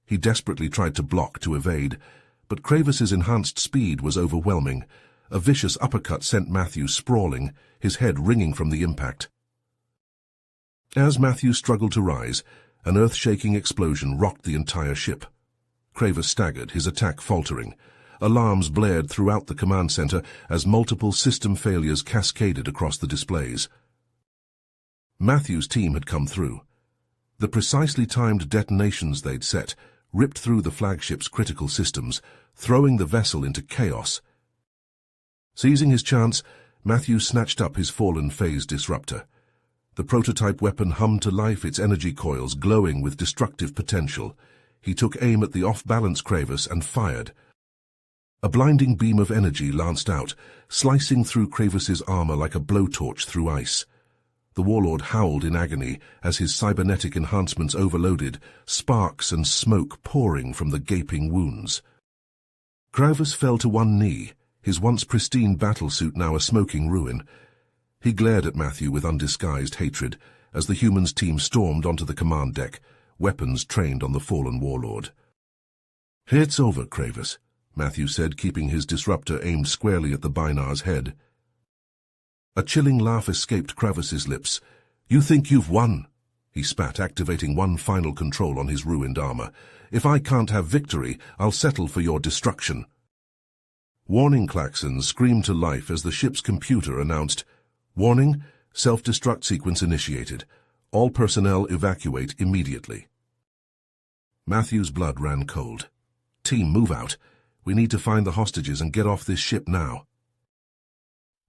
He desperately tried to block, to evade, but Kravis's enhanced speed was overwhelming. A vicious uppercut sent Matthew sprawling, his head ringing from the impact. As Matthew struggled to rise, an earth-shaking explosion rocked the entire ship. Kravis staggered, his attack faltering. Alarms blared throughout the command center as multiple system failures cascaded across the displays. Matthew's team had come through. The precisely timed detonations they'd set ripped through the flagship's critical systems, throwing the vessel into chaos. Seizing his chance, Matthew snatched up his fallen phase disruptor. The prototype weapon hummed to life, its energy coils glowing with destructive potential. He took aim at the off-balance Kravis and fired. A blinding beam of energy lanced out, slicing through Kravis's armor like a blowtorch through ice. The warlord howled in agony as his cybernetic enhancements overloaded, sparks and smoke pouring from the gaping wounds. Kravis fell to one knee, his once pristine battlesuit now a smoking ruin. He glared at Matthew with undisguised hatred as the humans' team stormed onto the command deck, weapons trained on the fallen warlord. "It's over, Kravis," Matthew said, keeping his disruptor aimed squarely at the Bynarr's head. A chilling laugh escaped Kravis's lips. "You think you've won?" he spat, activating one final control on his ruined armor. "If I can't have victory, I'll settle for your destruction." Warning klaxons screamed to life as the ship's computer announced, "Warning, self-destruct sequence initiated. All personnel evacuate immediately." Matthew's blood ran cold. "Team, move out. We need to find the hostages and get off this ship now."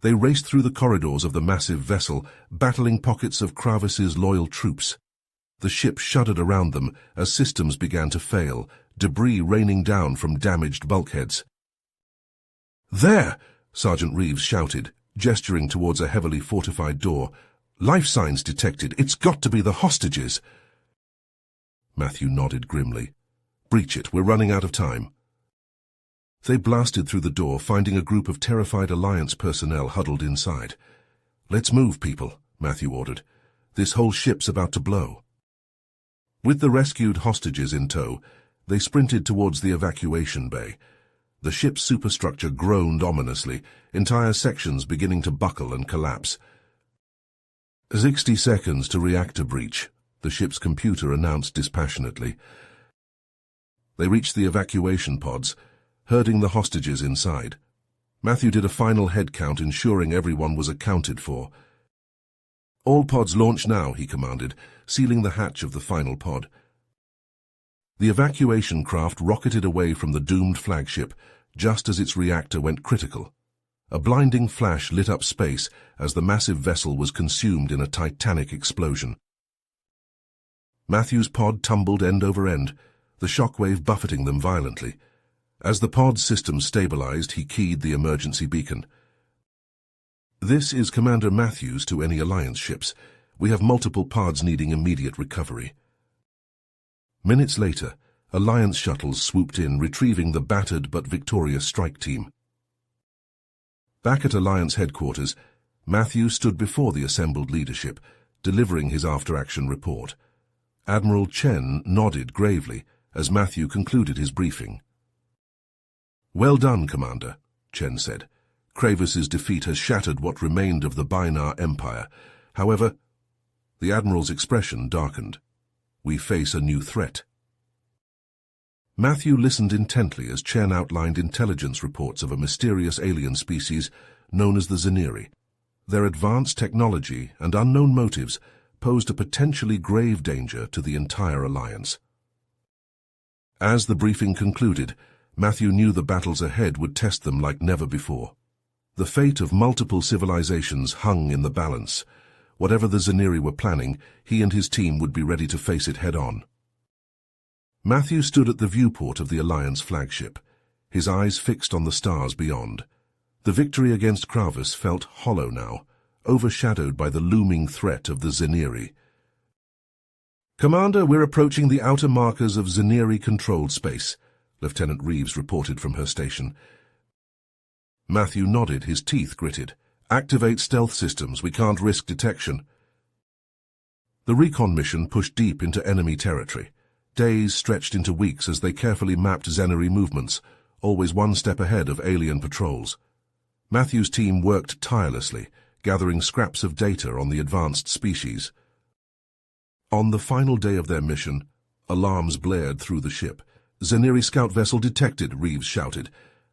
They raced through the corridors of the massive vessel, battling pockets of Kravis's loyal troops. The ship shuddered around them as systems began to fail, debris raining down from damaged bulkheads. "There!" Sergeant Reeves shouted, gesturing towards a heavily fortified door. "Life signs detected. It's got to be the hostages." Matthew nodded grimly. "Breach it. We're running out of time." They blasted through the door, finding a group of terrified Alliance personnel huddled inside. "Let's move, people," Matthew ordered. "This whole ship's about to blow." With the rescued hostages in tow, they sprinted towards the evacuation bay. The ship's superstructure groaned ominously, entire sections beginning to buckle and collapse. 60 seconds to reactor breach, the ship's computer announced dispassionately. They reached the evacuation pods, herding the hostages inside. Matthew did a final head count, ensuring everyone was accounted for. "All pods launch now," he commanded, sealing the hatch of the final pod. The evacuation craft rocketed away from the doomed flagship just as its reactor went critical. A blinding flash lit up space as the massive vessel was consumed in a titanic explosion. Matthew's pod tumbled end over end, the shockwave buffeting them violently. As the pod's systems stabilized, he keyed the emergency beacon. "This is Commander Matthews to any Alliance ships. We have multiple pods needing immediate recovery." Minutes later, Alliance shuttles swooped in, retrieving the battered but victorious strike team. Back at Alliance headquarters, Matthews stood before the assembled leadership, delivering his after-action report. Admiral Chen nodded gravely as Matthew concluded his briefing. "Well done, Commander," Chen said. "Kravis's defeat has shattered what remained of the Bainar Empire. However," the Admiral's expression darkened, "we face a new threat." Matthew listened intently as Chen outlined intelligence reports of a mysterious alien species known as the Zaniri. Their advanced technology and unknown motives posed a potentially grave danger to the entire Alliance. As the briefing concluded, Matthew knew the battles ahead would test them like never before. The fate of multiple civilizations hung in the balance. Whatever the Zaniri were planning, he and his team would be ready to face it head-on. Matthew stood at the viewport of the Alliance flagship, his eyes fixed on the stars beyond. The victory against Kravis felt hollow now, overshadowed by the looming threat of the Zaniri. "Commander, we're approaching the outer markers of Zaniri-controlled space," Lieutenant Reeves reported from her station. Matthew nodded, his teeth gritted. "Activate stealth systems. We can't risk detection." The recon mission pushed deep into enemy territory. Days stretched into weeks as they carefully mapped Zaniri movements, always one step ahead of alien patrols. Matthew's team worked tirelessly, gathering scraps of data on the advanced species. On the final day of their mission, alarms blared through the ship. "Zaniri scout vessel detected," Reeves shouted.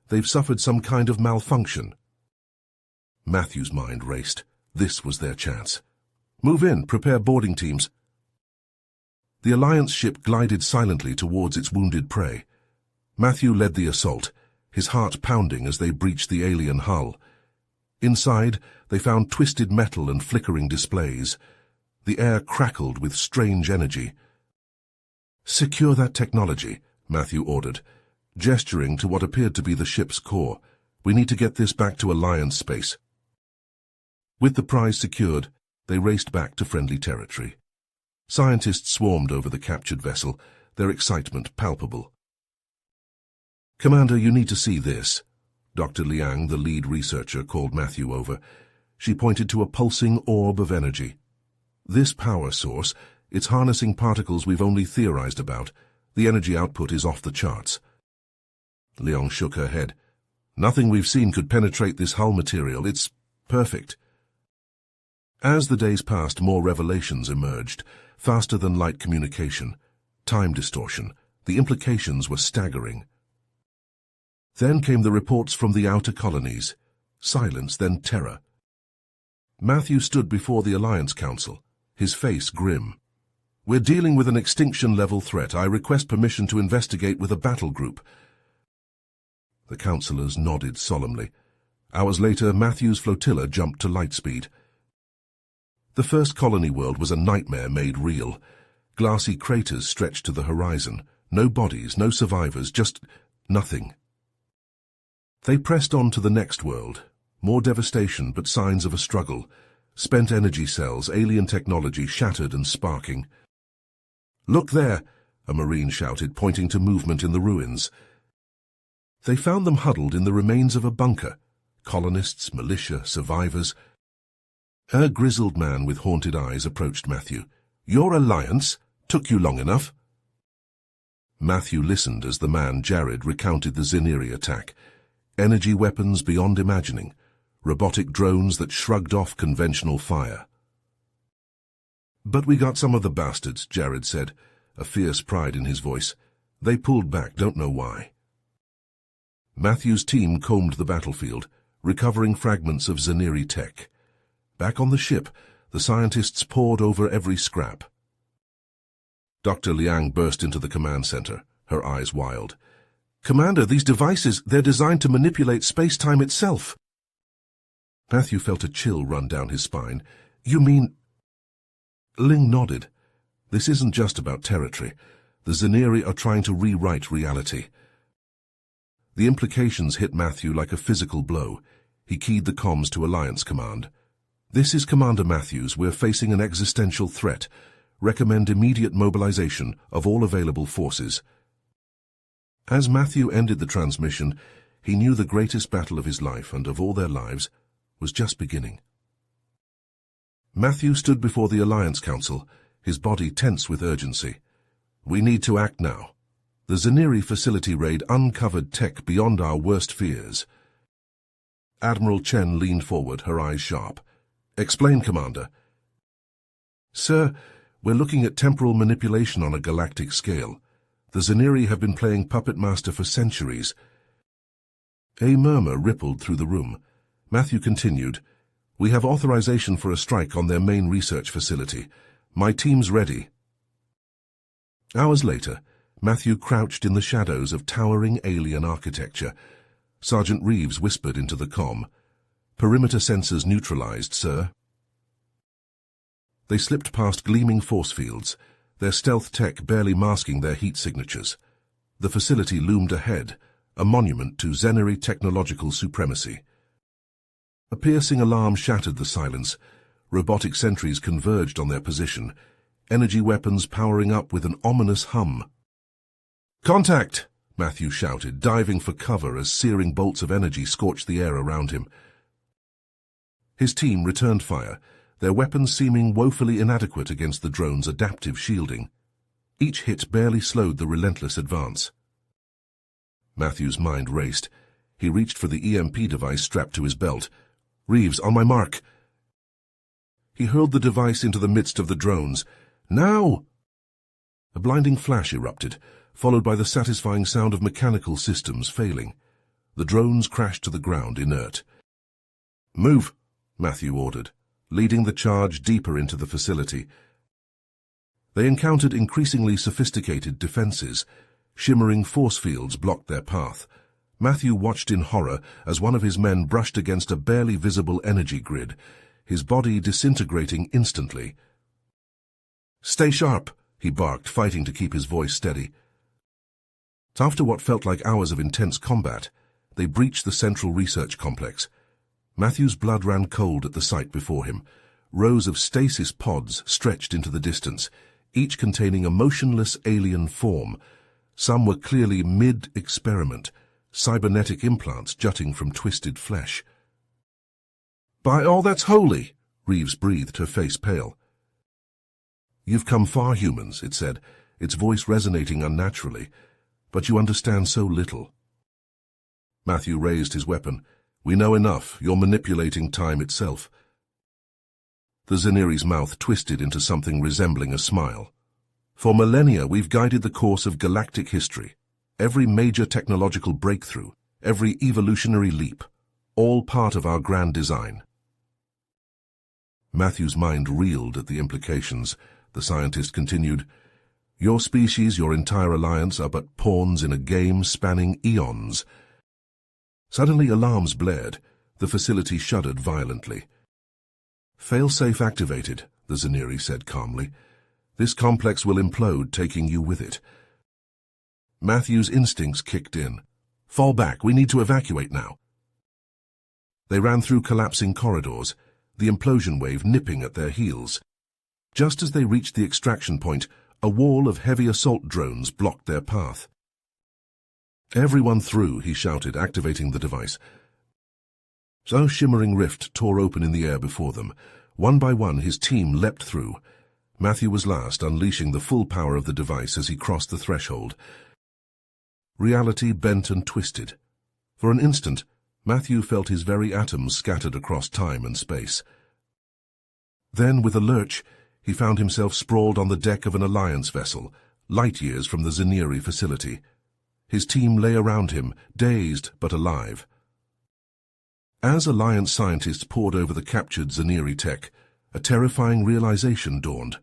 "They've suffered some kind of malfunction." Matthew's mind raced. This was their chance. "Move in, prepare boarding teams." The Alliance ship glided silently towards its wounded prey. Matthew led the assault, his heart pounding as they breached the alien hull. Inside, they found twisted metal and flickering displays. The air crackled with strange energy. "Secure that technology," Matthew ordered, gesturing to what appeared to be the ship's core. "We need to get this back to Alliance space." With the prize secured, they raced back to friendly territory. Scientists swarmed over the captured vessel, their excitement palpable. "Commander, you need to see this." Dr. Liang, the lead researcher, called Matthew over. She pointed to a pulsing orb of energy. "This power source, it's harnessing particles we've only theorized about. The energy output is off the charts." Liang shook her head. "Nothing we've seen could penetrate this hull material. It's perfect." As the days passed, more revelations emerged. Faster-than-light communication, time distortion. The implications were staggering. Then came the reports from the outer colonies. Silence, then terror. Matthew stood before the Alliance Council, his face grim. "We're dealing with an extinction-level threat. I request permission to investigate with a battle group." The councillors nodded solemnly. Hours later, Matthew's flotilla jumped to light speed. The first colony world was a nightmare made real. Glassy craters stretched to the horizon. No bodies, no survivors, just nothing. They pressed on to the next world, More devastation, but signs of a struggle. Spent energy cells, alien technology shattered and sparking. "Look there!" a Marine shouted, pointing to movement in the ruins. They found them huddled in the remains of a bunker. Colonists, militia, survivors. A grizzled man with haunted eyes approached Matthew. "Your alliance? Took you long enough?" Matthew listened as the man, Jared, recounted the Ziniri attack. Energy weapons beyond imagining. Robotic drones that shrugged off conventional fire. "But we got some of the bastards," Jared said, a fierce pride in his voice. "They pulled back, don't know why." Matthew's team combed the battlefield, recovering fragments of Ziniri tech. Back on the ship, the scientists pored over every scrap. Dr. Liang burst into the command center, her eyes wild. "Commander, these devices, they're designed to manipulate space-time itself." Matthew felt a chill run down his spine. "You mean—" Ling nodded. "This isn't just about territory. The Ziniri are trying to rewrite reality." The implications hit Matthew like a physical blow. He keyed the comms to Alliance Command. "This is Commander Matthews. We're facing an existential threat. Recommend immediate mobilization of all available forces." As Matthew ended the transmission, he knew the greatest battle of his life and of all their lives was just beginning. Matthew stood before the Alliance Council, his body tense with urgency. "We need to act now. The Ziniri facility raid uncovered tech beyond our worst fears." Admiral Chen leaned forward, her eyes sharp. "Explain, Commander." "Sir, we're looking at temporal manipulation on a galactic scale. The Ziniri have been playing puppet master for centuries." A murmur rippled through the room. Matthew continued, "We have authorization for a strike on their main research facility. My team's ready." Hours later, Matthew crouched in the shadows of towering alien architecture. Sergeant Reeves whispered into the comm, "Perimeter sensors neutralized, sir." They slipped past gleaming force fields, their stealth tech barely masking their heat signatures. The facility loomed ahead, a monument to Ziniri technological supremacy. A piercing alarm shattered the silence. Robotic sentries converged on their position, energy weapons powering up with an ominous hum. "Contact!" Matthew shouted, diving for cover as searing bolts of energy scorched the air around him. His team returned fire, their weapons seeming woefully inadequate against the drone's adaptive shielding. Each hit barely slowed the relentless advance. Matthew's mind raced. He reached for the EMP device strapped to his belt. "Reeves, on my mark!" He hurled the device into the midst of the drones. "Now!" A blinding flash erupted, followed by the satisfying sound of mechanical systems failing. The drones crashed to the ground, inert. "Move," Matthew ordered, leading the charge deeper into the facility. They encountered increasingly sophisticated defenses. Shimmering force fields blocked their path. Matthew watched in horror as one of his men brushed against a barely visible energy grid, his body disintegrating instantly. "Stay sharp," he barked, fighting to keep his voice steady. After what felt like hours of intense combat, they breached the central research complex. Matthew's blood ran cold at the sight before him. Rows of stasis pods stretched into the distance, each containing a motionless alien form. Some were clearly mid-experiment, cybernetic implants jutting from twisted flesh. "By all that's holy!" Reeves breathed, her face pale. "You've come far, humans," it said, its voice resonating unnaturally. "But you understand so little." Matthew raised his weapon. "We know enough. You're manipulating time itself." The Ziniri's mouth twisted into something resembling a smile. "For millennia, we've guided the course of galactic history. Every major technological breakthrough, every evolutionary leap, all part of our grand design." Matthew's mind reeled at the implications. The scientist continued, "Your species, your entire alliance, are but pawns in a game spanning eons." Suddenly alarms blared. The facility shuddered violently. "Failsafe activated," the Ziniri said calmly. "This complex will implode, taking you with it." Matthew's instincts kicked in. "Fall back. We need to evacuate now." They ran through collapsing corridors, the implosion wave nipping at their heels. Just as they reached the extraction point, a wall of heavy assault drones blocked their path. "Everyone through," he shouted, activating the device. A shimmering rift tore open in the air before them. One by one, his team leapt through. Matthew was last, unleashing the full power of the device as he crossed the threshold. Reality bent and twisted. For an instant, Matthew felt his very atoms scattered across time and space. Then, with a lurch, he found himself sprawled on the deck of an Alliance vessel, light years from the Zaneri facility. His team lay around him, dazed but alive. As Alliance scientists pored over the captured Zaneri tech, a terrifying realization dawned.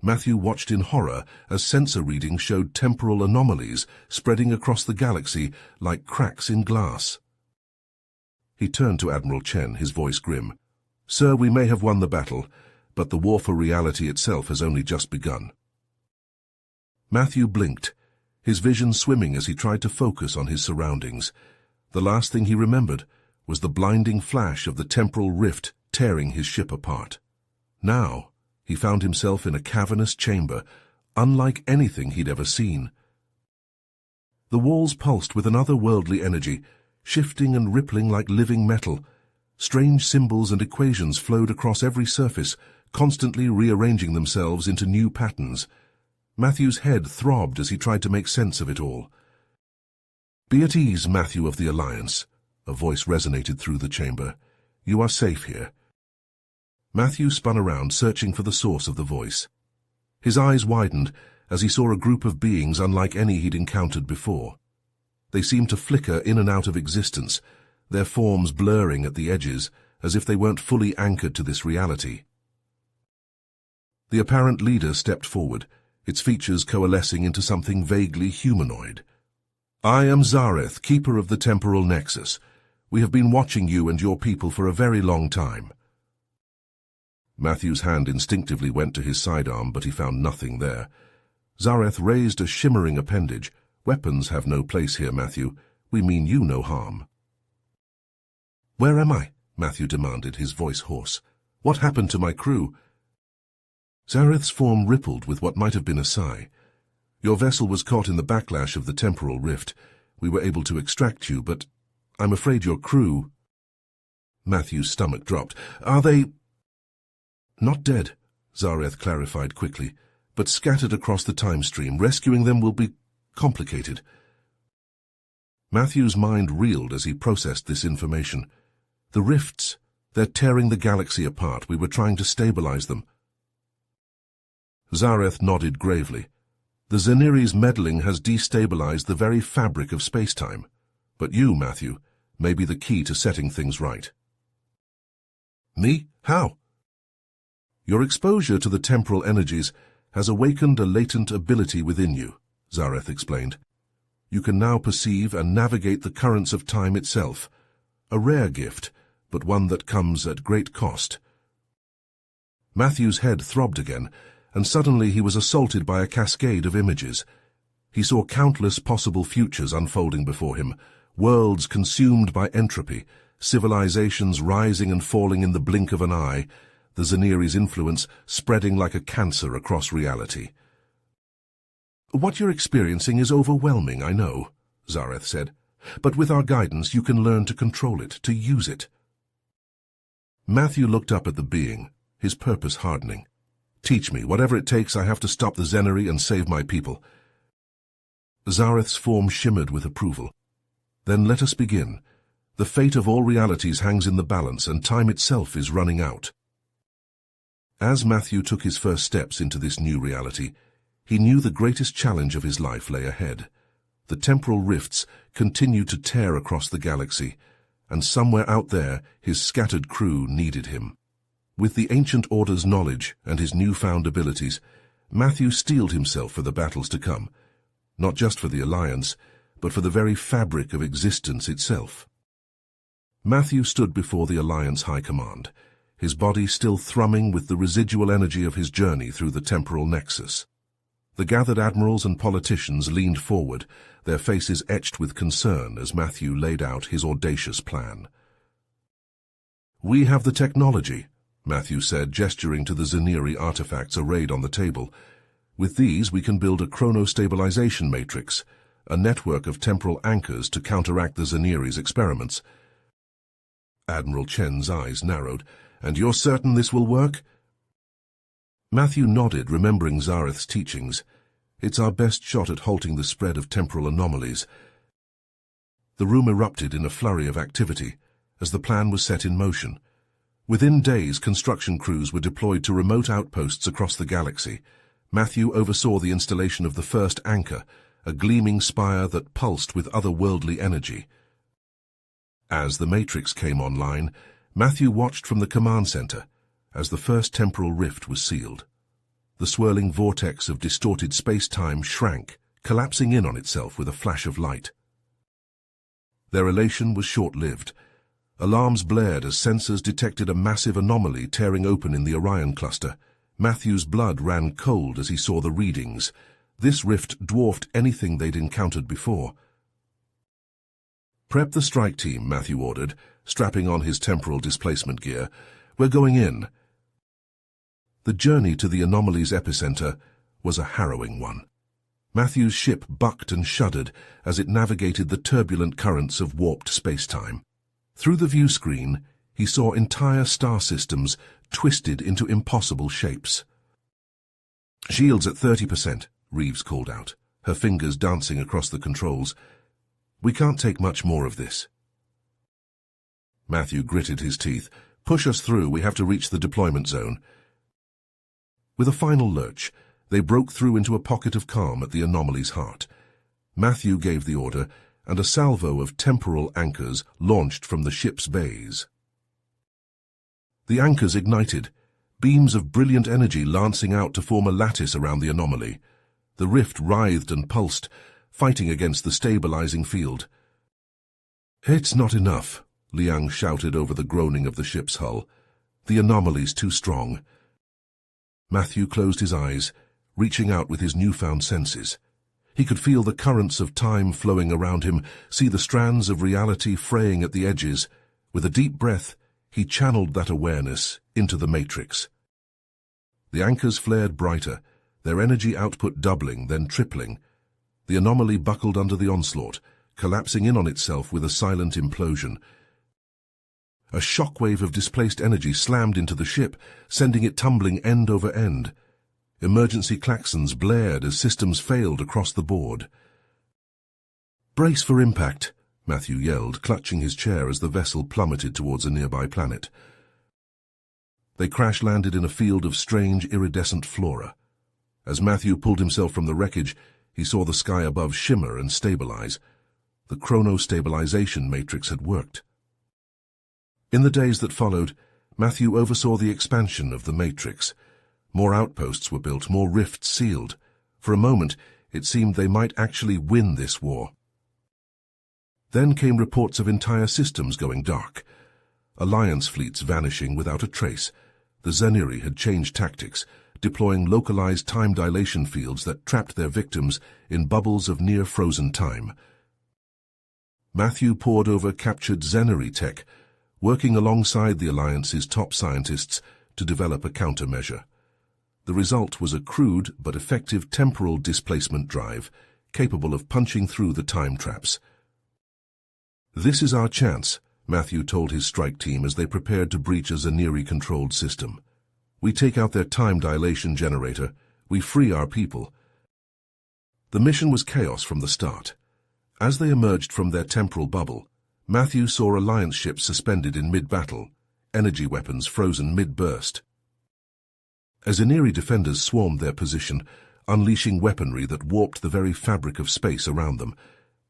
Matthew watched in horror as sensor readings showed temporal anomalies spreading across the galaxy like cracks in glass. He turned to Admiral Chen, his voice grim. "Sir, we may have won the battle, but the war for reality itself has only just begun." Matthew blinked, his vision swimming as he tried to focus on his surroundings. The last thing he remembered was the blinding flash of the temporal rift tearing his ship apart. Now, he found himself in a cavernous chamber, unlike anything he'd ever seen. The walls pulsed with an otherworldly energy, shifting and rippling like living metal. Strange symbols and equations flowed across every surface, constantly rearranging themselves into new patterns. Matthew's head throbbed as he tried to make sense of it all. "Be at ease, Matthew of the Alliance," a voice resonated through the chamber. "You are safe here." Matthew spun around, searching for the source of the voice. His eyes widened as he saw a group of beings unlike any he'd encountered before. They seemed to flicker in and out of existence, their forms blurring at the edges, as if they weren't fully anchored to this reality. The apparent leader stepped forward, its features coalescing into something vaguely humanoid. "I am Zareth, keeper of the temporal nexus. We have been watching you and your people for a very long time." Matthew's hand instinctively went to his sidearm, but he found nothing there. Zareth raised a shimmering appendage. "Weapons have no place here, Matthew. We mean you no harm." "Where am I?" Matthew demanded, his voice hoarse. "What happened to my crew?" Zareth's form rippled with what might have been a sigh. "Your vessel was caught in the backlash of the temporal rift. We were able to extract you, but I'm afraid your crew—" Matthew's stomach dropped. "Are they—" "Not dead," Zareth clarified quickly, "but scattered across the time stream. Rescuing them will be complicated." Matthew's mind reeled as he processed this information. "The rifts, they're tearing the galaxy apart. We were trying to stabilize them." Zareth nodded gravely. "The Zaneri's meddling has destabilized the very fabric of space-time. But you, Matthew, may be the key to setting things right." "Me? How?" "Your exposure to the temporal energies has awakened a latent ability within you," Zareth explained. "You can now perceive and navigate the currents of time itself. A rare gift, but one that comes at great cost." Matthew's head throbbed again, and suddenly he was assaulted by a cascade of images. He saw countless possible futures unfolding before him, worlds consumed by entropy, civilizations rising and falling in the blink of an eye, the Zaneri's influence spreading like a cancer across reality. "What you're experiencing is overwhelming, I know," Zareth said. "But with our guidance you can learn to control it, to use it." Matthew looked up at the being, his purpose hardening. "Teach me. Whatever it takes, I have to stop the Zaneri and save my people." Zareth's form shimmered with approval. "Then let us begin. The fate of all realities hangs in the balance, and time itself is running out." As Matthew took his first steps into this new reality, he knew the greatest challenge of his life lay ahead. The temporal rifts continued to tear across the galaxy, and somewhere out there his scattered crew needed him. With the Ancient Order's knowledge and his newfound abilities, Matthew steeled himself for the battles to come, not just for the Alliance, but for the very fabric of existence itself. Matthew stood before the Alliance High Command, his body still thrumming with the residual energy of his journey through the temporal nexus. The gathered admirals and politicians leaned forward, their faces etched with concern as Matthew laid out his audacious plan. "We have the technology," Matthew said, gesturing to the Zaneri artifacts arrayed on the table. "With these we can build a chronostabilization matrix, a network of temporal anchors to counteract the Zaneri's experiments." Admiral Chen's eyes narrowed. "And you're certain this will work?" Matthew nodded, remembering Zareth's teachings. "It's our best shot at halting the spread of temporal anomalies." The room erupted in a flurry of activity as the plan was set in motion. Within days, construction crews were deployed to remote outposts across the galaxy. Matthew oversaw the installation of the first anchor, a gleaming spire that pulsed with otherworldly energy. As the Matrix came online, Matthew watched from the command center as the first temporal rift was sealed. The swirling vortex of distorted space-time shrank, collapsing in on itself with a flash of light. Their elation was short-lived. Alarms blared as sensors detected a massive anomaly tearing open in the Orion cluster. Matthew's blood ran cold as he saw the readings. This rift dwarfed anything they'd encountered before. "Prep the strike team," Matthew ordered, strapping on his temporal displacement gear. "We're going in." The journey to the anomaly's epicenter was a harrowing one. Matthew's ship bucked and shuddered as it navigated the turbulent currents of warped space-time. Through the view screen, he saw entire star systems twisted into impossible shapes. "Shields at 30%, Reeves called out, her fingers dancing across the controls. "We can't take much more of this." Matthew gritted his teeth. "Push us through, we have to reach the deployment zone." With a final lurch, they broke through into a pocket of calm at the anomaly's heart. Matthew gave the order, and a salvo of temporal anchors launched from the ship's bays. The anchors ignited, beams of brilliant energy lancing out to form a lattice around the anomaly. The rift writhed and pulsed, fighting against the stabilizing field. "It's not enough," Liang shouted over the groaning of the ship's hull. "The anomaly's too strong." Matthew closed his eyes, reaching out with his newfound senses. He could feel the currents of time flowing around him, see the strands of reality fraying at the edges. With a deep breath, he channeled that awareness into the Matrix. The anchors flared brighter, their energy output doubling, then tripling. The anomaly buckled under the onslaught, collapsing in on itself with a silent implosion. A shockwave of displaced energy slammed into the ship, sending it tumbling end over end. Emergency klaxons blared as systems failed across the board. "Brace for impact," Matthew yelled, clutching his chair as the vessel plummeted towards a nearby planet. They crash-landed in a field of strange, iridescent flora. As Matthew pulled himself from the wreckage, he saw the sky above shimmer and stabilize. The chrono-stabilization matrix had worked. In the days that followed, Matthew oversaw the expansion of the matrix. More outposts were built, more rifts sealed. For a moment, it seemed they might actually win this war. Then came reports of entire systems going dark. Alliance fleets vanishing without a trace. The Zaneri had changed tactics, deploying localized time dilation fields that trapped their victims in bubbles of near-frozen time. Matthew pored over captured Zaneri tech, working alongside the Alliance's top scientists to develop a countermeasure. The result was a crude but effective temporal displacement drive, capable of punching through the time traps. "This is our chance," Matthew told his strike team as they prepared to breach a Zaneri-controlled system. "We take out their time dilation generator, we free our people." The mission was chaos from the start. As they emerged from their temporal bubble, Matthew saw Alliance ships suspended in mid-battle, energy weapons frozen mid-burst. As Zaneri defenders swarmed their position, unleashing weaponry that warped the very fabric of space around them,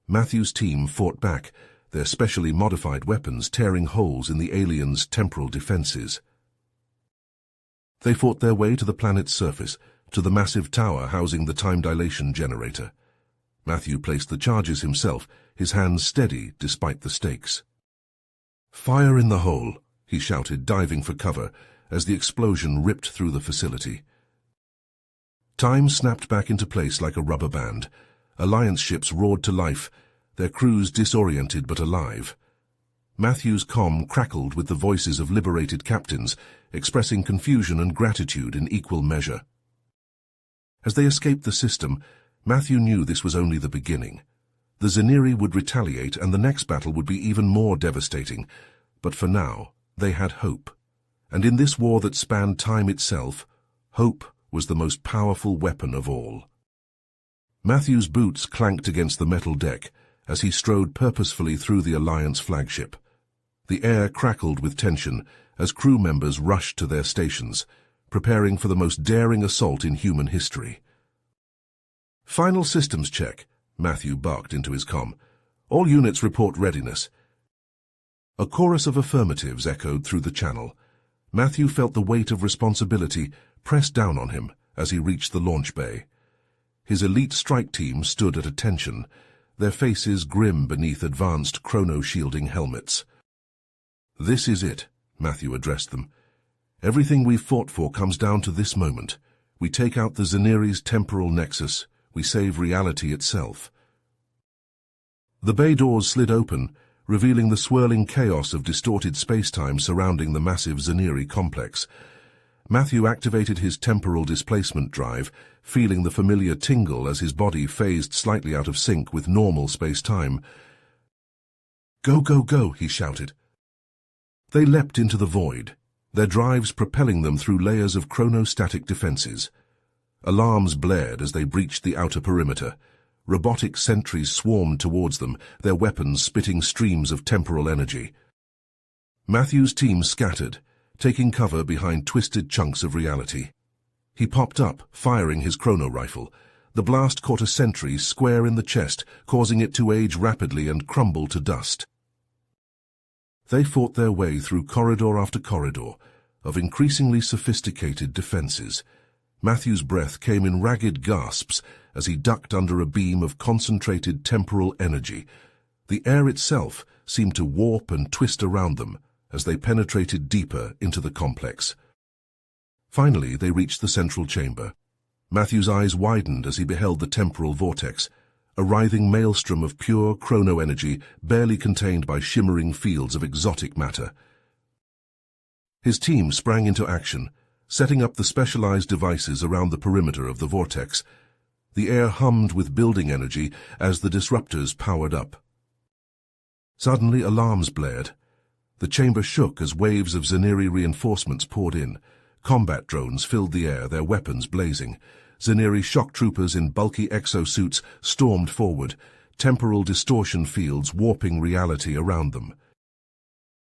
Matthew's team fought back, their specially modified weapons tearing holes in the aliens' temporal defenses. They fought their way to the planet's surface, to the massive tower housing the time dilation generator. Matthew placed the charges himself, his hands steady despite the stakes. "Fire in the hole," he shouted, diving for cover, as the explosion ripped through the facility. Time snapped back into place like a rubber band. Alliance ships roared to life, their crews disoriented but alive. Matthew's comm crackled with the voices of liberated captains, expressing confusion and gratitude in equal measure. As they escaped the system, Matthew knew this was only the beginning. The Zeniri would retaliate, and the next battle would be even more devastating. But for now, they had hope. And in this war that spanned time itself, hope was the most powerful weapon of all. Matthew's boots clanked against the metal deck as he strode purposefully through the Alliance flagship. The air crackled with tension as crew members rushed to their stations, preparing for the most daring assault in human history. "Final systems check," Matthew barked into his comm. "All units report readiness." A chorus of affirmatives echoed through the channel. Matthew felt the weight of responsibility pressed down on him as he reached the launch bay. His elite strike team stood at attention, their faces grim beneath advanced chrono-shielding helmets. "This is it," Matthew addressed them. "Everything we've fought for comes down to this moment. We take out the Zeniri's temporal nexus. We save reality itself." The bay doors slid open, revealing the swirling chaos of distorted space-time surrounding the massive Zeniri complex. Matthew activated his temporal displacement drive, feeling the familiar tingle as his body phased slightly out of sync with normal space-time. "Go, go, go," he shouted. They leapt into the void, their drives propelling them through layers of chronostatic defenses. Alarms blared as they breached the outer perimeter. Robotic sentries swarmed towards them, their weapons spitting streams of temporal energy. Matthew's team scattered, taking cover behind twisted chunks of reality. He popped up, firing his chrono rifle. The blast caught a sentry square in the chest, causing it to age rapidly and crumble to dust. They fought their way through corridor after corridor of increasingly sophisticated defenses. Matthew's breath came in ragged gasps as he ducked under a beam of concentrated temporal energy. The air itself seemed to warp and twist around them as they penetrated deeper into the complex. Finally, they reached the central chamber. Matthew's eyes widened as he beheld the temporal vortex, a writhing maelstrom of pure chrono-energy barely contained by shimmering fields of exotic matter. His team sprang into action, setting up the specialized devices around the perimeter of the vortex. The air hummed with building energy as the disruptors powered up. Suddenly, alarms blared. The chamber shook as waves of Zeniri reinforcements poured in. Combat drones filled the air, their weapons blazing. Zeniri shock troopers in bulky exosuits stormed forward, temporal distortion fields warping reality around them.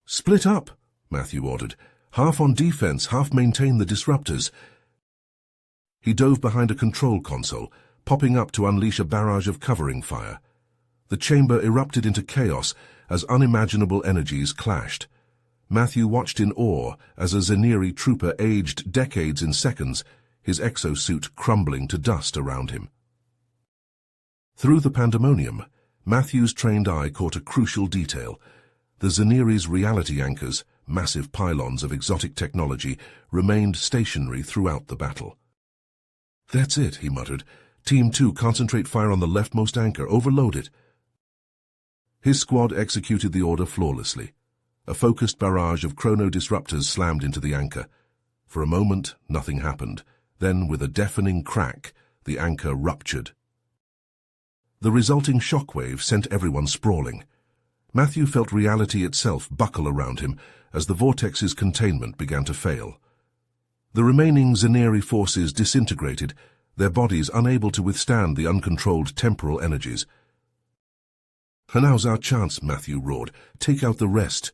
"Split up," Matthew ordered. "Half on defense, half maintain the disruptors." He dove behind a control console, popping up to unleash a barrage of covering fire. The chamber erupted into chaos as unimaginable energies clashed. Matthew watched in awe as a Zeniri trooper aged decades in seconds, his exosuit crumbling to dust around him. Through the pandemonium, Matthew's trained eye caught a crucial detail. The Zeniri's reality anchors, massive pylons of exotic technology, remained stationary throughout the battle. "That's it," he muttered. "Team 2, concentrate fire on the leftmost anchor. Overload it." His squad executed the order flawlessly. A focused barrage of chrono-disruptors slammed into the anchor. For a moment, nothing happened. Then, with a deafening crack, the anchor ruptured. The resulting shockwave sent everyone sprawling. Matthew felt reality itself buckle around him as the vortex's containment began to fail. The remaining Zeniri forces disintegrated, their bodies unable to withstand the uncontrolled temporal energies. "Now's our chance," Matthew roared. "Take out the rest."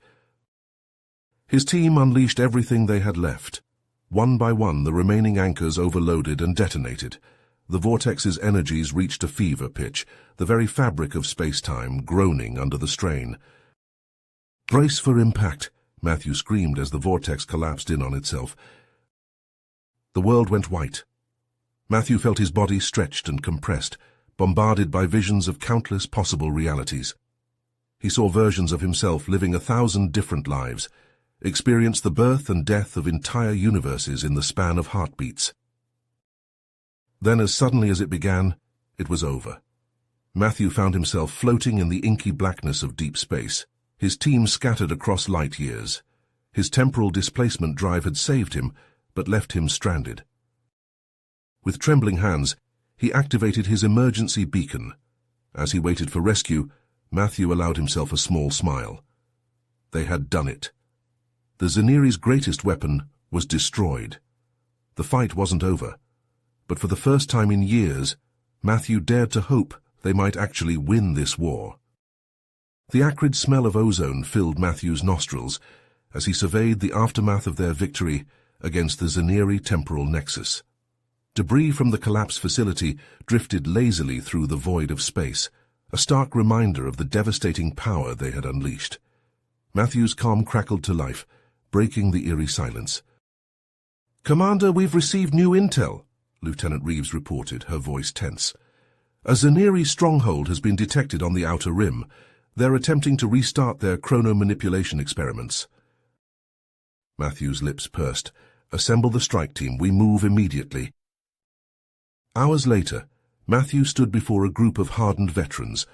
His team unleashed everything they had left. One by one, the remaining anchors overloaded and detonated. The vortex's energies reached a fever pitch, the very fabric of space-time groaning under the strain. "Brace for impact," Matthew screamed as the vortex collapsed in on itself. The world went white. Matthew felt his body stretched and compressed, bombarded by visions of countless possible realities. He saw versions of himself living 1,000 different lives, experienced the birth and death of entire universes in the span of heartbeats. Then, as suddenly as it began, it was over. Matthew found himself floating in the inky blackness of deep space. His team scattered across light years. His temporal displacement drive had saved him, but left him stranded. With trembling hands, he activated his emergency beacon. As he waited for rescue, Matthew allowed himself a small smile. They had done it. The Zaneri's greatest weapon was destroyed. The fight wasn't over, but for the first time in years, Matthew dared to hope they might actually win this war. The acrid smell of ozone filled Matthew's nostrils as he surveyed the aftermath of their victory against the Zaneri temporal nexus. Debris from the collapsed facility drifted lazily through the void of space, a stark reminder of the devastating power they had unleashed. Matthew's calm crackled to life, breaking the eerie silence. "Commander, we've received new intel," Lieutenant Reeves reported, her voice tense. "A Zaneri stronghold has been detected on the outer rim. They're attempting to restart their chrono-manipulation experiments." Matthew's lips pursed. "Assemble the strike team. We move immediately." Hours later, Matthew stood before a group of hardened veterans,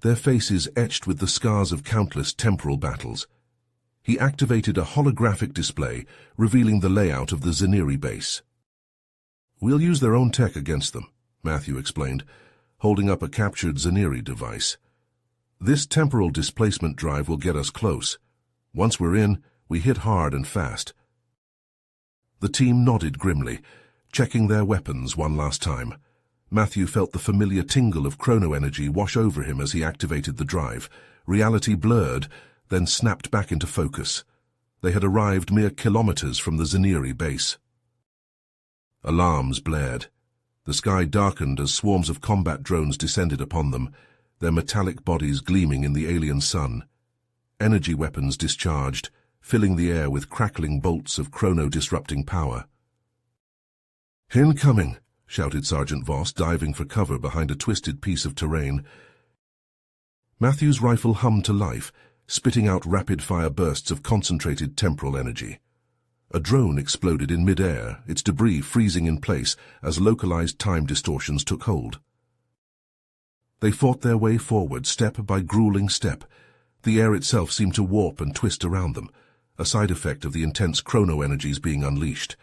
their faces etched with the scars of countless temporal battles. He activated a holographic display, revealing the layout of the Zaneri base. "We'll use their own tech against them," Matthew explained, holding up a captured Zaneri device. "This temporal displacement drive will get us close. Once we're in, we hit hard and fast." The team nodded grimly, checking their weapons one last time. Matthew felt the familiar tingle of chrono energy wash over him as he activated the drive. Reality blurred, then snapped back into focus. They had arrived mere kilometers from the Zaneri base. Alarms blared. The sky darkened as swarms of combat drones descended upon them, their metallic bodies gleaming in the alien sun. Energy weapons discharged, filling the air with crackling bolts of chrono-disrupting power. "Incoming!" shouted Sergeant Voss, diving for cover behind a twisted piece of terrain. Matthew's rifle hummed to life, spitting out rapid-fire bursts of concentrated temporal energy. A drone exploded in mid-air, its debris freezing in place as localized time distortions took hold. They fought their way forward, step by grueling step. The air itself seemed to warp and twist around them, a side effect of the intense chrono-energies being unleashed.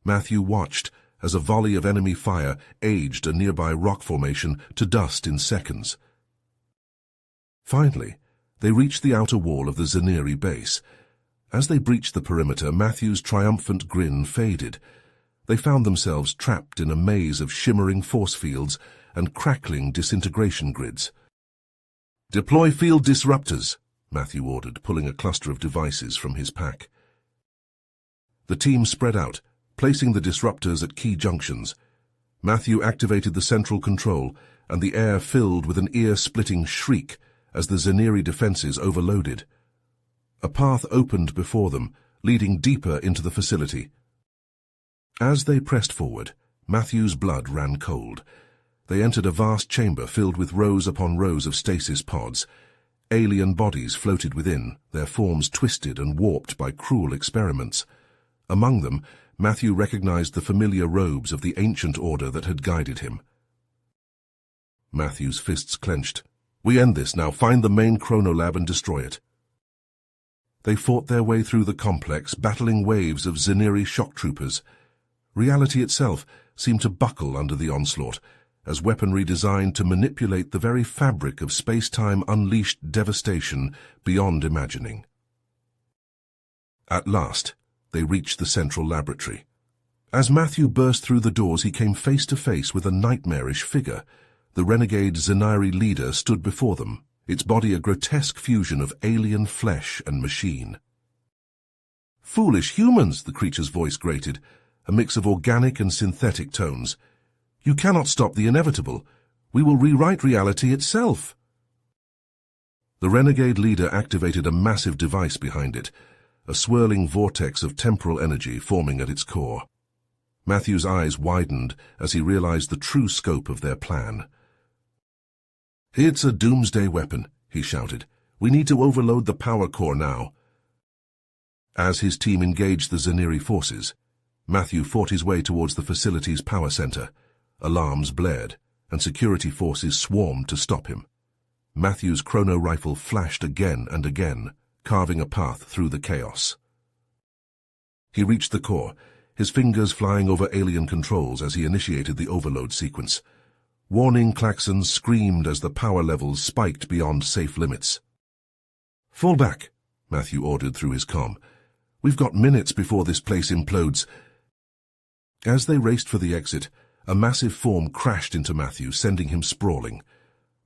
Matthew watched as a volley of enemy fire aged a nearby rock formation to dust in seconds. Finally, they reached the outer wall of the Zaneri base. As they breached the perimeter, Matthew's triumphant grin faded. They found themselves trapped in a maze of shimmering force fields and crackling disintegration grids. "Deploy field disruptors," Matthew ordered, pulling a cluster of devices from his pack. The team spread out, placing the disruptors at key junctions. Matthew activated the central control, and the air filled with an ear-splitting shriek as the Zaneri defenses overloaded. A path opened before them, leading deeper into the facility. As they pressed forward, Matthew's blood ran cold. They entered a vast chamber filled with rows upon rows of stasis pods. Alien bodies floated within, their forms twisted and warped by cruel experiments. Among them, Matthew recognized the familiar robes of the ancient order that had guided him. Matthew's fists clenched. "We end this now. Find the main chronolab and destroy it." They fought their way through the complex, battling waves of Zaneri shock troopers. Reality itself seemed to buckle under the onslaught, as weaponry designed to manipulate the very fabric of space-time unleashed devastation beyond imagining. At last, they reached the central laboratory. As Matthew burst through the doors, he came face to face with a nightmarish figure. The renegade Zaneri leader stood before them, its body a grotesque fusion of alien flesh and machine. "Foolish humans," the creature's voice grated, a mix of organic and synthetic tones. "You cannot stop the inevitable. We will rewrite reality itself." The renegade leader activated a massive device behind it, a swirling vortex of temporal energy forming at its core. Matthew's eyes widened as he realized the true scope of their plan. "It's a doomsday weapon," he shouted. "We need to overload the power core now." As his team engaged the Zaneri forces, Matthew fought his way towards the facility's power center. Alarms blared, and security forces swarmed to stop him. Matthew's chrono rifle flashed again and again, carving a path through the chaos. He reached the core, his fingers flying over alien controls as he initiated the overload sequence. Warning klaxons screamed as the power levels spiked beyond safe limits. "Fall back," Matthew ordered through his comm. "We've got minutes before this place implodes." As they raced for the exit, a massive form crashed into Matthew, sending him sprawling.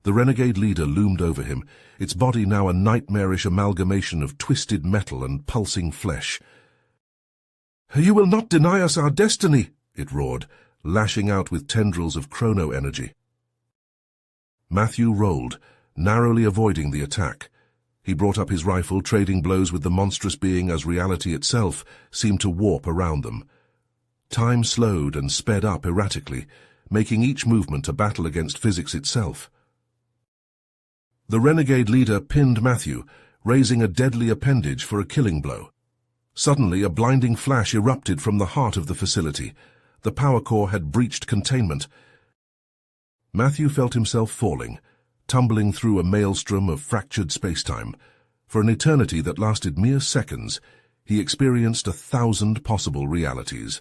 The renegade leader loomed over him, its body now a nightmarish amalgamation of twisted metal and pulsing flesh. "You will not deny us our destiny," it roared, lashing out with tendrils of chrono energy. Matthew rolled, narrowly avoiding the attack. He brought up his rifle, trading blows with the monstrous being as reality itself seemed to warp around them. Time slowed and sped up erratically, making each movement a battle against physics itself. The renegade leader pinned Matthew, raising a deadly appendage for a killing blow. Suddenly, a blinding flash erupted from the heart of the facility. The power core had breached containment. Matthew felt himself falling, tumbling through a maelstrom of fractured spacetime. For an eternity that lasted mere seconds, he experienced 1,000 possible realities.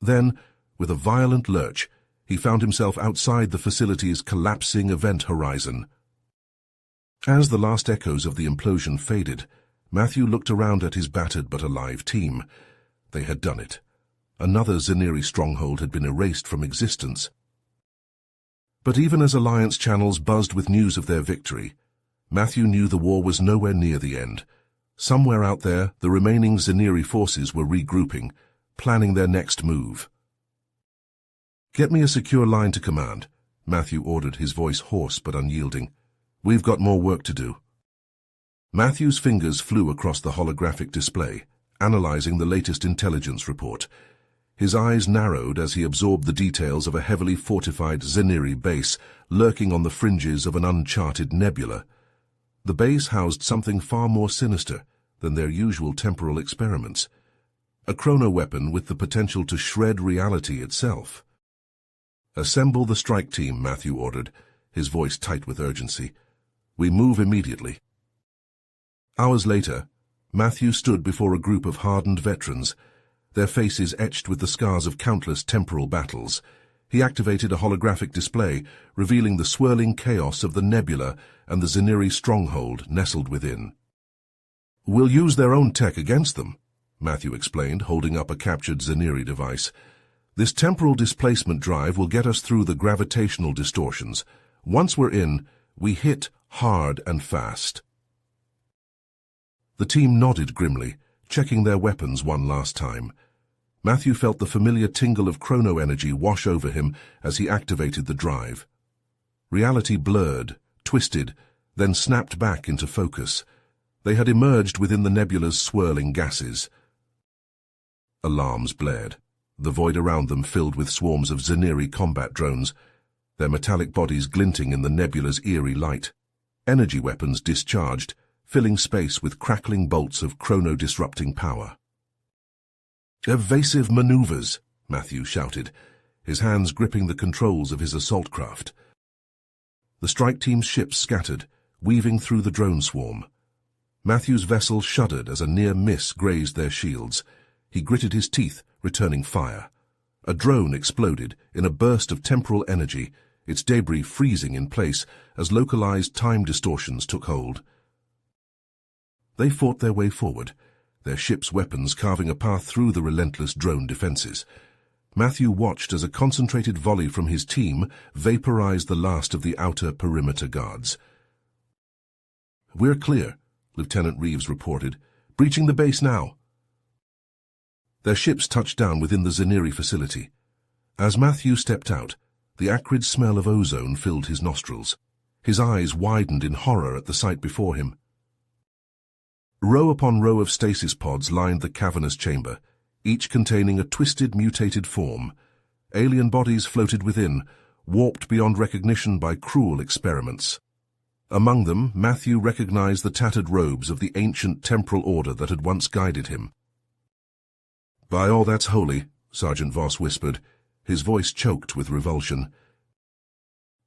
Then, with a violent lurch, he found himself outside the facility's collapsing event horizon. As the last echoes of the implosion faded, Matthew looked around at his battered but alive team. They had done it. Another Zaneri stronghold had been erased from existence. But even as Alliance channels buzzed with news of their victory, Matthew knew the war was nowhere near the end. Somewhere out there, the remaining Zaneri forces were regrouping, planning their next move. "Get me a secure line to command," Matthew ordered, his voice hoarse but unyielding. "We've got more work to do." Matthew's fingers flew across the holographic display, analyzing the latest intelligence report. His eyes narrowed as he absorbed the details of a heavily fortified Zaneri base lurking on the fringes of an uncharted nebula. The base housed something far more sinister than their usual temporal experiments. A chrono weapon with the potential to shred reality itself. "Assemble the strike team," Matthew ordered, his voice tight with urgency. "We move immediately." Hours later, Matthew stood before a group of hardened veterans, their faces etched with the scars of countless temporal battles. He activated a holographic display, revealing the swirling chaos of the nebula and the Zaneri stronghold nestled within. "We'll use their own tech against them," Matthew explained, holding up a captured Zaneri device. "This temporal displacement drive will get us through the gravitational distortions. Once we're in, we hit hard and fast." The team nodded grimly, checking their weapons one last time. Matthew felt the familiar tingle of chrono energy wash over him as he activated the drive. Reality blurred, twisted, then snapped back into focus. They had emerged within the nebula's swirling gases. Alarms blared, the void around them filled with swarms of Zaneri combat drones, their metallic bodies glinting in the nebula's eerie light. Energy weapons discharged, filling space with crackling bolts of chrono-disrupting power. "Evasive maneuvers," Matthew shouted, his hands gripping the controls of his assault craft. The strike team's ships scattered, weaving through the drone swarm. Matthew's vessel shuddered as a near miss grazed their shields. He gritted his teeth, returning fire. A drone exploded in a burst of temporal energy, its debris freezing in place as localized time distortions took hold. They fought their way forward, their ship's weapons carving a path through the relentless drone defenses. Matthew watched as a concentrated volley from his team vaporized the last of the outer perimeter guards. "We're clear," Lieutenant Reeves reported. "Breaching the base now." Their ships touched down within the Zaneri facility. As Matthew stepped out, the acrid smell of ozone filled his nostrils. His eyes widened in horror at the sight before him. Row upon row of stasis pods lined the cavernous chamber, each containing a twisted, mutated form. Alien bodies floated within, warped beyond recognition by cruel experiments. Among them, Matthew recognized the tattered robes of the ancient temporal order that had once guided him. "By all that's holy," Sergeant Voss whispered, his voice choked with revulsion.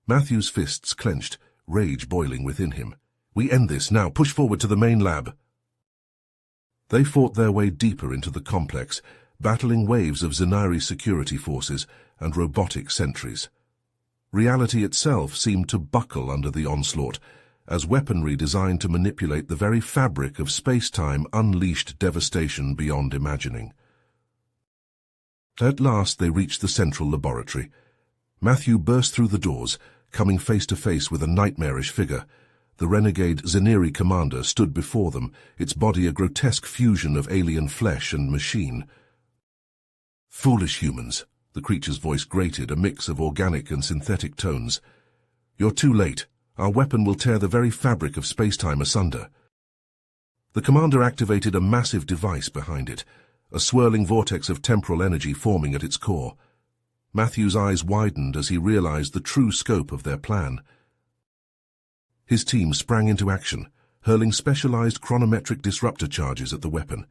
Matthew's fists clenched, rage boiling within him. "We end this now. Push forward to the main lab." They fought their way deeper into the complex, battling waves of Zanari security forces and robotic sentries. Reality itself seemed to buckle under the onslaught, as weaponry designed to manipulate the very fabric of space-time unleashed devastation beyond imagining. At last they reached the central laboratory. Matthew burst through the doors, coming face to face with a nightmarish figure. The renegade Zaniri commander stood before them, its body a grotesque fusion of alien flesh and machine. "Foolish humans," the creature's voice grated, a mix of organic and synthetic tones. "You're too late. Our weapon will tear the very fabric of space-time asunder." The commander activated a massive device behind it, a swirling vortex of temporal energy forming at its core. Matthew's eyes widened as he realized the true scope of their plan. His team sprang into action, hurling specialized chronometric disruptor charges at the weapon.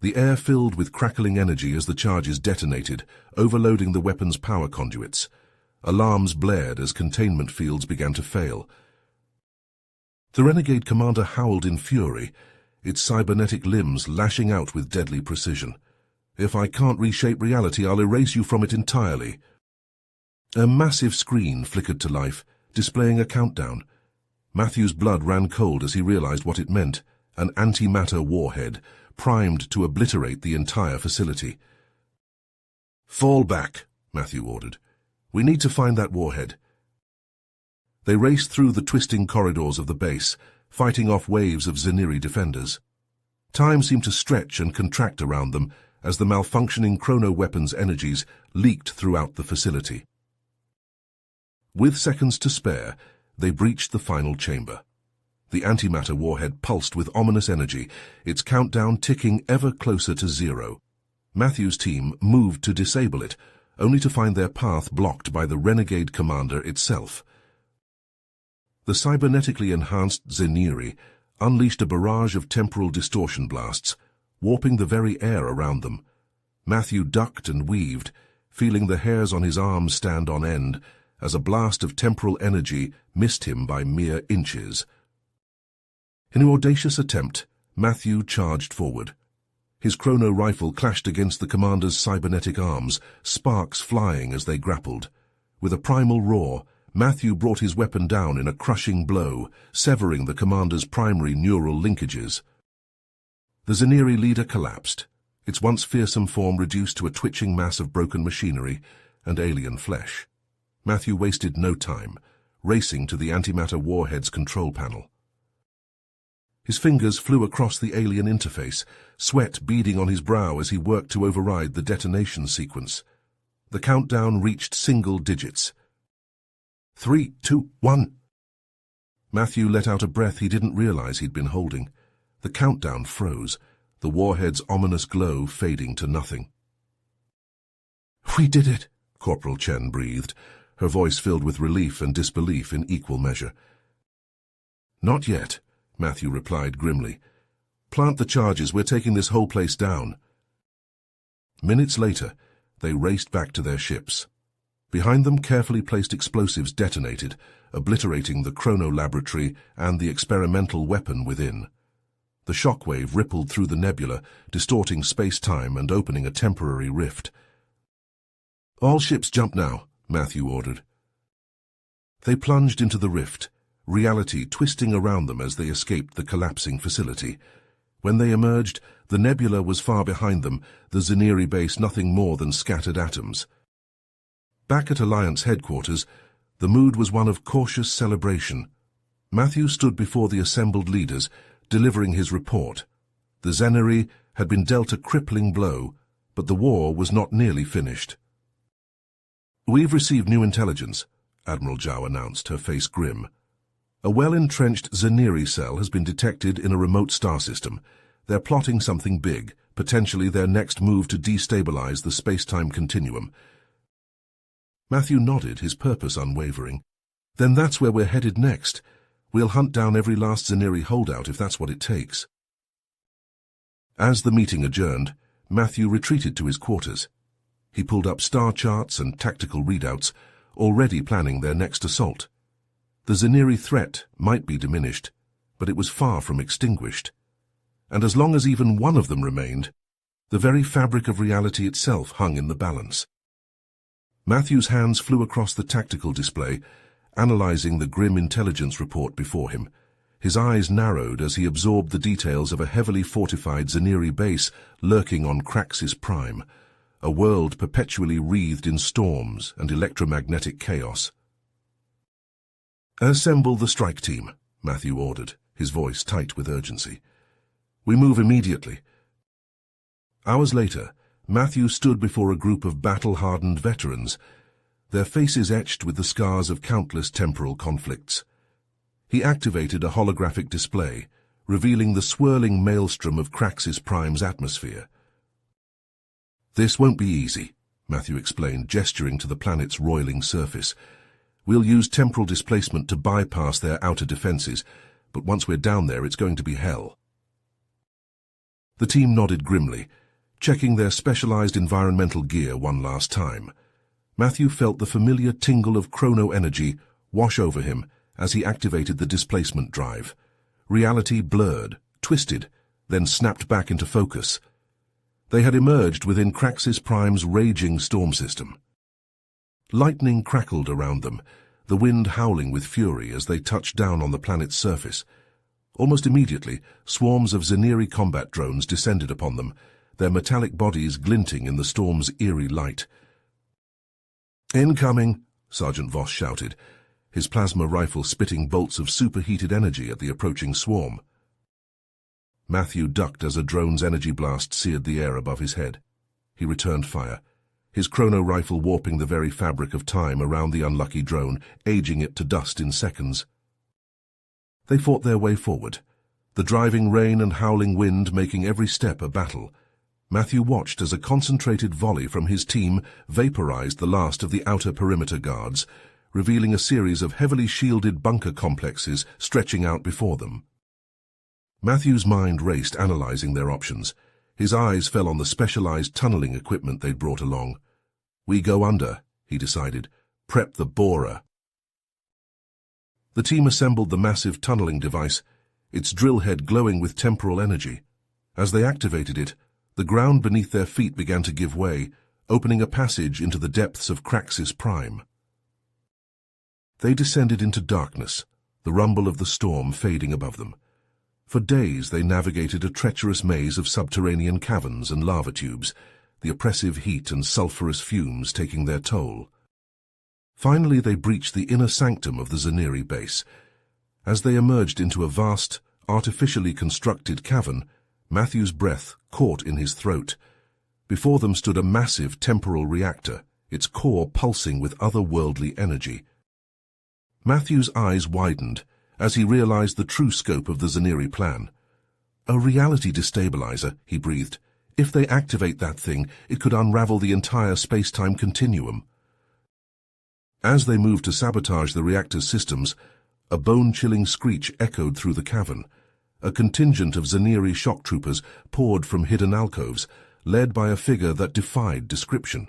The air filled with crackling energy as the charges detonated, overloading the weapon's power conduits. Alarms blared as containment fields began to fail. The renegade commander howled in fury, its cybernetic limbs lashing out with deadly precision. "If I can't reshape reality, I'll erase you from it entirely." A massive screen flickered to life, displaying a countdown. Matthew's blood ran cold as he realized what it meant, an antimatter warhead, primed to obliterate the entire facility. "Fall back," Matthew ordered. "We need to find that warhead." They raced through the twisting corridors of the base, fighting off waves of Zaniri defenders. Time seemed to stretch and contract around them as the malfunctioning chrono-weapons' energies leaked throughout the facility. With seconds to spare, they breached the final chamber. The antimatter warhead pulsed with ominous energy, its countdown ticking ever closer to zero. Matthew's team moved to disable it, only to find their path blocked by the renegade commander itself. The cybernetically enhanced Zaniri unleashed a barrage of temporal distortion blasts, warping the very air around them. Matthew ducked and weaved, feeling the hairs on his arms stand on end, as a blast of temporal energy missed him by mere inches. In an audacious attempt, Matthew charged forward. His chrono rifle clashed against the commander's cybernetic arms, sparks flying as they grappled. With a primal roar, Matthew brought his weapon down in a crushing blow, severing the commander's primary neural linkages. The Zaniri leader collapsed, its once fearsome form reduced to a twitching mass of broken machinery and alien flesh. Matthew wasted no time, racing to the antimatter warhead's control panel. His fingers flew across the alien interface, sweat beading on his brow as he worked to override the detonation sequence. The countdown reached single digits. 3, 2, 1. Matthew let out a breath he didn't realize he'd been holding. The countdown froze, the warhead's ominous glow fading to nothing. "We did it," Corporal Chen breathed, her voice filled with relief and disbelief in equal measure. "Not yet," Matthew replied grimly. "Plant the charges, we're taking this whole place down." Minutes later, they raced back to their ships. Behind them, carefully placed explosives detonated, obliterating the chrono laboratory and the experimental weapon within. The shockwave rippled through the nebula, distorting space-time and opening a temporary rift. "All ships jump now," Matthew ordered. They plunged into the rift, reality twisting around them as they escaped the collapsing facility. When they emerged, the nebula was far behind them, the Zaniri base nothing more than scattered atoms. Back at Alliance headquarters, the mood was one of cautious celebration. Matthew stood before the assembled leaders, delivering his report. The Zaniri had been dealt a crippling blow, but the war was not nearly finished. "We've received new intelligence," Admiral Zhao announced, her face grim. "A well-entrenched Zaniri cell has been detected in a remote star system. They're plotting something big, potentially their next move to destabilize the space-time continuum." Matthew nodded, his purpose unwavering. "Then that's where we're headed next. We'll hunt down every last Zaniri holdout if that's what it takes." As the meeting adjourned, Matthew retreated to his quarters. He pulled up star charts and tactical readouts, already planning their next assault. The Zaneri threat might be diminished, but it was far from extinguished. And as long as even one of them remained, the very fabric of reality itself hung in the balance. Matthew's hands flew across the tactical display, analyzing the grim intelligence report before him. His eyes narrowed as he absorbed the details of a heavily fortified Zaneri base lurking on Craxis Prime, a world perpetually wreathed in storms and electromagnetic chaos. "Assemble the strike team," Matthew ordered, his voice tight with urgency. "We move immediately." Hours later, Matthew stood before a group of battle-hardened veterans, their faces etched with the scars of countless temporal conflicts. He activated a holographic display, revealing the swirling maelstrom of Craxis Prime's atmosphere. "This won't be easy," Matthew explained, gesturing to the planet's roiling surface. "We'll use temporal displacement to bypass their outer defenses, but once we're down there, it's going to be hell." The team nodded grimly, checking their specialized environmental gear one last time. Matthew felt the familiar tingle of chrono energy wash over him as he activated the displacement drive. Reality blurred, twisted, then snapped back into focus. They had emerged within Craxis Prime's raging storm system. Lightning crackled around them, the wind howling with fury as they touched down on the planet's surface. Almost immediately, swarms of Zaneri combat drones descended upon them, their metallic bodies glinting in the storm's eerie light. "Incoming!" Sergeant Voss shouted, his plasma rifle spitting bolts of superheated energy at the approaching swarm. Matthew ducked as a drone's energy blast seared the air above his head. He returned fire, his chrono rifle warping the very fabric of time around the unlucky drone, aging it to dust in seconds. They fought their way forward, the driving rain and howling wind making every step a battle. Matthew watched as a concentrated volley from his team vaporized the last of the outer perimeter guards, revealing a series of heavily shielded bunker complexes stretching out before them. Matthew's mind raced, analyzing their options. His eyes fell on the specialized tunneling equipment they'd brought along. "We go under," he decided. "Prep the borer." The team assembled the massive tunneling device, its drill head glowing with temporal energy. As they activated it, the ground beneath their feet began to give way, opening a passage into the depths of Craxis Prime. They descended into darkness, the rumble of the storm fading above them. For days they navigated a treacherous maze of subterranean caverns and lava tubes, the oppressive heat and sulphurous fumes taking their toll. Finally they breached the inner sanctum of the Zaneri base. As they emerged into a vast, artificially constructed cavern, Matthew's breath caught in his throat. Before them stood a massive temporal reactor, its core pulsing with otherworldly energy. Matthew's eyes widened as he realized the true scope of the Zaneri plan. "A reality destabilizer," he breathed. "If they activate that thing, it could unravel the entire space-time continuum." As they moved to sabotage the reactor's systems, a bone-chilling screech echoed through the cavern. A contingent of Zaneri shock troopers poured from hidden alcoves, led by a figure that defied description.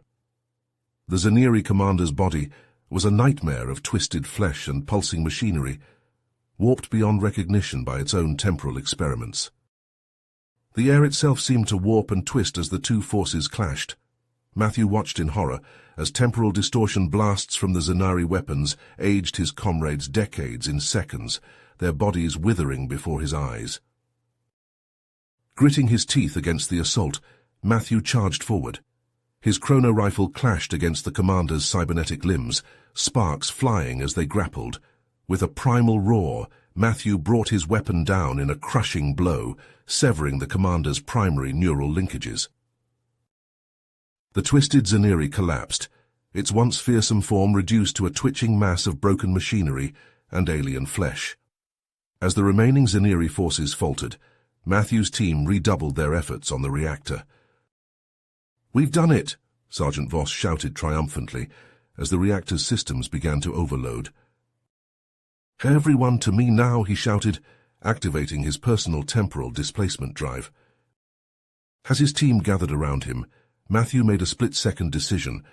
The Zaneri commander's body was a nightmare of twisted flesh and pulsing machinery, warped beyond recognition by its own temporal experiments. The air itself seemed to warp and twist as the two forces clashed. Matthew watched in horror as temporal distortion blasts from the Zaneri weapons aged his comrades decades in seconds, their bodies withering before his eyes. Gritting his teeth against the assault, Matthew charged forward. His chrono rifle clashed against the commander's cybernetic limbs, sparks flying as they grappled. With a primal roar, Matthew brought his weapon down in a crushing blow, severing the commander's primary neural linkages. The twisted Zaneri collapsed, its once fearsome form reduced to a twitching mass of broken machinery and alien flesh. As the remaining Zaneri forces faltered, Matthew's team redoubled their efforts on the reactor. "We've done it!" Sergeant Voss shouted triumphantly as the reactor's systems began to overload. "Everyone to me now," he shouted, activating his personal temporal displacement drive. As his team gathered around him, Matthew made a split-second decision.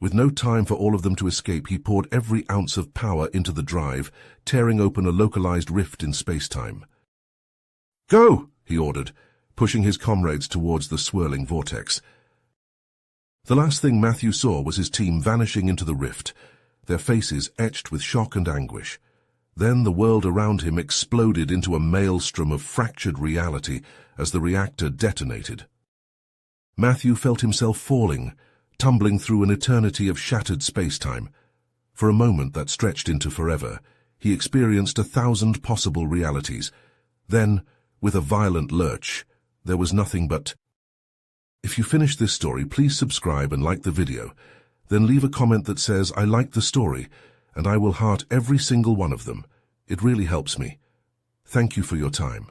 With no time for all of them to escape, he poured every ounce of power into the drive, tearing open a localized rift in space-time. "Go!" he ordered, pushing his comrades towards the swirling vortex. The last thing Matthew saw was his team vanishing into the rift, their faces etched with shock and anguish. Then the world around him exploded into a maelstrom of fractured reality as the reactor detonated. Matthew felt himself falling, tumbling through an eternity of shattered space-time. For a moment that stretched into forever, he experienced 1,000 possible realities. Then, with a violent lurch, there was nothing but... If you finished this story, please subscribe and like the video. Then leave a comment that says, "I like the story," and I will heart every single one of them. It really helps me. Thank you for your time.